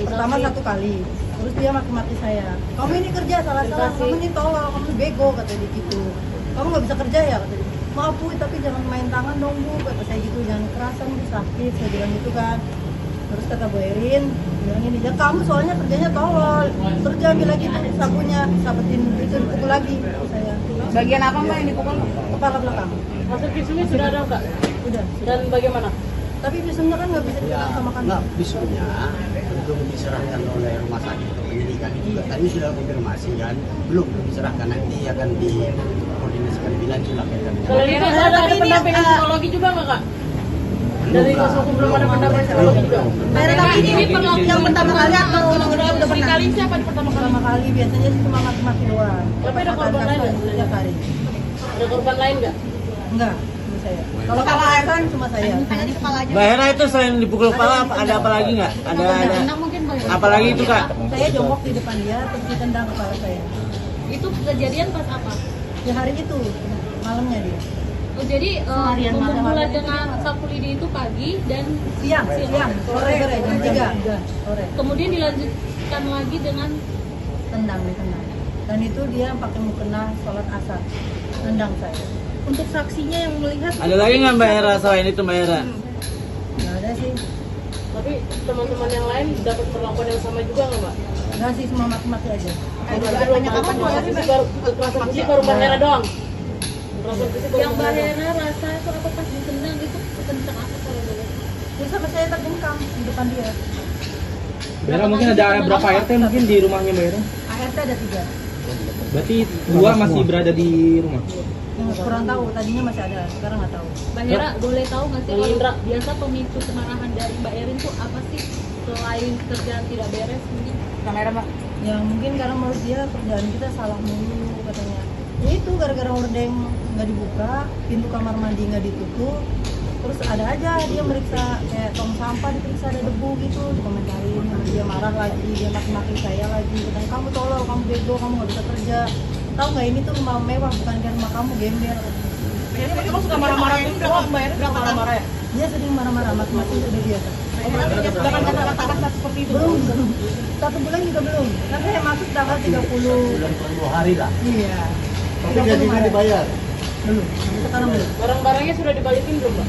Pertama 1 kali, terus dia maki-maki saya, kamu ini kerja salah-salah, kamu ini tolol, kamu ini bego, kata dia gitu. Kamu nggak bisa kerja ya, kata dia. Maaf Bu, tapi jangan main tangan dong Bu, kata saya gitu, jangan kerasan Bu, sakit, saya bilang gitu kan. Terus kata Bu Erin bilang ini, ya kamu soalnya kerjanya tolol, terus dia ambil lagi tuh sapunya, sabetin itu dipukul lagi saya. Bagian apa Mbak yang dipukul? Kepala belakang. Hasil visumnya sudah ada nggak? Udah. Dan bagaimana? Tapi visumnya kan nggak bisa Ya, dipegang sama kami. enggak, visunya belum diserahkan oleh rumah sakit penyidikan juga. Tadi sudah konfirmasi kan, belum diserahkan, nanti akan dikoordinasikan lebih lanjut lah kaitan dengan. Kalau itu ada pendampingan psikologi juga nggak kak? Dari kuasa hukum belum ada pendampingan psikologi juga. Tapi ini yang pertama kali atau udah pernah? Kali siapa yang pertama kali? Pertama kali biasanya sih cuma maki-maki doang. Tapi ada korban lain nggak? Setiap hari. Ada korban lain nggak? Enggak, cuma saya. Kalau kepala cuma saya. Mbak Hera itu selain dipukul kepala ada apa lagi nggak? Ada Mungkin Mbak. apa lagi itu kak? Saya jongkok di depan dia, terus ditendang kepala saya. Itu kejadian pas apa? Ya hari itu, malamnya dia. Oh, jadi memulai dengan sapu lidi itu pagi dan Siang, sore jam 3 sore. kemudian dilanjutkan lagi dengan Ditendang. Dan itu dia pakai mukena sholat asar, tendang saya. Untuk saksinya yang melihat. Ada lagi nggak Mbak Hera selain itu Mbak Hera? Nggak ada sih. Tapi teman-teman yang lain dapat perlakuan yang sama juga nggak mbak? Nggak sih, semua maki-maki aja. Banyak apa? Kekerasan fisik baru Mbak Hera doang. Kekerasan fisik baru yang Mbak Mbak Hera doang. Hera rasa itu apa pas ditendang itu kencang apa kalau boleh? Terus sampai saya terjengkang di depan dia. Bera mungkin ada berapa RT mungkin di rumahnya Mbak Hera? ART ada 3. Berarti 2 masih berada di rumah. Kurang tahu, tadinya masih ada, sekarang nggak tahu. Mbak Hera boleh tahu nggak sih Bang kalau Indra. biasa pemicu kemarahan dari Mbak Erin tuh apa sih selain kerjaan tidak beres mungkin? Kamera Mbak. Ya mungkin karena menurut dia kerjaan kita salah mulu katanya. Ya itu gara-gara hordeng nggak dibuka, pintu kamar mandi nggak ditutup, terus ada aja dia meriksa kayak tong sampah diperiksa ada debu gitu, dikomentarin, dia marah lagi, dia maki-maki saya lagi, katanya kamu tolol, kamu bego, kamu nggak bisa kerja, tahu nggak ini tuh rumah mewah bukan kayak rumah kamu gembel. Biasanya kamu suka marah-marah gitu, Mbak Erin suka marah-marah ya? Dia sering marah-marah, maki-maki udah biasa. Jangan kata-kata seperti itu. Belum, 1 bulan juga belum, kan saya masuk tanggal 30. Bulan per 2 hari lah. Iya. Tapi gajinya dibayar. Belum, sekarang belum. Barang-barangnya sudah dibalikin belum, Mbak?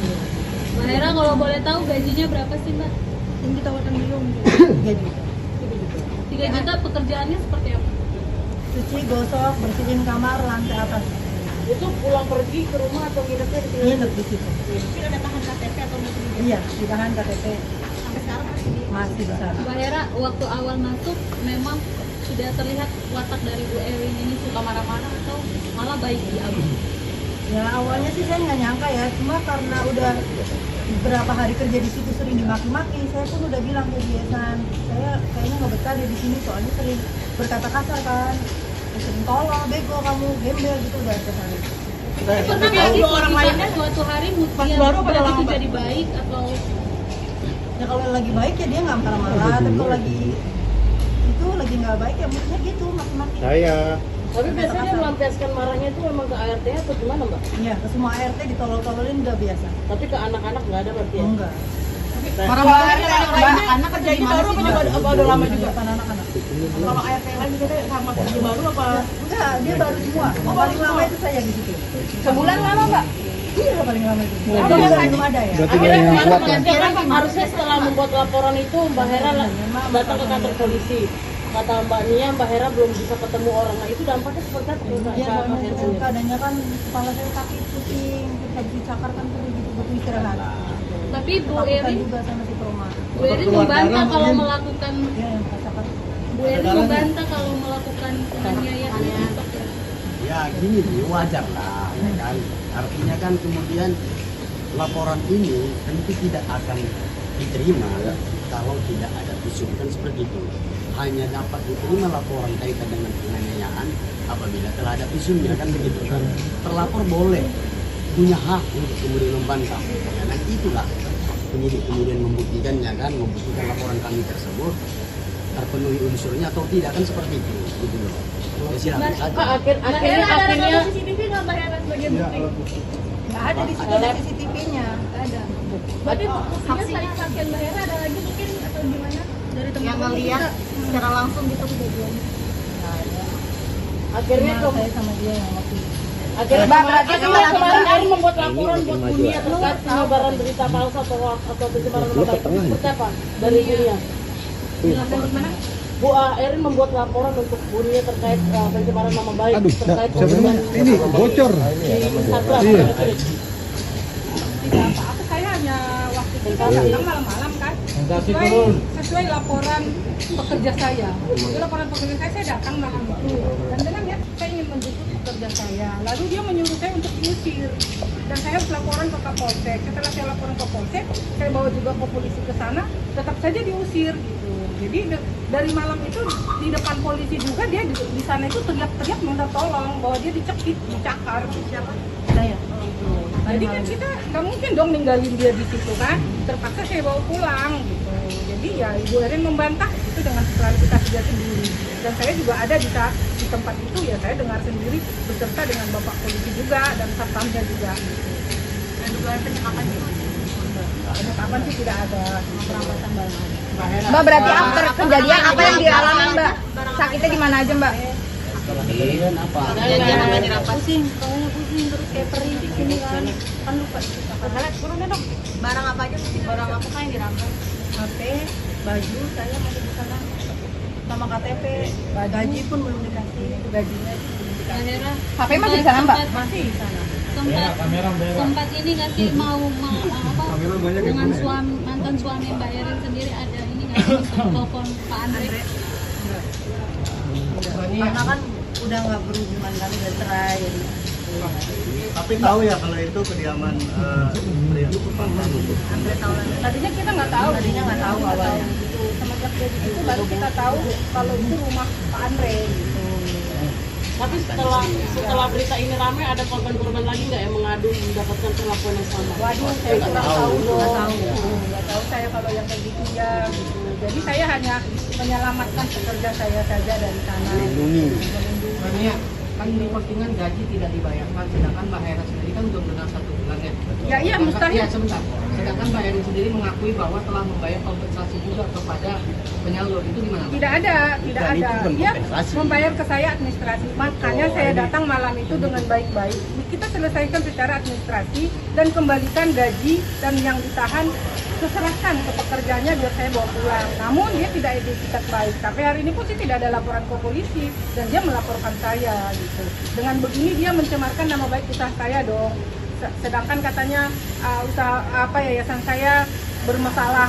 Mbak Hera kalau boleh tahu gajinya berapa sih Mbak? Yang ditawarkan belum gaji. 3 juta pekerjaannya seperti apa? Cuci, gosok, bersihin kamar, lantai atas. Itu pulang pergi ke rumah atau nginepnya di sini? Nginep di situ. Mungkin ada tahan KTP atau mungkin Iya, ditahan KTP. sampai sekarang Masih di sana. Mbak Hera waktu awal masuk memang sudah terlihat watak dari Bu Erin ini suka marah-marah atau malah baik di awal? Ya awalnya sih saya nggak nyangka ya, cuma karena udah beberapa hari kerja di situ sering dimaki-maki, saya pun udah bilang ke dia, San, saya kayaknya nggak betah deh di sini soalnya sering berkata kasar kan, sering tolong, bego kamu, gembel gitu udah kesana. Pernah nggak sih orang lainnya suatu hari dia begitu jadi baik atau Ya kalau lagi baik ya dia nggak marah-marah, tapi kalau lagi itu lagi nggak baik ya maksudnya gitu maki-maki. Tapi biasanya melampiaskan marahnya itu memang ke ART atau gimana, Mbak? Iya, ke semua ART ditolol-tololin udah biasa. Tapi ke anak-anak nggak ada berarti ya? Enggak. Marah-marahnya anak-anak kerja di baru apa udah lama juga? Anak-anak. Kalau ART lain juga sama kerja baru apa? Enggak, dia baru semua. Yang paling lama itu saya di situ. Sebulan lama, Mbak? Iya, paling lama itu. Belum ada ya. Akhirnya harusnya setelah membuat laporan itu Mbak Hera datang ke kantor polisi. Kata Mbak Nia, Mbak Hera belum bisa ketemu orang. Nah itu dampaknya seperti apa? Iya, keadaannya kan kepala saya sakit, pusing, habis dicakar kan perlu gitu butuh istirahat. tapi Bu Takutan Erin juga sama si Proma. Bu Erin membantah kalau melakukan Iya, yang rasakan. Bu Erin membantah kalau melakukan penganiayaan itu seperti apa? Ya gini nih, wajar lah, ya kan. Artinya kan kemudian laporan ini tentu tidak akan diterima kalau tidak ada visum, kan seperti itu. Hanya dapat diterima laporan kaitan dengan penganiayaan apabila telah ada visumnya, kan begitu kan. Terlapor boleh punya hak untuk kemudian membantah. Ya, dan itulah penyidik kemudian membuktikannya kan, membuktikan laporan kami tersebut terpenuhi unsurnya atau tidak, kan seperti itu, gitu loh. Ya, silakan saja. Akhirnya CCTV nggak Mbak Hera sebagai bukti? Nggak ada di situ ada CCTV-nya. Nggak ada. Berarti buktinya saksian Mbak Hera ada lagi mungkin atau gimana? Dari teman Yang ngelihat secara langsung gitu kejadiannya. akhirnya Cuma saya sama dia yang waktu itu. akhirnya kemarin Erin membuat laporan buat dunia terkait penyebaran berita palsu atau pencemaran nama baik. Seperti apa dari dunia? Bu Erin membuat laporan untuk dunia terkait pencemaran nama baik terkait ini bocor. tidak apa-apa, saya hanya waktu itu saya datang malam-malam kan sesuai laporan pekerja saya. Jadi laporan pekerja saya datang malam itu dan tenang ya, saya ingin menjemput pekerja saya, lalu dia menyuruh saya untuk diusir dan saya harus laporan ke Kapolsek. Setelah saya laporan ke Polsek, saya bawa juga ke polisi ke sana, tetap saja diusir gitu. Jadi dari malam itu di depan polisi juga dia di sana itu teriak-teriak minta tolong bahwa dia dicekik, dicakar. Siapa? Saya. Jadi kan kita nggak mungkin dong ninggalin dia di situ kan, terpaksa saya bawa pulang gitu. Jadi ya Ibu Erin membantah itu dengan klarifikasi dia sendiri. Dan saya juga ada di tempat itu ya, saya dengar sendiri beserta dengan Bapak Polisi juga dan satpamnya juga. Dan dugaan penyekapan itu penyekapan sih tidak ada, perampasan barang. Mbak, berarti after kejadian apa yang dialami Mbak? Sakitnya di mana aja Mbak? Kemudian apa? Pusing, pokoknya pusing terus kayak perih gini kan lupa kita kan. Turunnya dong. Barang apa aja? Barang apa kan yang dirampas? HP, baju saya masih di sana sama KTP, gaji pun belum dikasih, itu gajinya belum Mbak dikasih. Hera HP masih di sana Mbak? Masih di sana. sempat ini nggak sih mau apa dengan mantan suami Mbak Erin sendiri ada ini nggak sih telepon Pak Andre? Karena kan udah nggak berhubungan kan, udah cerai jadi. Tapi tahu ya kalau itu kediaman pria. Andre tahu lah. Tadinya kita nggak tahu. Tadinya nggak tahu awalnya. Semenjak dia di situ baru kita tahu kalau itu rumah Pak Andre gitu. Tapi setelah berita ini ramai, ada korban-korban lagi nggak yang mengadu mendapatkan perlakuan yang sama? Waduh, saya kurang tahu dong. Nggak tahu saya kalau yang kayak gitu ya. Gitu. Jadi saya hanya menyelamatkan pekerja saya saja dari sana. Makanya kan di postingan gaji tidak dibayarkan, sedangkan Mbak Hera sendiri kan udah benar 1 bulan ya. Ya iya mustahil. Ya sebentar. Sedangkan Mbak Hera sendiri mengakui bahwa telah membayar kompensasi juga kepada penyalur, itu gimana? Tidak ada. Dia membayar ke saya administrasi. Makanya saya datang malam itu dengan baik-baik. Kita selesaikan secara administrasi dan kembalikan gaji dan yang ditahan serahkan ke pekerjanya biar saya bawa pulang. Namun dia tidak etikat baik. Sampai hari ini pun sih tidak ada laporan ke polisi dan dia melaporkan saya gitu. Dengan begini dia mencemarkan nama baik usaha saya dong. Sedangkan katanya usaha yayasan saya bermasalah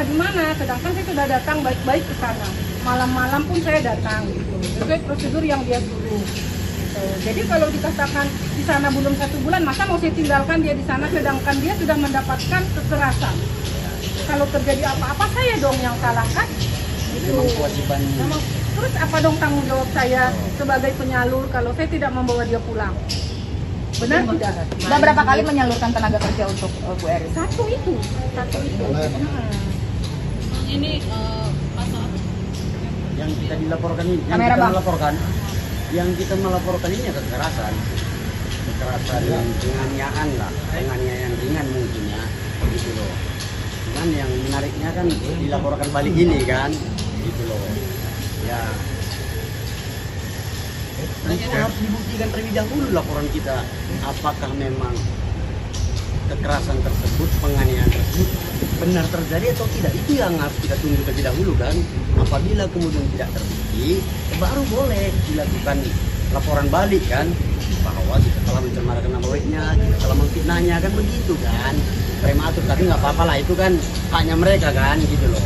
di mana? Sedangkan saya sudah datang baik-baik ke sana. Malam-malam pun saya datang gitu. Sesuai prosedur yang dia suruh. Gitu. Jadi kalau dikatakan di sana belum 1 bulan, masa mau saya tinggalkan dia di sana sedangkan dia sudah mendapatkan kekerasan. Kalau terjadi apa-apa saya dong yang salah kan? Gitu. Terus apa dong tanggung jawab saya sebagai penyalur kalau saya tidak membawa dia pulang? Benar tidak? Sudah berapa kali menyalurkan tenaga kerja untuk Bu Erin? Satu itu. Ini pasal Yang kita dilaporkan ini, yang kita melaporkan ini ya kekerasan yang penganiayaan lah, penganiayaan ringan mungkin ya, gitu loh. Cuman yang menariknya kan dilaporkan balik ini kan, gitu loh. Ya, nanti harus dibuktikan terlebih dahulu laporan kita, apakah memang kekerasan tersebut, penganiayaan tersebut benar terjadi atau tidak. Itu yang harus kita tunggu terlebih dahulu kan. Apabila kemudian tidak terbukti, baru boleh dilakukan laporan balik kan, bahwa kita telah mencemarkan nama baiknya, kita telah memfitnahnya kan, begitu kan. Prematur, tapi nggak apa-apa lah, itu kan haknya mereka kan, gitu loh.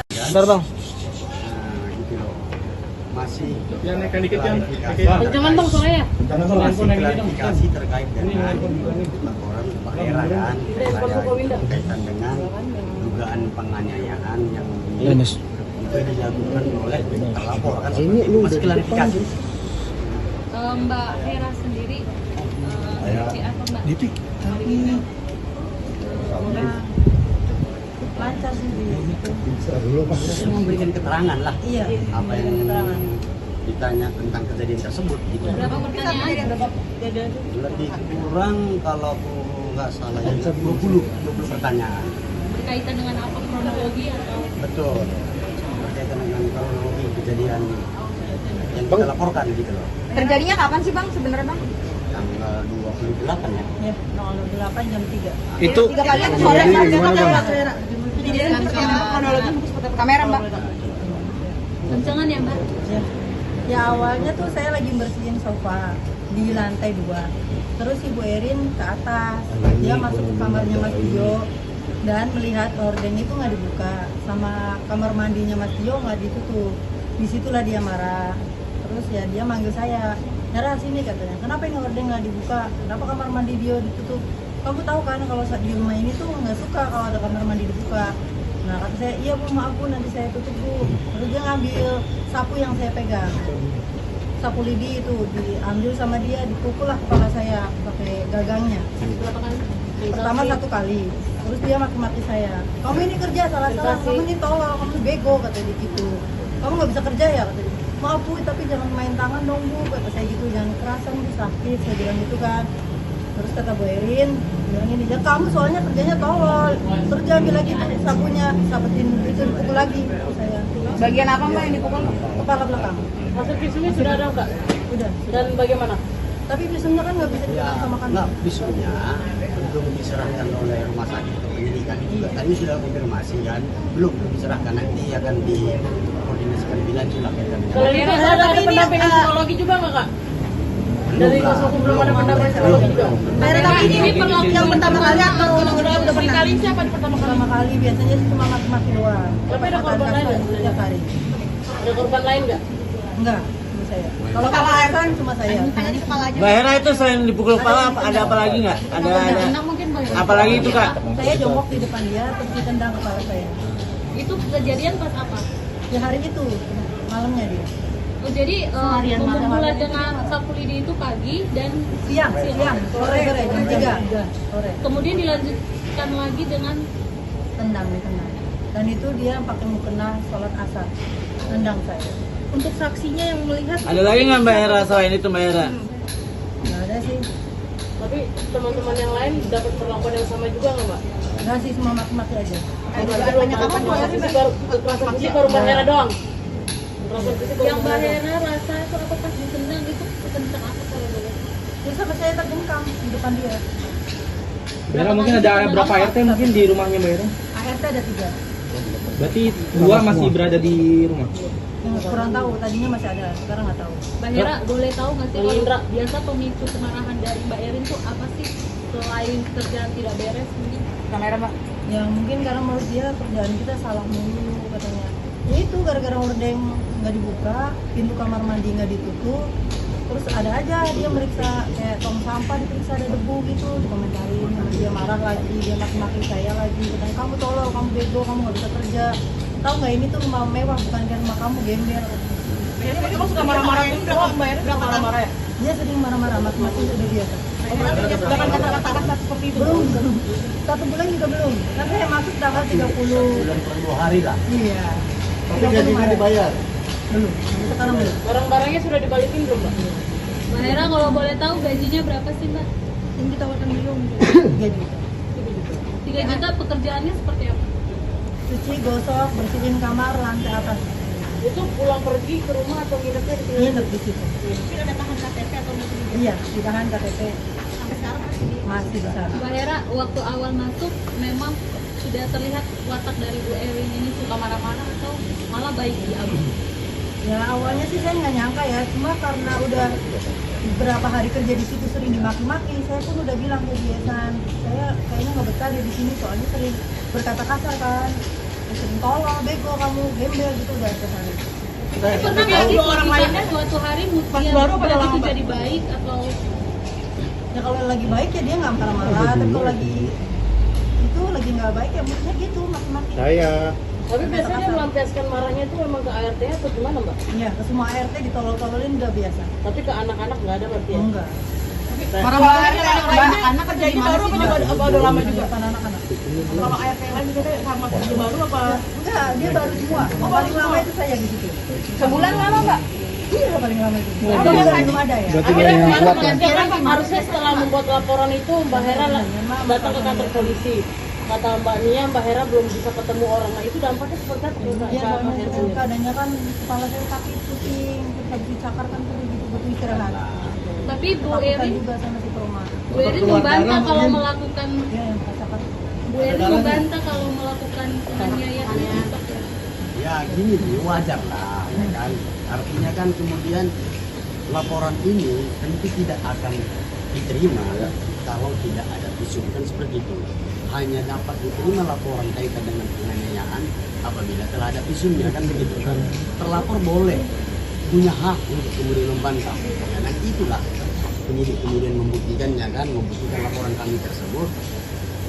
Bentar bang. Nah, gitu loh. Masih Yang naikkan dikit kan? Jangan bang soalnya. masih klarifikasi terkait dengan laporan Mbak Hera kan, berkaitan dengan dugaan penganiayaan yang juga dilakukan oleh terlapor kan, itu masih klarifikasi. Mbak Hera sendiri apa Mbak? Lancar sih Saya memberikan keterangan lah, iya, apa yang ditanya tentang kejadian tersebut gitu. Berapa pertanyaan? Lebih kurang kalau aku nggak salah ya 20 pertanyaan. Berkaitan dengan apa, kronologi atau? Betul, berkaitan dengan kronologi kejadian yang kita laporkan gitu loh. Terjadinya kapan sih Bang sebenarnya Bang? Tanggal 28 ya. ya, tanggal 8 jam 3. Itu 3 kali atau sore? Kamera Mbak. Goncangan ya Mbak? Ya awalnya tuh saya lagi bersihin sofa di lantai 2. Terus Ibu Erin ke atas, dia masuk ke kamarnya Mas Dio dan melihat horden itu nggak dibuka, sama kamar mandinya Mas Dio nggak ditutup. Disitulah dia marah. Terus ya dia manggil saya, Hera sini katanya, kenapa ini horden nggak dibuka? Kenapa kamar mandi Dio ditutup? Kamu tahu kan kalau di rumah ini tuh nggak suka kalau ada kamar mandi dibuka. Nah kata saya, iya Bu, maaf Bu, nanti saya tutup Bu. Terus dia ngambil sapu yang saya pegang, sapu lidi itu diambil sama dia, dipukul lah kepala saya pakai gagangnya. Berapa kali? Pertama 1 kali, terus dia maki-maki saya, kamu ini kerja salah-salah, kamu ini tolol, kamu bego, katanya gitu. Kamu nggak bisa kerja ya, katanya. Maaf Bu, tapi jangan main tangan dong Bu, kata saya gitu, jangan kerasan Bu, sakit, saya bilang gitu kan. Terus kata Bu Erin, bilang ini, ya kamu soalnya kerjanya tolol, terus dia ambil lagi tuh sapunya, sabetin itu dipukul lagi saya. Bagian apa Mbak yang dipukul? Kepala belakang. Hasil visumnya sudah ada nggak? Udah. Dan bagaimana? Tapi visumnya kan nggak bisa Ya, disamakan. nggak, visumnya belum diserahkan oleh rumah sakit penyidikan itu juga. Tadi sudah konfirmasi kan, belum diserahkan, nanti akan dikoordinasikan lebih lanjut lah. Kalau itu ada pendampingan psikologi juga nggak Kak? Dari kuasa hukum belum ada pendampingan psikologi juga. Tapi ini yang pertama kali atau udah pernah? Kali siapa di pertama kali? Biasanya sih cuma maki-maki doang. Tapi ada korban lain nggak? Setiap hari. Ada korban lain nggak? Enggak, cuma saya. Kalau kepala kan cuma saya. Mbak Hera itu selain dipukul kepala ada apa lagi nggak? Ada Mungkin Mbak. apa lagi itu Kak? Saya jongkok di depan dia, terus ditendang kepala saya. Itu kejadian pas apa? Ya hari itu, malamnya dia. Oh, jadi memulai dengan sapu lidi itu pagi dan siang, sore jam 3 sore. Kemudian dilanjutkan lagi dengan Tendang. Dan itu dia pakai mukena sholat asar, tendang saya. Untuk saksinya yang melihat Ada lagi nggak Mbak Hera selain itu Mbak Hera? Nggak ada sih, Tapi teman-teman yang lain dapat perlakuan yang sama juga nggak Mbak? nggak sih, semua maki-maki aja. Kekerasan fisik baru Mbak Hera doang. Kekerasan fisik baru yang Mbak Mbak Hera. Hera rasa itu apa pas ditendang itu kencang apa kalau boleh? Terus sampai saya terjengkam di depan dia. Mbak Hera mungkin ada berapa RT mungkin di rumahnya Mbak Hera? ART ada 3. Berarti 2 masih berada di rumah. Kurang tahu, tadinya masih ada, sekarang nggak tahu. Mbak Hera boleh tahu nggak sih kalau biasa pemicu kemarahan dari Mbak Erin itu apa sih selain kerjaan tidak beres mungkin? kamera Mbak. Ya mungkin karena menurut dia kerjaan kita salah mulu katanya. Ya itu gara-gara hordeng nggak dibuka, pintu kamar mandi nggak ditutup, terus ada aja dia meriksa kayak tong sampah diperiksa ada debu gitu, dikomentarin, dia marah lagi, dia maki-maki saya lagi, katanya kamu tolol, kamu bego, kamu nggak bisa kerja, tahu nggak ini tuh rumah mewah bukan kayak rumah kamu gembel. Emang suka marah-marah itu Mbak Hera suka marah-marah ya? Dia sering marah-marah, maki-maki udah biasa. Dengan kata-kata seperti itu. Belum, 1 bulan juga belum. Kan saya masuk tanggal 30. Bulan per 2 hari lah. Iya. Tapi gajinya dibayar. Belum, sekarang belum. Barang-barangnya sudah dibalikin belum Mbak? Mbak Hera kalau boleh tahu gajinya berapa sih Mbak? Yang ditawarkan belum. Gaji. 3 juta pekerjaannya seperti apa? Cuci, gosok, bersihin kamar, lantai atas. Itu pulang pergi ke rumah atau nginepnya di sini? Nginep di situ. Mungkin ada tahan KTP atau mungkin Iya, ditahan KTP. sampai sekarang Masih di sana. Mbak Hera waktu awal masuk memang sudah terlihat watak dari Bu Erin ini suka marah-marah atau malah baik di awal? Ya awalnya sih saya nggak nyangka ya, cuma karena udah beberapa hari kerja di situ sering dimaki-maki, saya pun udah bilang ke Biasan, saya kayaknya nggak betah di sini soalnya sering berkata kasar kan, sering tolong, bego kamu, gembel gitu udah sehari. Pernah nggak sih orang lainnya suatu hari mungkin begitu jadi baik atau Ya kalau lagi baik ya dia nggak marah-marah, tapi kalau lagi itu lagi nggak baik ya maksudnya gitu maki-maki. Tapi biasanya melampiaskan marahnya itu memang ke ART atau gimana Mbak? Iya, ke semua ART ditolol-tololin udah biasa. Tapi ke anak-anak nggak ada berarti ya? Enggak. marah-marahnya anak kerja di baru apa udah lama juga? Bukan anak-anak. Kalau ART lain juga sama kerja baru apa? Enggak, dia baru semua. Paling lama itu saya di situ. Sebulan lama Mbak? Iya, paling lama itu. Belum ada ya. Akhirnya harusnya setelah membuat laporan itu Mbak Hera datang ke kantor polisi. Kata Mbak Nia, Mbak Hera belum bisa ketemu orang. Nah itu dampaknya seperti apa? Iya, soalnya itu keadaannya kan kepala saya sakit, pusing, terus habis dicakar kan perlu gitu butuh istirahat. tapi Bu Takutan Erin juga sama si trauma. Bu Erin membantah kalau melakukan Iya, yang rasakan. Bu Erin membantah kalau melakukan penganiayaan itu. Ya gini nih, wajar lah ya kan. Artinya kan kemudian laporan ini tentu tidak akan diterima kalau tidak ada visum, kan seperti itu. Hanya dapat diterima laporan kaitan dengan penganiayaan apabila telah ada visumnya, kan begitu kan. Terlapor boleh punya hak untuk kemudian membantah. Ya, dan itulah penyidik kemudian membuktikannya kan, membuktikan laporan kami tersebut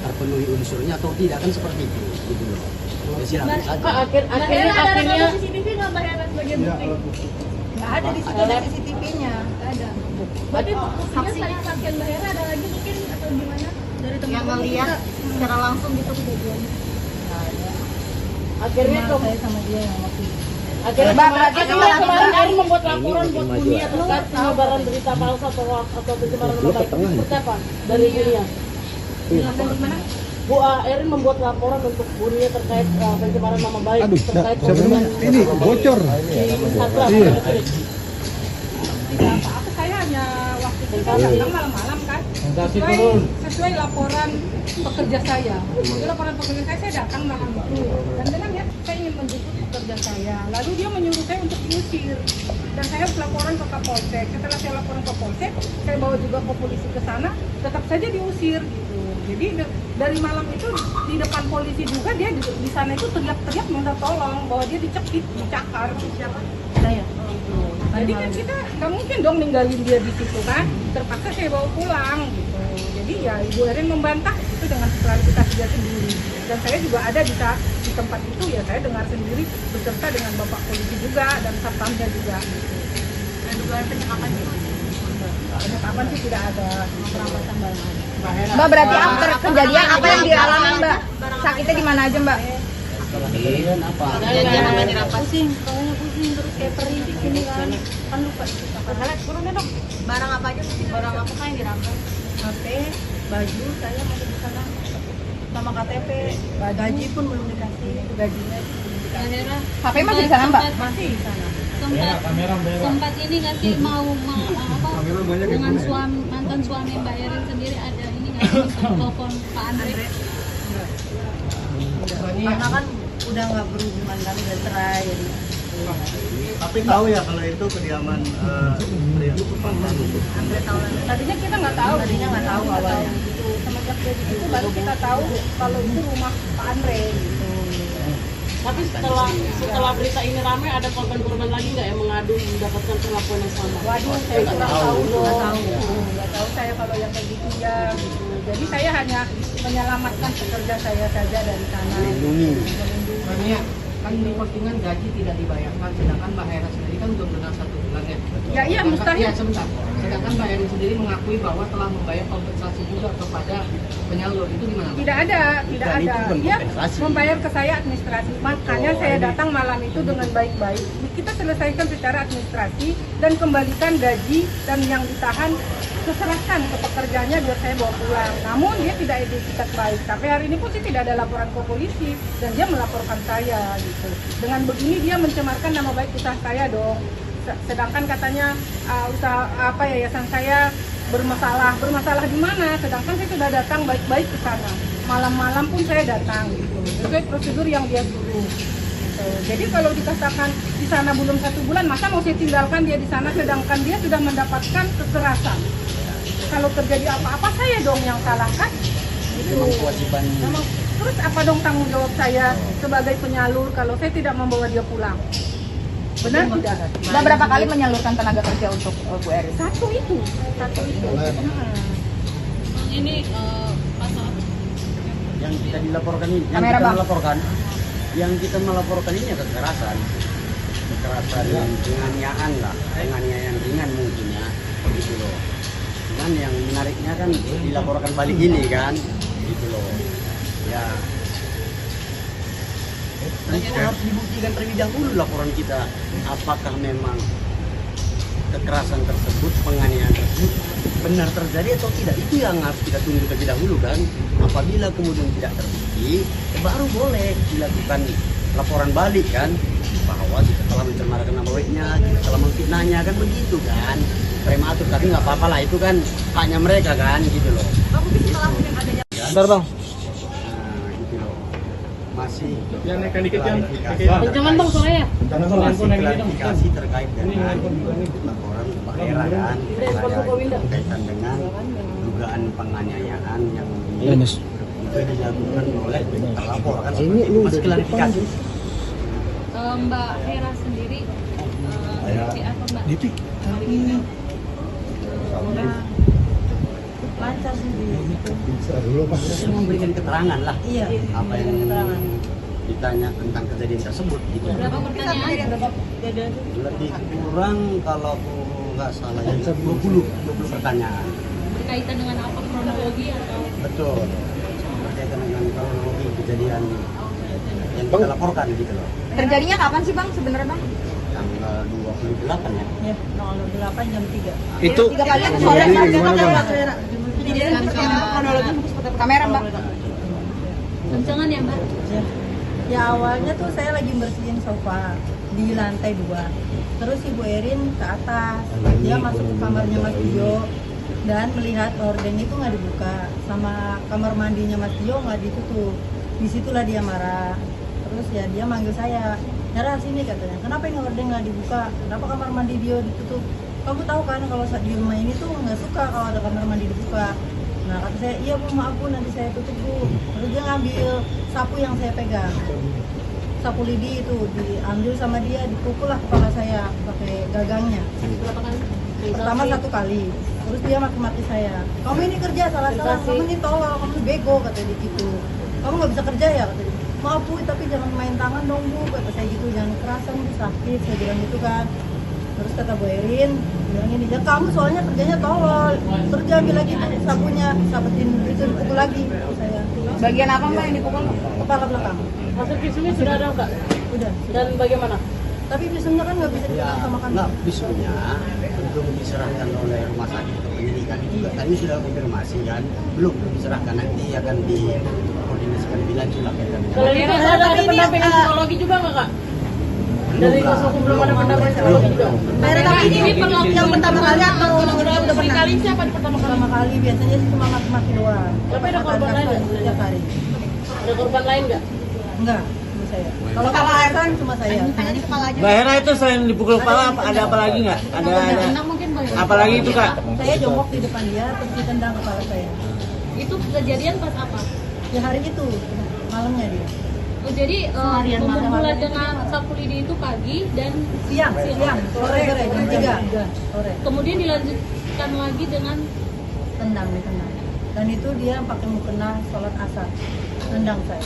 terpenuhi unsurnya atau tidak, kan seperti itu gitu loh. Ya, silakan saja. Akhirnya CCTV nggak Mbak Hera sebagai bukti? Nggak ada di situ ada CCTV-nya. Nggak ada. Berarti buktinya selain saksian Mbak Hera ada lagi mungkin atau gimana dari teman-teman Yang ngeliat secara langsung gitu kejadian. akhirnya Cuma saya sama dia yang waktu itu. akhirnya kemarin Erin membuat laporan buat Bunia terkait penyebaran berita palsu atau pencemaran nama baik. Seperti apa dari Bunia? Bu Erin membuat laporan untuk Bunia terkait pencemaran nama baik terkait ini bocor. Instagram. Tidak apa-apa, saya hanya waktu itu saya datang malam-malam kan sesuai laporan pekerja saya. Jadi laporan pekerja saya datang malam itu dan dengan ya saya ingin menjemput pekerja saya, lalu dia menyuruh saya untuk diusir dan saya harus laporan ke Kapolsek. Setelah saya laporan ke Polsek, saya bawa juga ke polisi ke sana, tetap saja diusir gitu. Jadi dari malam itu di depan polisi juga dia di sana itu teriak-teriak minta tolong bahwa dia dicekik, dicakar. Siapa? Saya. Jadi kan kita nggak mungkin dong ninggalin dia di situ kan, terpaksa saya bawa pulang gitu. Jadi ya Ibu Erin membantah itu dengan klarifikasi dia sendiri. Dan saya juga ada di tempat itu ya, saya dengar sendiri beserta dengan Bapak polisi juga dan satpamnya juga. Gitu. dugaan penyekapan itu? Penyekapan sih tidak ada. Perampasan barang. Mbak, berarti after kejadian apa yang dialami Mbak? Sakitnya di mana aja Mbak? Kejadian apa? Kejadian apa dirampas? Pusing, pokoknya pusing terus kayak perih di sini kan lupa kita dong. Barang apa aja? Barang apa kan yang dirampas? HP, baju saya masih di sana sama KTP, gaji pun belum dikasih, gajinya belum dikasih. HP masih di sana Mbak? Masih di sana. Sempat ini nggak sih mau apa dengan mantan suami Mbak Erin sendiri ada ini nggak sih telepon Pak Andre? Karena kan udah nggak berhubungan kan, udah cerai jadi. Tapi tahu ya kalau itu kediaman pria. Andre tahu lah. Tadinya kita nggak tahu. Tadinya nggak tahu awalnya. Semenjak dia gitu baru kita tahu kalau itu rumah Pak Andre gitu. Tapi setelah berita ini ramai, ada korban-korban lagi nggak yang mengadu mendapatkan pengakuan yang sama? Waduh, saya kurang tahu dong. Nggak tahu saya kalau yang kayak gitu ya. Gitu. Jadi saya hanya menyelamatkan pekerja saya saja dari sana. Melindungi. Makanya kan di postingan gaji tidak dibayarkan, sedangkan Mbak Hera sendiri kan udah benar 1 bulan ya. Ya iya mustahil. Ya sebentar. Sedangkan Mbak Hera sendiri mengakui bahwa telah membayar kompensasi juga kepada penyalur, itu gimana? Tidak ada. Dia membayar ke saya administrasi. Makanya saya datang malam itu dengan baik-baik. Kita selesaikan secara administrasi dan kembalikan gaji dan yang ditahan serahkan ke pekerjanya biar saya bawa pulang. Namun dia tidak etikat baik. Sampai hari ini pun sih tidak ada laporan ke polisi dan dia melaporkan saya gitu. Dengan begini dia mencemarkan nama baik usaha saya dong. Sedangkan katanya usaha yayasan saya bermasalah di mana? Sedangkan saya sudah datang baik-baik ke sana. Malam-malam pun saya datang gitu. Sesuai prosedur yang dia suruh. Gitu. Jadi kalau dikatakan di sana belum 1 bulan, masa mau saya tinggalkan dia di sana sedangkan dia sudah mendapatkan kekerasan. Kalau terjadi apa-apa saya dong yang salah kan? Gitu. Terus apa dong tanggung jawab saya sebagai penyalur kalau saya tidak membawa dia pulang? Benar tidak? Mbak berapa kali menyalurkan tenaga kerja untuk Bu Erin? Satu itu. Ini pasal Yang kita dilaporkan ini, yang kita melaporkan ini ya kekerasan yang penganiayaan lah, penganiayaan ringan mungkin ya, gitu loh. Cuman yang menariknya kan dilaporkan balik ini kan, gitu loh. Ya, nanti harus dibuktikan terlebih dahulu laporan kita, apakah memang kekerasan tersebut, penganiayaan tersebut benar terjadi atau tidak. Itu yang harus kita tunggu terlebih dahulu kan. Apabila kemudian tidak terbukti, baru boleh dilakukan laporan balik kan, bahwa kita telah mencemarkan nama baiknya, kita telah memfitnahnya kan, begitu kan. Prematur, tapi nggak apa-apa lah, itu kan haknya mereka kan, gitu loh. Bentar bang. Nah, gitu loh. Masih Yang naikkan dikit yang. Jangan bang soalnya. masih klarifikasi terkait dengan laporan Mbak Hera kan, berkaitan dengan dugaan penganiayaan yang itu dilakukan oleh terlapor kan, masih klarifikasi. Mbak Hera sendiri seperti apa Mbak? Lancar sih Saya memberikan keterangan lah, iya, apa yang ditanya tentang kejadian tersebut gitu. Berapa pertanyaan? Lebih kurang kalau aku nggak salah ya 20 pertanyaan. Berkaitan dengan apa, kronologi atau? Betul, berkaitan dengan kronologi kejadian yang kita laporkan gitu loh. Terjadinya kapan sih Bang sebenarnya Bang? Tanggal 28 ya. Ya, tanggal 8 jam 3. Itu 3 kali sore kamera Mbak. Kencangan ya Mbak? Ya awalnya tuh saya lagi bersihin sofa di lantai 2. Terus Ibu Erin ke atas, dia masuk ke kamarnya Mas Dio dan melihat hordeng itu nggak dibuka, sama kamar mandinya Mas Dio nggak ditutup. Disitulah dia marah. Terus ya dia manggil saya, Hera sini katanya, kenapa ini hordeng nggak dibuka? Kenapa kamar mandi Dio ditutup? Kamu tahu kan kalau di rumah ini tuh nggak suka kalau ada kamar mandi dibuka. Nah kata saya, iya Bu, maaf Bu, nanti saya tutup Bu. Terus dia ngambil sapu yang saya pegang, sapu lidi itu diambil sama dia, dipukul lah kepala saya pakai gagangnya. Berapa kali? Pertama 1 kali, terus dia maki-maki saya, kamu ini kerja salah-salah, kamu ini tolol, kamu bego, katanya gitu. Kamu nggak bisa kerja ya, katanya. Maaf Bu, tapi jangan main tangan dong Bu, kata saya gitu, jangan kerasan Bu, sakit, saya bilang gitu kan. Terus kata Bu Erin bilang ini, ya kamu soalnya kerjanya tolol, terus dia ambil lagi sapunya, sabetin itu dipukul lagi saya. Bagian apa Mbak yang dipukul? Kepala belakang. Hasil visumnya sudah ada nggak? Udah. Dan bagaimana? Tapi visumnya kan nggak bisa Ya, dibilang sama kami. enggak, visumnya belum diserahkan oleh rumah sakit penyidikan itu juga. Tadi sudah konfirmasi kan, belum diserahkan, nanti akan dikoordinasikan lebih lanjut lah. Kalau itu ada pendampingan psikologi juga nggak kak? Dari kuasa hukum belum ada pendampingan psikologi juga. Tapi ini yang pertama kali atau udah pernah? Kali siapa pertama kali? Pertama kali biasanya sih cuma maki-maki doang. Tapi ada korban lain nggak? Setiap hari. Ada korban lain nggak? Enggak, cuma saya. Kalau kepala kan cuma saya. Mbak Hera itu selain dipukul kepala ada apa lagi nggak? Ada mungkin Mbak Hera. apa lagi itu kak? Saya jongkok di depan dia, terus ditendang kepala saya. Itu kejadian pas apa? Ya hari itu, malamnya dia. Oh, jadi pembunuhan dengan sapu lidi itu pagi dan Siang, sore jam 3 sore. kemudian dilanjutkan lagi dengan Ditendang. Dan itu dia pakai mukena sholat asar, tendang saya.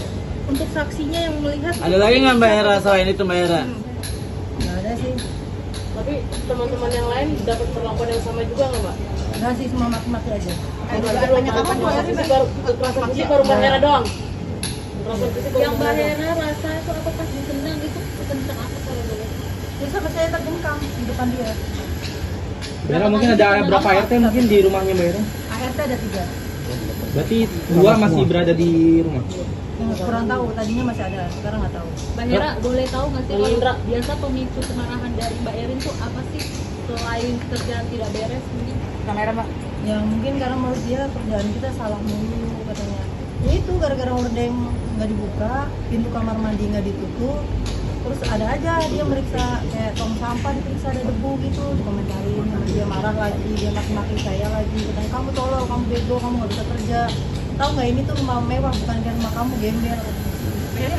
Untuk saksinya yang melihat Ada lagi nggak Mbak Hera selain itu Mbak Hera? Nggak ada sih, Tapi teman-teman yang lain dapat perlakuan yang sama juga nggak mbak? nggak sih, cuma maki-maki aja. Banyak apa kekerasan fisik baru Mbak Hera doang. Kekerasan fisik baru yang Mbak Mbak Hera. Hera rasa itu apa pas ditendang itu kencang apa kalau boleh? Terus sampai saya terjengkang di depan dia. Bera mungkin ada berapa RT mungkin di rumahnya Mbak Hera? ART ada 3. Berarti 2 masih berada di rumah. Yang kurang tahu, tadinya masih ada, sekarang nggak tahu. Mbak Hera boleh tahu nggak sih Bang kalau Indra. biasa pemicu kemarahan dari Mbak Erin tuh apa sih selain kerjaan tidak beres mungkin? kamera Mbak. Ya mungkin karena menurut dia kerjaan kita salah mulu katanya. Ya itu gara-gara hordeng nggak dibuka, pintu kamar mandi nggak ditutup, terus ada aja dia meriksa kayak tong sampah diperiksa ada debu gitu, dikomentarin, dia marah lagi, dia maki-maki saya lagi, katanya kamu tolol, kamu bego, kamu nggak bisa kerja. Tahu nggak ini tuh rumah mewah bukan kayak rumah kamu gembel.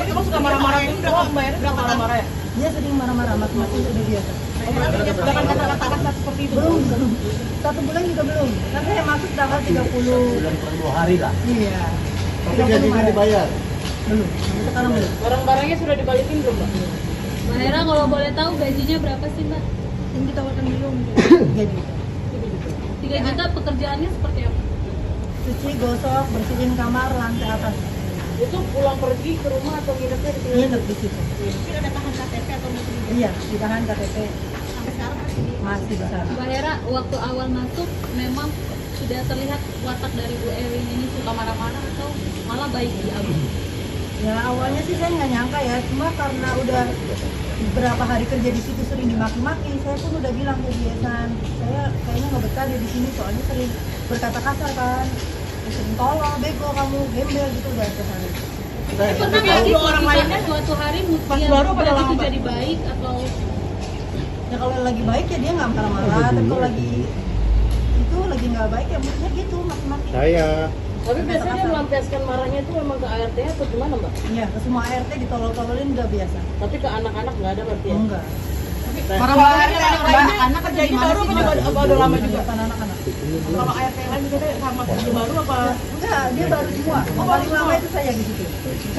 Kamu suka marah-marah itu udah Mbak Hera udah marah-marah ya? Dia sering marah-marah, maki-maki itu udah biasa. Bahkan kata-kata seperti itu. Belum, 1 bulan juga belum. Kan saya masuk tanggal 30. Bulan per 2 hari lah. Iya. Tapi gajinya dibayar. Belum, sampai sekarang belum. Barang-barangnya sudah dibalikin belum mbak? Mbak Hera kalau boleh tahu gajinya berapa sih Mbak? Yang ditawarkan belum. Gaji. 3 juta pekerjaannya seperti apa? Cuci, gosok, bersihin kamar, lantai atas. Itu pulang pergi ke rumah atau nginepnya di sini? Nginep di situ. Mungkin ada tahan KTP atau mungkin Iya, ditahan KTP. sampai sekarang Masih di sana. Mbak Hera waktu awal masuk memang sudah terlihat watak dari Bu Erin ini suka marah-marah atau malah baik di awal? Ya awalnya sih saya nggak nyangka ya, cuma karena udah beberapa hari kerja di situ sering dimaki-maki, saya pun udah bilang ke dia San, saya kayaknya nggak betah dia di sini soalnya sering berkata kasar kan, sering tolong, bego kamu, gembel gitu udah kesana. Pernah nggak sih orang lainnya suatu hari dia berarti jadi baik atau Ya kalau lagi baik ya dia nggak marah-marah, tapi kalau lagi itu lagi nggak baik ya maksudnya gitu maki-maki. Tapi biasanya dia melampiaskan marahnya itu memang ke ART atau gimana mbak? Iya, ke semua ART ditolol-tololin udah biasa. Tapi ke anak-anak nggak ada berarti ya? Enggak. Marah-marah anak kerja di mana sih Mbak? Apa udah lama juga? Bukan anak-anak. Kalau ART lain juga sama kerja baru apa? Enggak, dia baru semua. Paling lama itu saya di situ.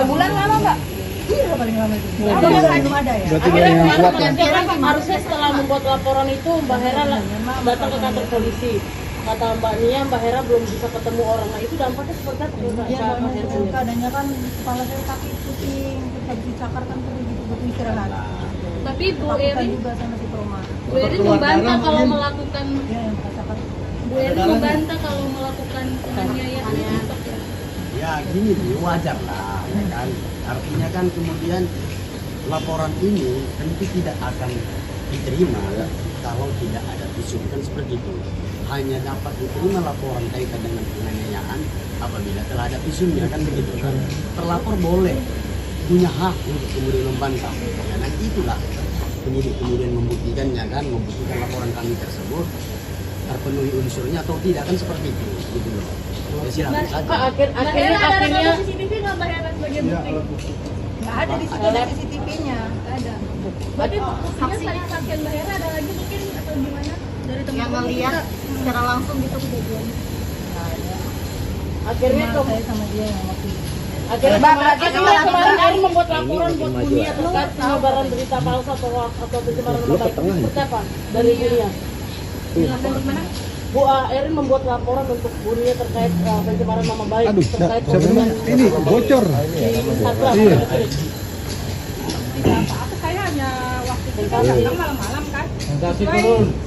Sebulan lama Mbak? Iya paling lama itu. Oh, Tapi belum ada ya. Akhirnya harusnya setelah membuat laporan itu Mbak Hera datang ke kantor polisi. Kata Mbak Nia, Mbak Hera belum bisa ketemu orang. Nah itu dampaknya seperti apa? Iya, keadaannya kan kepala saya sakit, pusing, terus habis dicakar kan perlu gitu butuh istirahat. tapi Bu Takutan Erin juga sama si Proma. Bu Erin membantah kalau melakukan Iya yang merasakan. Bu Erin membantah kalau melakukan penganiayaan itu seperti apa? Ya gini nih, wajar lah, ya kan. Artinya kan kemudian laporan ini tentu tidak akan diterima kalau tidak ada visum, kan seperti itu. Hanya dapat diterima laporan kaitan dengan penganiayaan apabila telah ada visumnya, kan begitu kan. Terlapor boleh punya hak untuk kemudian membantah. Ya, nanti itulah penyidik kemudian membuktikannya kan, membuktikan laporan kami tersebut terpenuhi unsurnya atau tidak, kan seperti itu, gitu loh. Ya silakan saja. Akhirnya CCTV nggak Mbak Hera sebagai bukti? Nggak ada di situ ada CCTV-nya. Nggak ada. Berarti buktinya saksian Mbak Hera ada lagi mungkin atau gimana? Dari teman Yang ngelihat secara langsung gitu kejadian. Nggak ada. akhirnya Cuma saya sama dia yang waktu itu. Akhirnya berarti kemarin Erin membuat laporan buat Bunia terkait penyebaran berita palsu atau pencemaran nama baik. Seperti apa dari Bunia? Bu Erin membuat laporan untuk Bunia terkait pencemaran nama baik terkait ini bocor. Iya. Tidak apa-apa, saya hanya waktu itu saya datang malam-malam kan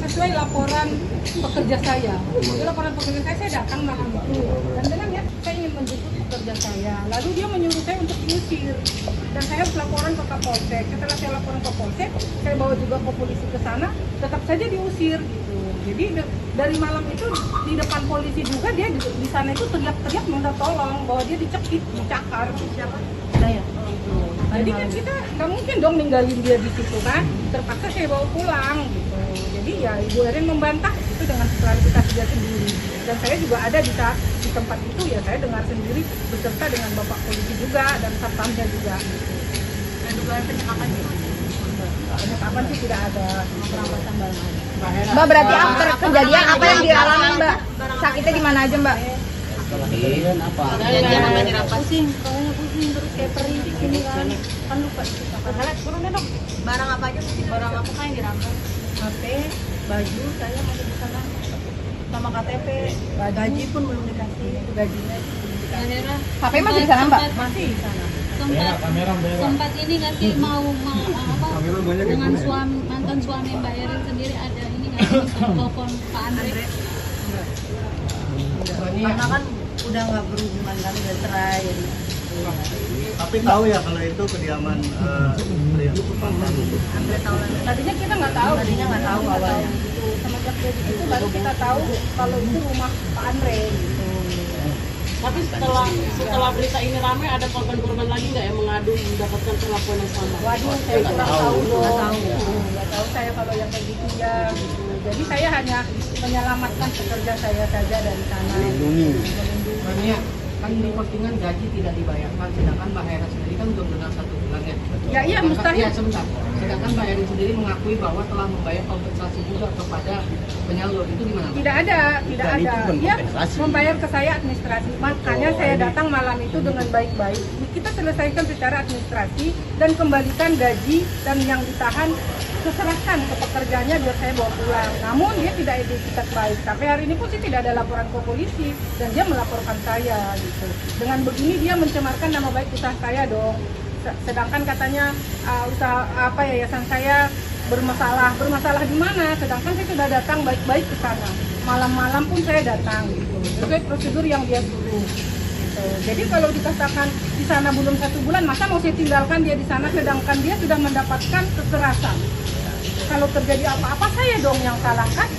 sesuai laporan pekerja saya. Jadi laporan pekerja saya datang malam itu dan bilang ya saya ingin menjemput pekerja saya. Lalu dia menyuruh saya untuk diusir dan saya harus laporan ke Kapolsek. Setelah saya laporan ke Polsek, saya bawa juga ke polisi ke sana, tetap saja diusir gitu. Jadi dari malam itu di depan polisi juga dia di sana itu teriak-teriak minta tolong bahwa dia dicekik, dicakar. Saya. Jadi kan kita nggak mungkin dong ninggalin dia di situ kan, terpaksa saya bawa pulang gitu. Jadi ya Ibu Erin membantah itu dengan klarifikasi dia sendiri. Dan saya juga ada di tempat itu ya saya dengar sendiri beserta dengan Bapak Polisi juga dan satpamnya juga. Dan dugaan penyekapan sih penyekapan sih tidak ada perampasan barang. Mbak, berarti after kejadian apa yang dialami Mbak? Sakitnya di mana aja Mbak? Kejadian apa? Pusing, pokoknya pusing terus kayak perih di sini kan lupa kita. Turun dong. Barang apa aja? Barang apa yang dirampas? HP, baju saya masih di sana sama KTP, gaji pun belum dikasih, itu gajinya belum dikasih. HP masih di sana Mbak? Masih di sana. Sempat ini nggak sih mau apa dengan mantan suami Mbak Erin sendiri ada ini nggak sih telepon Pak Andre? Karena kan udah nggak berhubungan kan, udah cerai jadi. Tapi tahu ya kalau itu kediaman pria. Andre tahu lah. Tadinya kita nggak tahu awalnya. Semenjak dia itu baru kita tahu kalau itu rumah Pak Andre gitu. Tapi setelah berita ini ramai ada korban-korban lagi nggak yang mengadu mendapatkan perlakuan yang sama? Waduh, saya kurang tahu dong. Nggak tahu saya kalau yang kayak gitu ya. Gitu. Jadi saya hanya menyelamatkan pekerja saya saja dari sana. Melindungi. Kan di postingan gaji tidak dibayarkan, sedangkan Mbak Hera sendiri kan belum genap 1 bulan ya. Ya iya mustahil. Ya sebentar. Sedangkan Mbak Hera sendiri mengakui bahwa telah membayar kompensasi juga kepada penyalur, itu gimana? Tidak ada. Dia membayar ke saya administrasi. Makanya saya datang malam itu dengan baik-baik. Kita selesaikan secara administrasi dan kembalikan gaji dan yang ditahan serahkan ke pekerjanya biar saya bawa pulang. Namun dia tidak etikat baik. Sampai hari ini pun sih tidak ada laporan ke polisi dan dia melaporkan saya gitu. Dengan begini dia mencemarkan nama baik usaha saya dong. Sedangkan katanya usaha yayasan saya bermasalah di mana? Sedangkan saya sudah datang baik-baik ke sana. Malam-malam pun saya datang gitu. Sesuai prosedur yang dia suruh. Jadi kalau dikatakan di sana belum 1 bulan, masa mau saya tinggalkan dia di sana sedangkan dia sudah mendapatkan kekerasan. Kalau terjadi apa-apa saya dong yang salah kan?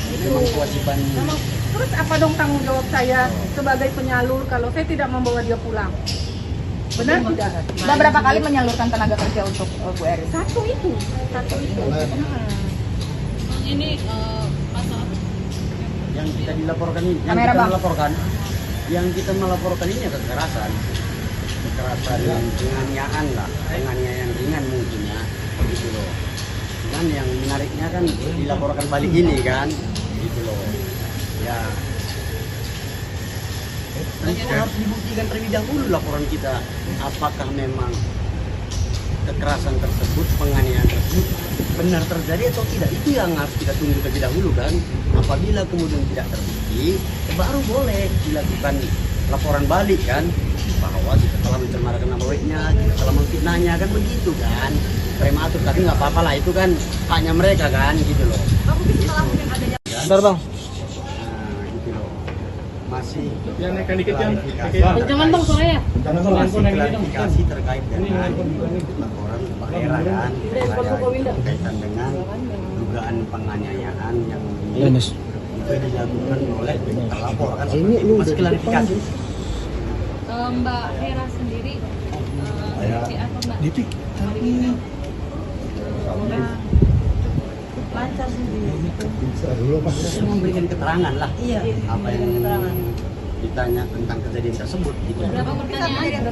Itu. Terus apa dong tanggung jawab saya sebagai penyalur kalau saya tidak membawa dia pulang? Benar tidak? Mbak berapa kali menyalurkan tenaga kerja untuk Bu Erin? Satu itu. Ini pasal Yang kita dilaporkan ini, yang kita melaporkan ini kekerasan penganiayaan lah, penganiayaan ringan mungkin ya, gitu loh. Cuman yang menariknya kan dilaporkan balik ini kan, gitu loh. Ya, harus dibuktikan terlebih dahulu laporan kita, apakah memang kekerasan tersebut, penganiayaan tersebut benar terjadi atau tidak. Itu yang harus kita tunggu terlebih dahulu kan. Apabila kemudian tidak terbukti, baru boleh dilakukan laporan balik kan, bahwa kita telah mencemarkan nama baiknya, kita telah memfitnahnya kan, begitu kan. Prematur, tapi nggak apa-apa lah, itu kan haknya mereka kan, gitu loh. Bentar bang. Nah, gitu loh. Masih Yang naikkan dikit kan? Jangan bang soalnya. masih klarifikasi terkait dengan laporan Pak Hera kan, berkaitan dengan dugaan penganiayaan yang itu dilakukan oleh terlapor kan, seperti itu. Masih klarifikasi. Mbak Hera sendiri seperti apa Mbak? Lancar sih. Memberikan keterangan lah. Iya. Apa yang ditanya tentang kejadian tersebut gitu. Berapa pertanyaan?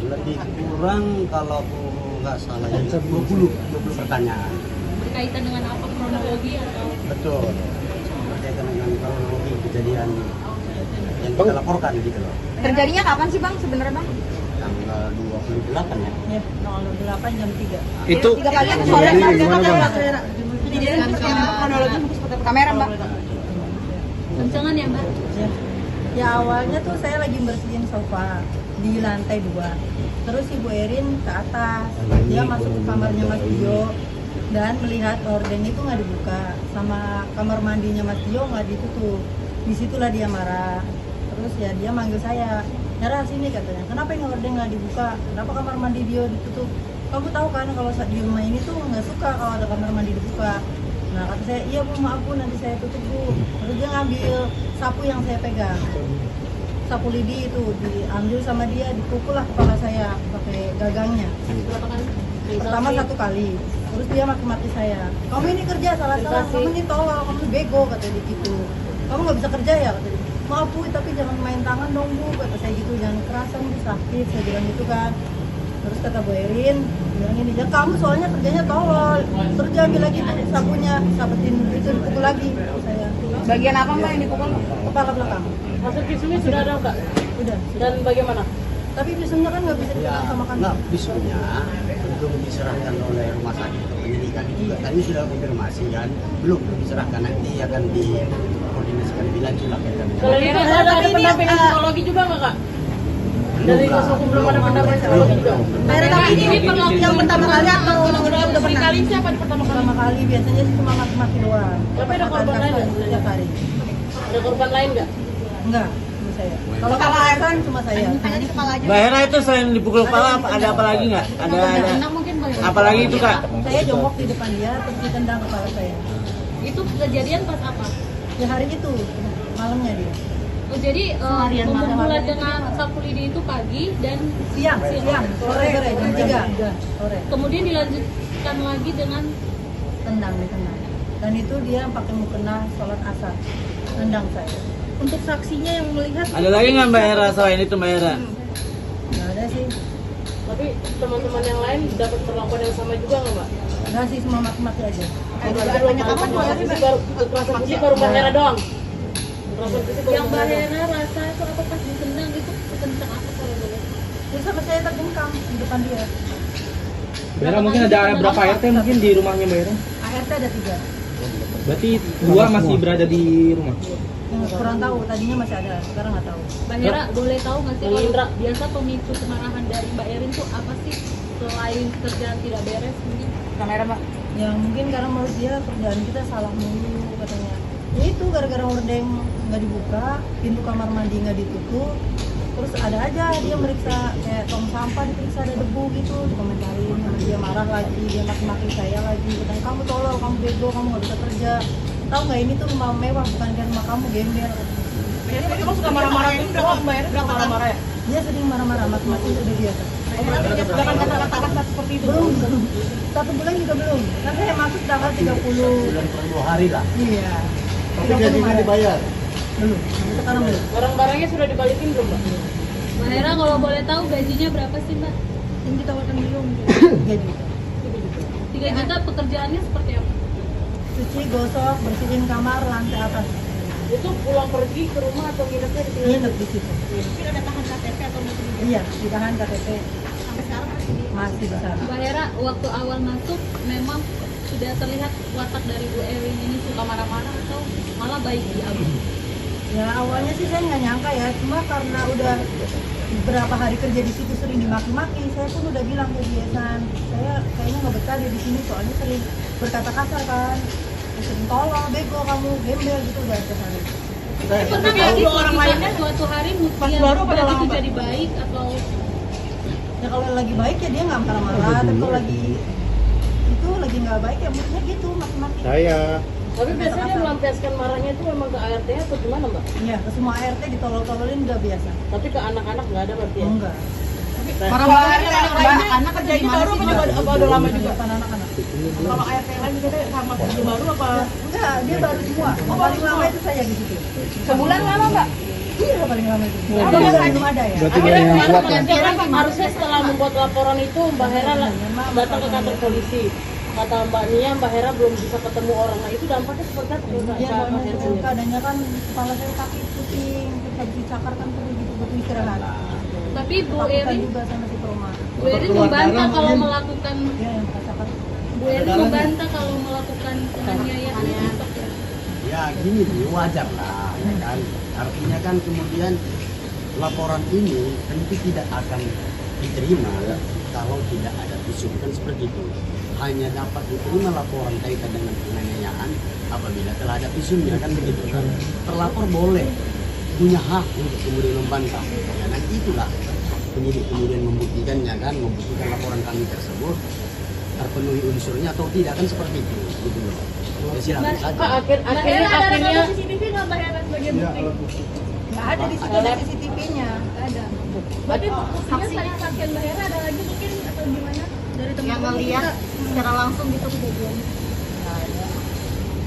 Lebih kurang kalau aku nggak salah ya 20 pertanyaan. Berkaitan dengan apa, kronologi atau? Betul. Berkaitan dengan kronologi kejadian yang kita laporkan gitu loh. Terjadinya kapan sih Bang sebenarnya Bang? Tanggal 28 ya. Ya, tanggal 28 jam 3. Itu 3 pagi atau sore? Kamera Mbak. Kencengan ya Mbak? Ya awalnya tuh saya lagi bersihin sofa di lantai 2. Terus Ibu Erin ke atas, dia masuk ke kamarnya Mas Dio dan melihat hordeng itu nggak dibuka, sama kamar mandinya Mas Dio nggak ditutup. Disitulah dia marah. Terus ya dia manggil saya, Nyara sini katanya, kenapa ini hordeng nggak dibuka? Kenapa kamar mandi Dio ditutup? Kamu tahu kan kalau saat di rumah ini tuh nggak suka kalau ada kamar mandi dibuka. Nah kata saya, iya Bu, maaf Bu, nanti saya tutup Bu. Terus dia ngambil sapu yang saya pegang, sapu lidi itu diambil sama dia, dipukul lah kepala saya pakai gagangnya. Berapa kali? Pertama 1 kali, terus dia maki-maki saya, kamu ini kerja salah-salah, kamu ini tolol, kamu ini bego, kata dia gitu. Kamu nggak bisa kerja ya, kata dia. Maaf Bu, tapi jangan main tangan dong Bu, kata saya gitu, jangan kerasan Bu, sakit, saya bilang gitu kan. Terus kata Bu Erin, bilang ini, ya kamu soalnya kerjanya tolol. Terus dia ambil lagi sapunya, sabetin itu dipukul lagi saya. Bagian apa Mbak yang dipukul? Kepala belakang. Maksud visumnya sudah ada Kak? Udah. Dan bagaimana? Tapi visumnya kan nggak bisa Ya, dikenakan sama kami. enggak, visumnya belum diserahkan oleh rumah sakit ke penyidikan juga. Tadi sudah konfirmasi kan, belum diserahkan, nanti akan dikoordinasikan lebih lanjut lah. Kalau itu ada pendampingan psikologi juga nggak Kak? Dari kuasa hukum belum ada pendampingan psikologi juga? Tapi ini yang pertama kali atau udah pernah? Kali siapa pertama kali? Pertama kali biasanya sih cuma maki-maki doang. Tapi ada korban lain nggak? Setiap hari. Ada korban lain nggak? Enggak, cuma saya. Kalau kepala kan cuma saya. Mbak Hera itu selain dipukul kepala ada apa lagi nggak? Ada Mungkin Mbak. apa lagi itu Kak? Saya jongkok di depan dia, terus ditendang kepala saya. Itu kejadian pas apa? Ya hari itu, malamnya dia. Oh, jadi pemukulan dengan sapu lidi itu pagi dan Siang, sore jam 3 sore. kemudian dilanjutkan lagi dengan Ditendang. Dan itu dia pakai mukena sholat asar, tendang saya. Untuk saksinya yang melihat Ada lagi nggak Mbak Hera selain itu Mbak Hera? Nggak ada sih, Tapi teman-teman yang lain dapat perlakuan yang sama juga nggak Mbak? nggak sih, semua maki-maki aja. Kekerasan fisik baru Mbak Hera doang. Kekerasan fisik baru yang Mbak Mbak Hera doang. Hera rasa itu apa pas ditendang itu sekencang apa kalau boleh? Terus sampai saya terjengkang di depan dia. Mbak Hera mungkin ada berapa RT mungkin di rumahnya Mbak Hera? ART ada 3. Berarti 2 masih berada di rumah. Yang kurang tahu, tadinya masih ada, sekarang nggak tahu. Mbak Hera boleh tahu nggak sih Bang kalau Indra. biasa pemicu kemarahan dari Mbak Erin tuh apa sih selain kerjaan tidak beres mungkin? kamera Mbak. Ya mungkin karena menurut dia kerjaan kita salah mulu katanya. Ya itu gara-gara hordeng nggak dibuka, pintu kamar mandi nggak ditutup, terus ada aja dia meriksa kayak tong sampah diperiksa ada debu gitu, dikomentarin, dia marah lagi, dia maki-maki saya lagi, katanya kamu tolol, kamu bego, kamu nggak bisa kerja. Tahu nggak ini tuh rumah mewah bukan kayak rumah kamu gembel. Biasanya kamu suka marah-marah itu doang Mbak Hera, suka marah-marah ya? Dia sering marah-marah, maki-maki udah biasa. Jangan kata-kata seperti itu. Belum, 1 bulan juga belum. Kan saya masuk tanggal 30. Bulan per 2 hari lah. Iya. Tapi gajinya dibayar. Belum, sampai sekarang belum. Barang-barangnya sudah dibalikin belum Mbak? Mbak Hera kalau boleh tahu gajinya berapa sih Mbak? Yang ditawarkan belum. Gaji. 3 juta pekerjaannya seperti apa? Cuci, gosok, bersihin kamar, lantai atas. Itu pulang pergi ke rumah atau nginepnya di sini? Nginep di situ. Mungkin ada tahan KTP atau mungkin Iya, ditahan KTP. sampai sekarang Masih di sana. Mbak Hera waktu awal masuk memang sudah terlihat watak dari Bu Erin ini suka marah-marah atau malah baik di awal? Ya awalnya sih saya nggak nyangka ya, cuma karena udah beberapa hari kerja di situ sering dimaki-maki, saya pun udah bilang ke dia, San, saya kayaknya nggak betah dia di sini soalnya sering berkata kasar kan, sering tolong, bego kamu, gembel gitu udah kesana. Pernah nggak sih orang lainnya suatu hari mungkin begitu jadi baik atau Ya kalau lagi baik ya dia nggak marah-marah, tapi kalau lagi itu lagi nggak baik ya maksudnya gitu maki-maki. Tapi biasanya dia melampiaskan marahnya itu memang ke ART-nya atau gimana Mbak? Iya, ke semua ART ditolol-tololin udah biasa. Tapi ke anak-anak nggak ada berarti ya? Enggak. Marah-marahnya anak-anak kerja di baru apa udah lama juga? Bukan anak-anak. Kalau ART yang lain juga sama kerja baru apa? Enggak, dia baru semua. Yang paling lama itu saya di situ. Sebulan lama Mbak? Iya, paling lama itu. Oh, Belum ada ya. Akhirnya harusnya setelah membuat laporan itu Mbak Hera datang ke kantor polisi. Kata Mbak Nia, Mbak Hera belum bisa ketemu orang. Nah itu dampaknya seperti apa? Dia keadanya kan kepala saya sakit, pusing, habis dicakar kan perlu gitu butuh istirahat. Tapi Bu Takutan Erin juga sama si Proma. Bu Erin membantah kalau melakukan Iya yang cakar. Bu Erin membantah kalau melakukan penganiayaan itu. Ya gini sih, wajar lah, ya kan. Artinya kan kemudian laporan ini tentu tidak akan diterima kalau tidak ada visum, kan seperti itu. Hanya dapat diterima laporan kaitan dengan penganiayaan apabila telah ada visumnya, kan begitu kan. Terlapor boleh punya hak untuk kemudian membantah. Ya, dan itulah penyidik kemudian membuktikannya kan, membuktikan laporan kami tersebut terpenuhi unsurnya atau tidak, kan seperti itu, gitu loh. Ya, silakan saja. Akhirnya CCTV nggak Mbak Hera sebagai bukti? Nggak ada di situ CCTV-nya. Nggak ada. Berarti buktinya saksian Mbak Hera ada lagi mungkin atau gimana? Dari teman Yang ngelihat secara langsung gitu kejadian.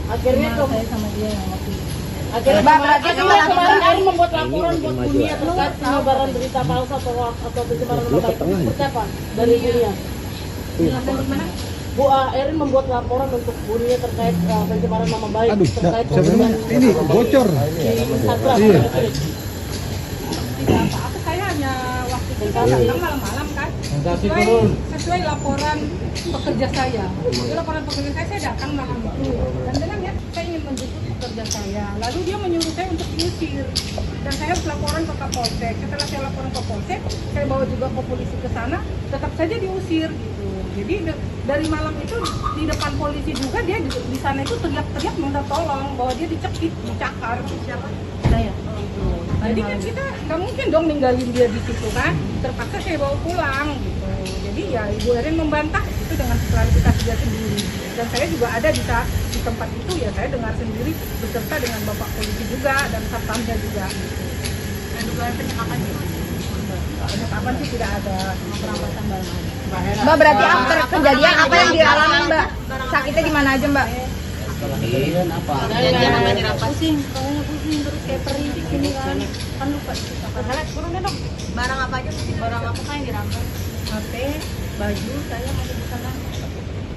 akhirnya saya sama dia yang waktu itu. akhirnya kemarin Erin membuat laporan buat dunia terkait penyebaran berita palsu atau pencemaran nama baik. Seperti apa dari dunia? Bu Erin membuat laporan untuk dunia terkait pencemaran nama baik terkait ini bocor. Iya. Tidak apa-apa, saya hanya waktu itu datang malam-malam kan sesuai laporan pekerja saya. Jadi laporan pekerja saya datang malam itu dan dengan ya saya ingin menjemput pekerja saya, lalu dia menyuruh saya untuk diusir dan saya harus laporan ke Kapolsek. Setelah saya laporan ke Polsek, saya bawa juga ke polisi ke sana, tetap saja diusir gitu. Jadi dari malam itu di depan polisi juga dia di sana itu teriak-teriak minta tolong bahwa dia dicekik, dicakar. Siapa? Saya. Jadi kan kita nggak mungkin dong ninggalin dia di situ kan, terpaksa saya bawa pulang gitu. Jadi ya Ibu Erin membantah itu dengan klarifikasi dia sendiri. Dan saya juga ada di tempat itu ya, saya dengar sendiri beserta dengan Bapak Polisi juga dan Satpamnya juga. Dan dugaan penyekapan sih? Penyekapan sih tidak ada, perampokan barang. Mbak, berarti after kejadian apa yang dialami Mbak? Sakitnya di mana aja Mbak? Kejadian apa? Pusing, pokoknya pusing terus kayak perih gini kan lupa. Turun deh dong. Barang apa aja? Barang apa yang dirampas? HP, baju saya masih di sana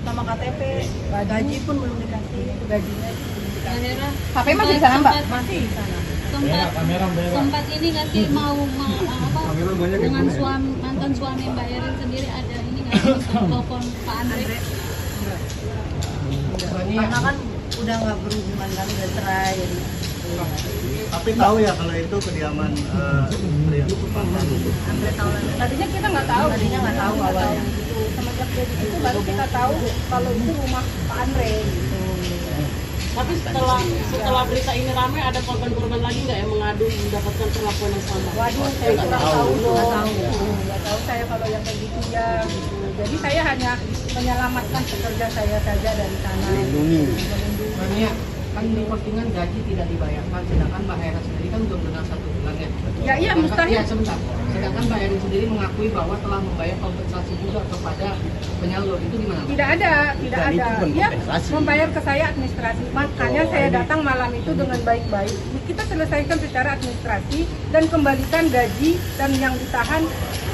sama KTP, gaji pun belum dikasih, gajinya belum Mbak dikasih. Hera HP masih di sana Mbak? Masih di sana. sempat ini nggak sih mau apa dengan mantan suami Mbak Erin sendiri ada ini nggak sih telepon Pak Andre? Karena kan udah nggak berhubungan kan, udah cerai jadi. Tapi tahu ya kalau itu kediaman pria. Tadinya kita nggak tahu. Awalnya. Semenjak dia di situ baru kita tahu kalau itu rumah Pak Andre gitu. Tapi setelah berita ini ramai, ada korban-korban lagi nggak yang mengadu mendapatkan perlakuan yang sama? Waduh, saya kurang tahu dong. Nggak tahu saya kalau yang kayak gitu ya. Gitu. Jadi saya hanya menyelamatkan pekerja saya saja dari sana. Melindungi. Makanya kan di postingan gaji tidak dibayarkan, sedangkan Mbak Hera sendiri kan belum genap 1 bulan ya. Ya iya mustahil. Ya sebentar. Sedangkan Mbak Hera sendiri mengakui bahwa telah membayar kompensasi juga kepada penyalur, itu gimana? Tidak ada. Dia membayar ke saya administrasi. Makanya saya datang malam itu dengan baik-baik. Kita selesaikan secara administrasi dan kembalikan gaji dan yang ditahan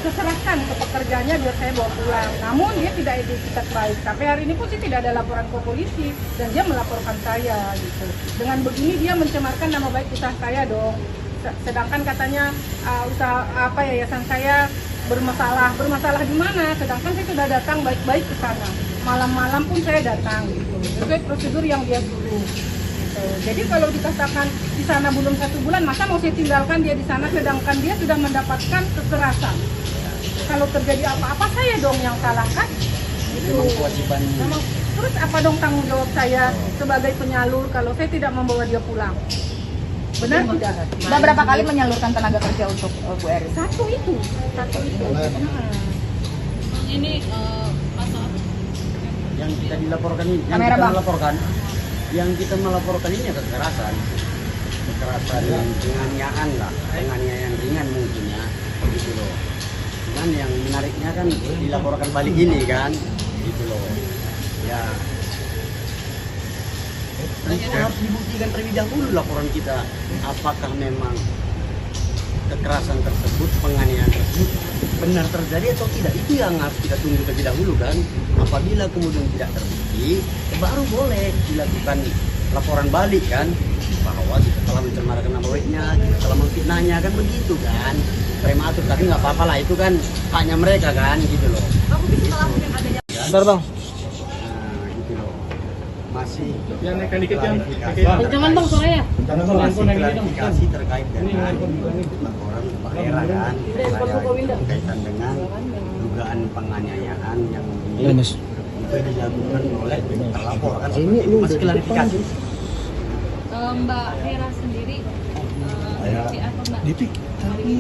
serahkan ke pekerjanya biar saya bawa pulang. Namun dia tidak etikat baik. Sampai hari ini pun sih tidak ada laporan ke polisi dan dia melaporkan saya gitu. Dengan begini dia mencemarkan nama baik usaha saya dong. Sedangkan katanya usaha yayasan saya bermasalah di mana? Sedangkan saya sudah datang baik-baik ke sana. Malam-malam pun saya datang gitu. Sesuai prosedur yang dia suruh. Jadi kalau dikatakan di sana belum 1 bulan, masa mau saya tinggalkan dia di sana sedangkan dia sudah mendapatkan kekerasan. Kalau terjadi apa-apa saya dong yang salah kan? Itu. Terus apa dong tanggung jawab saya sebagai penyalur kalau saya tidak membawa dia pulang? Benar tidak? Mbak berapa kali menyalurkan tenaga kerja untuk Bu Erin? Satu itu. Ini pasal Yang kita dilaporkan ini, yang kita melaporkan ini kekerasan penganiayaan lah, penganiayaan ringan mungkin ya, gitu loh. Cuman yang menariknya kan dilaporkan balik ini kan, gitu loh. Ya, harus dibuktikan terlebih dahulu laporan kita, apakah memang kekerasan tersebut, penganiayaan tersebut benar terjadi atau tidak. Itu yang harus kita tunggu terlebih dahulu kan. Apabila kemudian tidak terbukti, baru boleh dilakukan laporan balik kan, bahwa kita telah mencemarkan nama baiknya, kita telah memfitnahnya kan begitu kan, prematur. Tapi nggak apa-apa lah, itu kan haknya mereka kan gitu loh. Bentar bang. Nah, gitu loh. Masih Ya naikkan dikit ya. Jangan bang sore ya. masih klarifikasi terkait dengan laporan Pak Hera kan, berkaitan dengan dugaan penganiayaan yang dilakukan oleh terlapor kan, seperti itu. Masih klarifikasi. Mbak Hera sendiri si apa Mbak? Tapi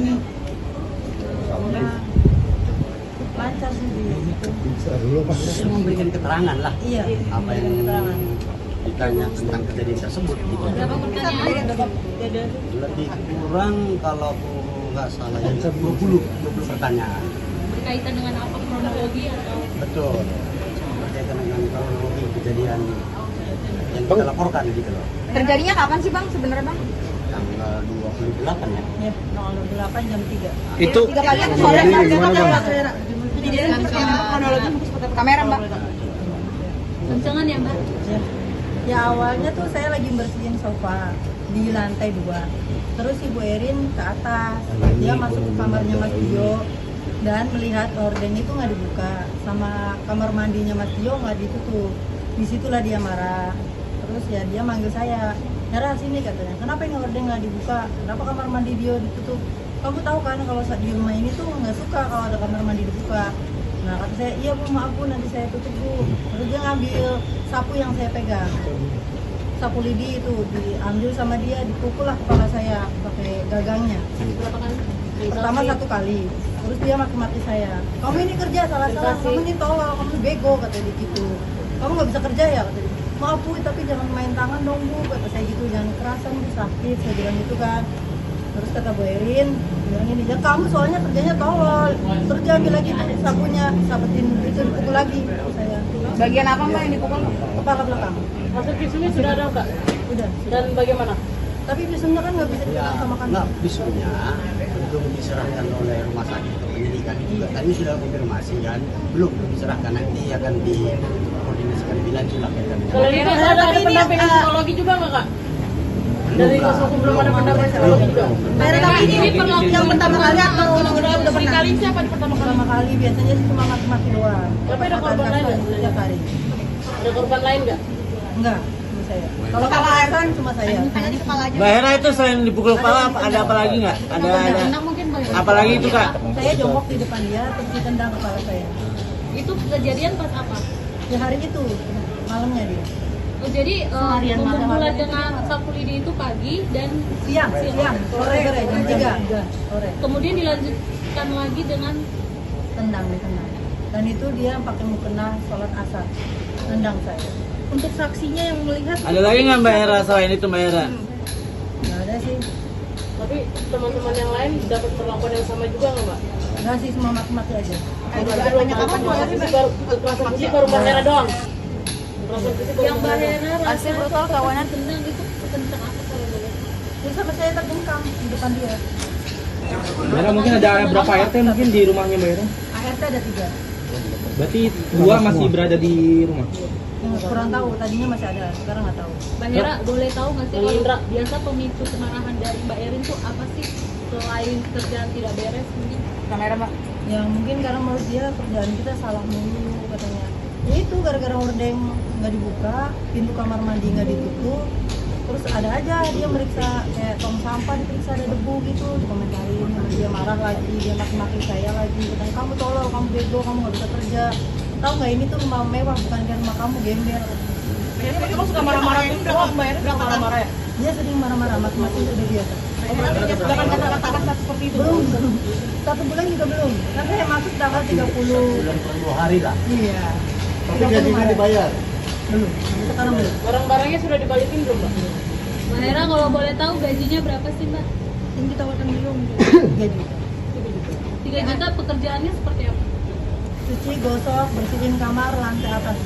lancar sih dia. Dia memberikan keterangan lah, Iya. apa yang ditanya tentang kejadian tersebut gitu. Berapa pertanyaan? Lebih kurang kalau aku nggak salah ya 20 pertanyaan. Berkaitan dengan apa, kronologi atau? Betul, berkaitan dengan kronologi kejadian yang kita laporkan gitu loh. Terjadinya kapan sih bang sebenarnya bang? Tanggal 28 ya. Ya, tanggal 28 jam 3. Itu 3 pagi atau sore bang? Kronologi Kamera mbak. Kencengan ya Mbak? Ya awalnya tuh saya lagi bersihin sofa di lantai 2. Terus Ibu Erin ke atas, dia masuk ke kamarnya Mas Tio dan melihat horden itu nggak dibuka, sama kamar mandinya Mas Tio nggak ditutup. Disitulah dia marah. Terus ya dia manggil saya, Hera sini katanya, kenapa ini horden nggak dibuka? Kenapa kamar mandi dia ditutup? Kamu tahu kan kalau di rumah ini tuh nggak suka kalau ada kamar mandi dibuka. Nah kata saya, iya Bu, maaf Bu, nanti saya tutup Bu. Terus dia ngambil sapu yang saya pegang, sapu lidi itu diambil sama dia, dipukul lah kepala saya pakai gagangnya. Berapa kali? Pertama 1 kali, terus dia maki-maki saya, kamu ini kerja salah-salah, kamu ini tolol, kamu bego, kata dia gitu. Kamu nggak bisa kerja ya, kata dia. Maaf Bu, tapi jangan main tangan dong Bu, kata saya gitu, jangan kerasan Bu, sakit, saya bilang gitu kan. Terus kata Bu Erin, bilang ini, ya kamu soalnya kerjanya tolol. Terus dia ambil lagi sapunya, sabetin itu dipukul lagi saya. Bagian apa mbak yang dipukul? Kepala belakang. Hasil visumnya sudah ada Kak? Udah. Dan bagaimana? Tapi visumnya kan nggak bisa Ya, dipegang sama kan. nggak, visumnya belum diserahkan oleh rumah sakit ke penyidikan juga. Tadi sudah konfirmasi kan, belum diserahkan, nanti akan dikoordinasikan lebih lanjut lah. Kalau itu ada pendampingan psikologi juga nggak Kak? Dari kuasa hukum belum ada pendampingan psikologi juga? Tapi ini yang pertama kali atau udah pernah? Kali siapa yang Pertama kali biasanya sih cuma maki-maki doang. Tapi ada korban lain nggak? Setiap hari. Ada korban lain nggak? Enggak, cuma saya. Kalau kekerasan cuma saya. Mbak Hera itu selain dipukul kepala ada apa lagi nggak? Ada Mungkin Mbak. apa lagi itu Kak? Saya jongkok di depan dia, terus ditendang kepala saya. Itu kejadian pas apa? Ya hari itu, malamnya dia. Oh, jadi Seharian memulai malam. dengan sapu lidi itu pagi dan Siang, sore jam 3 sore. kemudian dilanjutkan lagi dengan Tendang. Dan itu dia pakai mukena sholat asar, tendang saya. Untuk saksinya yang melihat Ada lagi nggak Mbak Hera selain itu Mbak Hera? nggak ada sih. Tapi teman-teman yang lain dapat perlakuan yang sama juga nggak Mbak? Nggak sih, semua maki-maki aja. Transfusi baru Mbak Hera doang. yang Mbak Hera Asli brutal kawanan. tendang itu kencang apa kalau boleh? Terus sama saya terjengkang di depan dia. Hera mungkin ada berapa RT mungkin di rumahnya Mbak Hera? ART ada 3. Berarti 2 masih berada di rumah. Kurang tahu, tadinya masih ada, sekarang nggak tahu. Mbak Hera boleh tahu nggak sih kalau biasa pemicu kemarahan dari Mbak Erin itu apa sih selain kerjaan tidak beres mungkin? Kamera mbak. Ya mungkin karena menurut dia kerjaan kita salah mulu katanya. Ya itu gara-gara hordeng nggak dibuka, pintu kamar mandi nggak ditutup, terus ada aja dia meriksa kayak tong sampah diperiksa ada debu gitu, dikomentarin, dia marah lagi, dia maki-maki saya lagi, katanya kamu tolol, kamu bego, kamu nggak bisa kerja. Tahu nggak ini tuh rumah mewah bukan kayak rumah kamu gembel. Biasanya kamu suka marah-marah gitu doang Mbak Erin, suka marah-marah ya? Dia sering marah-marah, maki-maki udah biasa. Sudah kan kata-kata seperti itu? Belum, 1 bulan juga belum. Kan saya masuk tanggal 30. Bulan per 2 hari lah. Iya. Tapi gajinya dibayar. Belum, sampai sekarang belum. Barang-barangnya sudah dibalikin belum Mbak? Mbak Hera kalau boleh tahu gajinya berapa sih Mbak? Yang ditawarkan belum. Gaji. 3 juta pekerjaannya seperti apa? Cuci, gosok, bersihin kamar, lantai atas.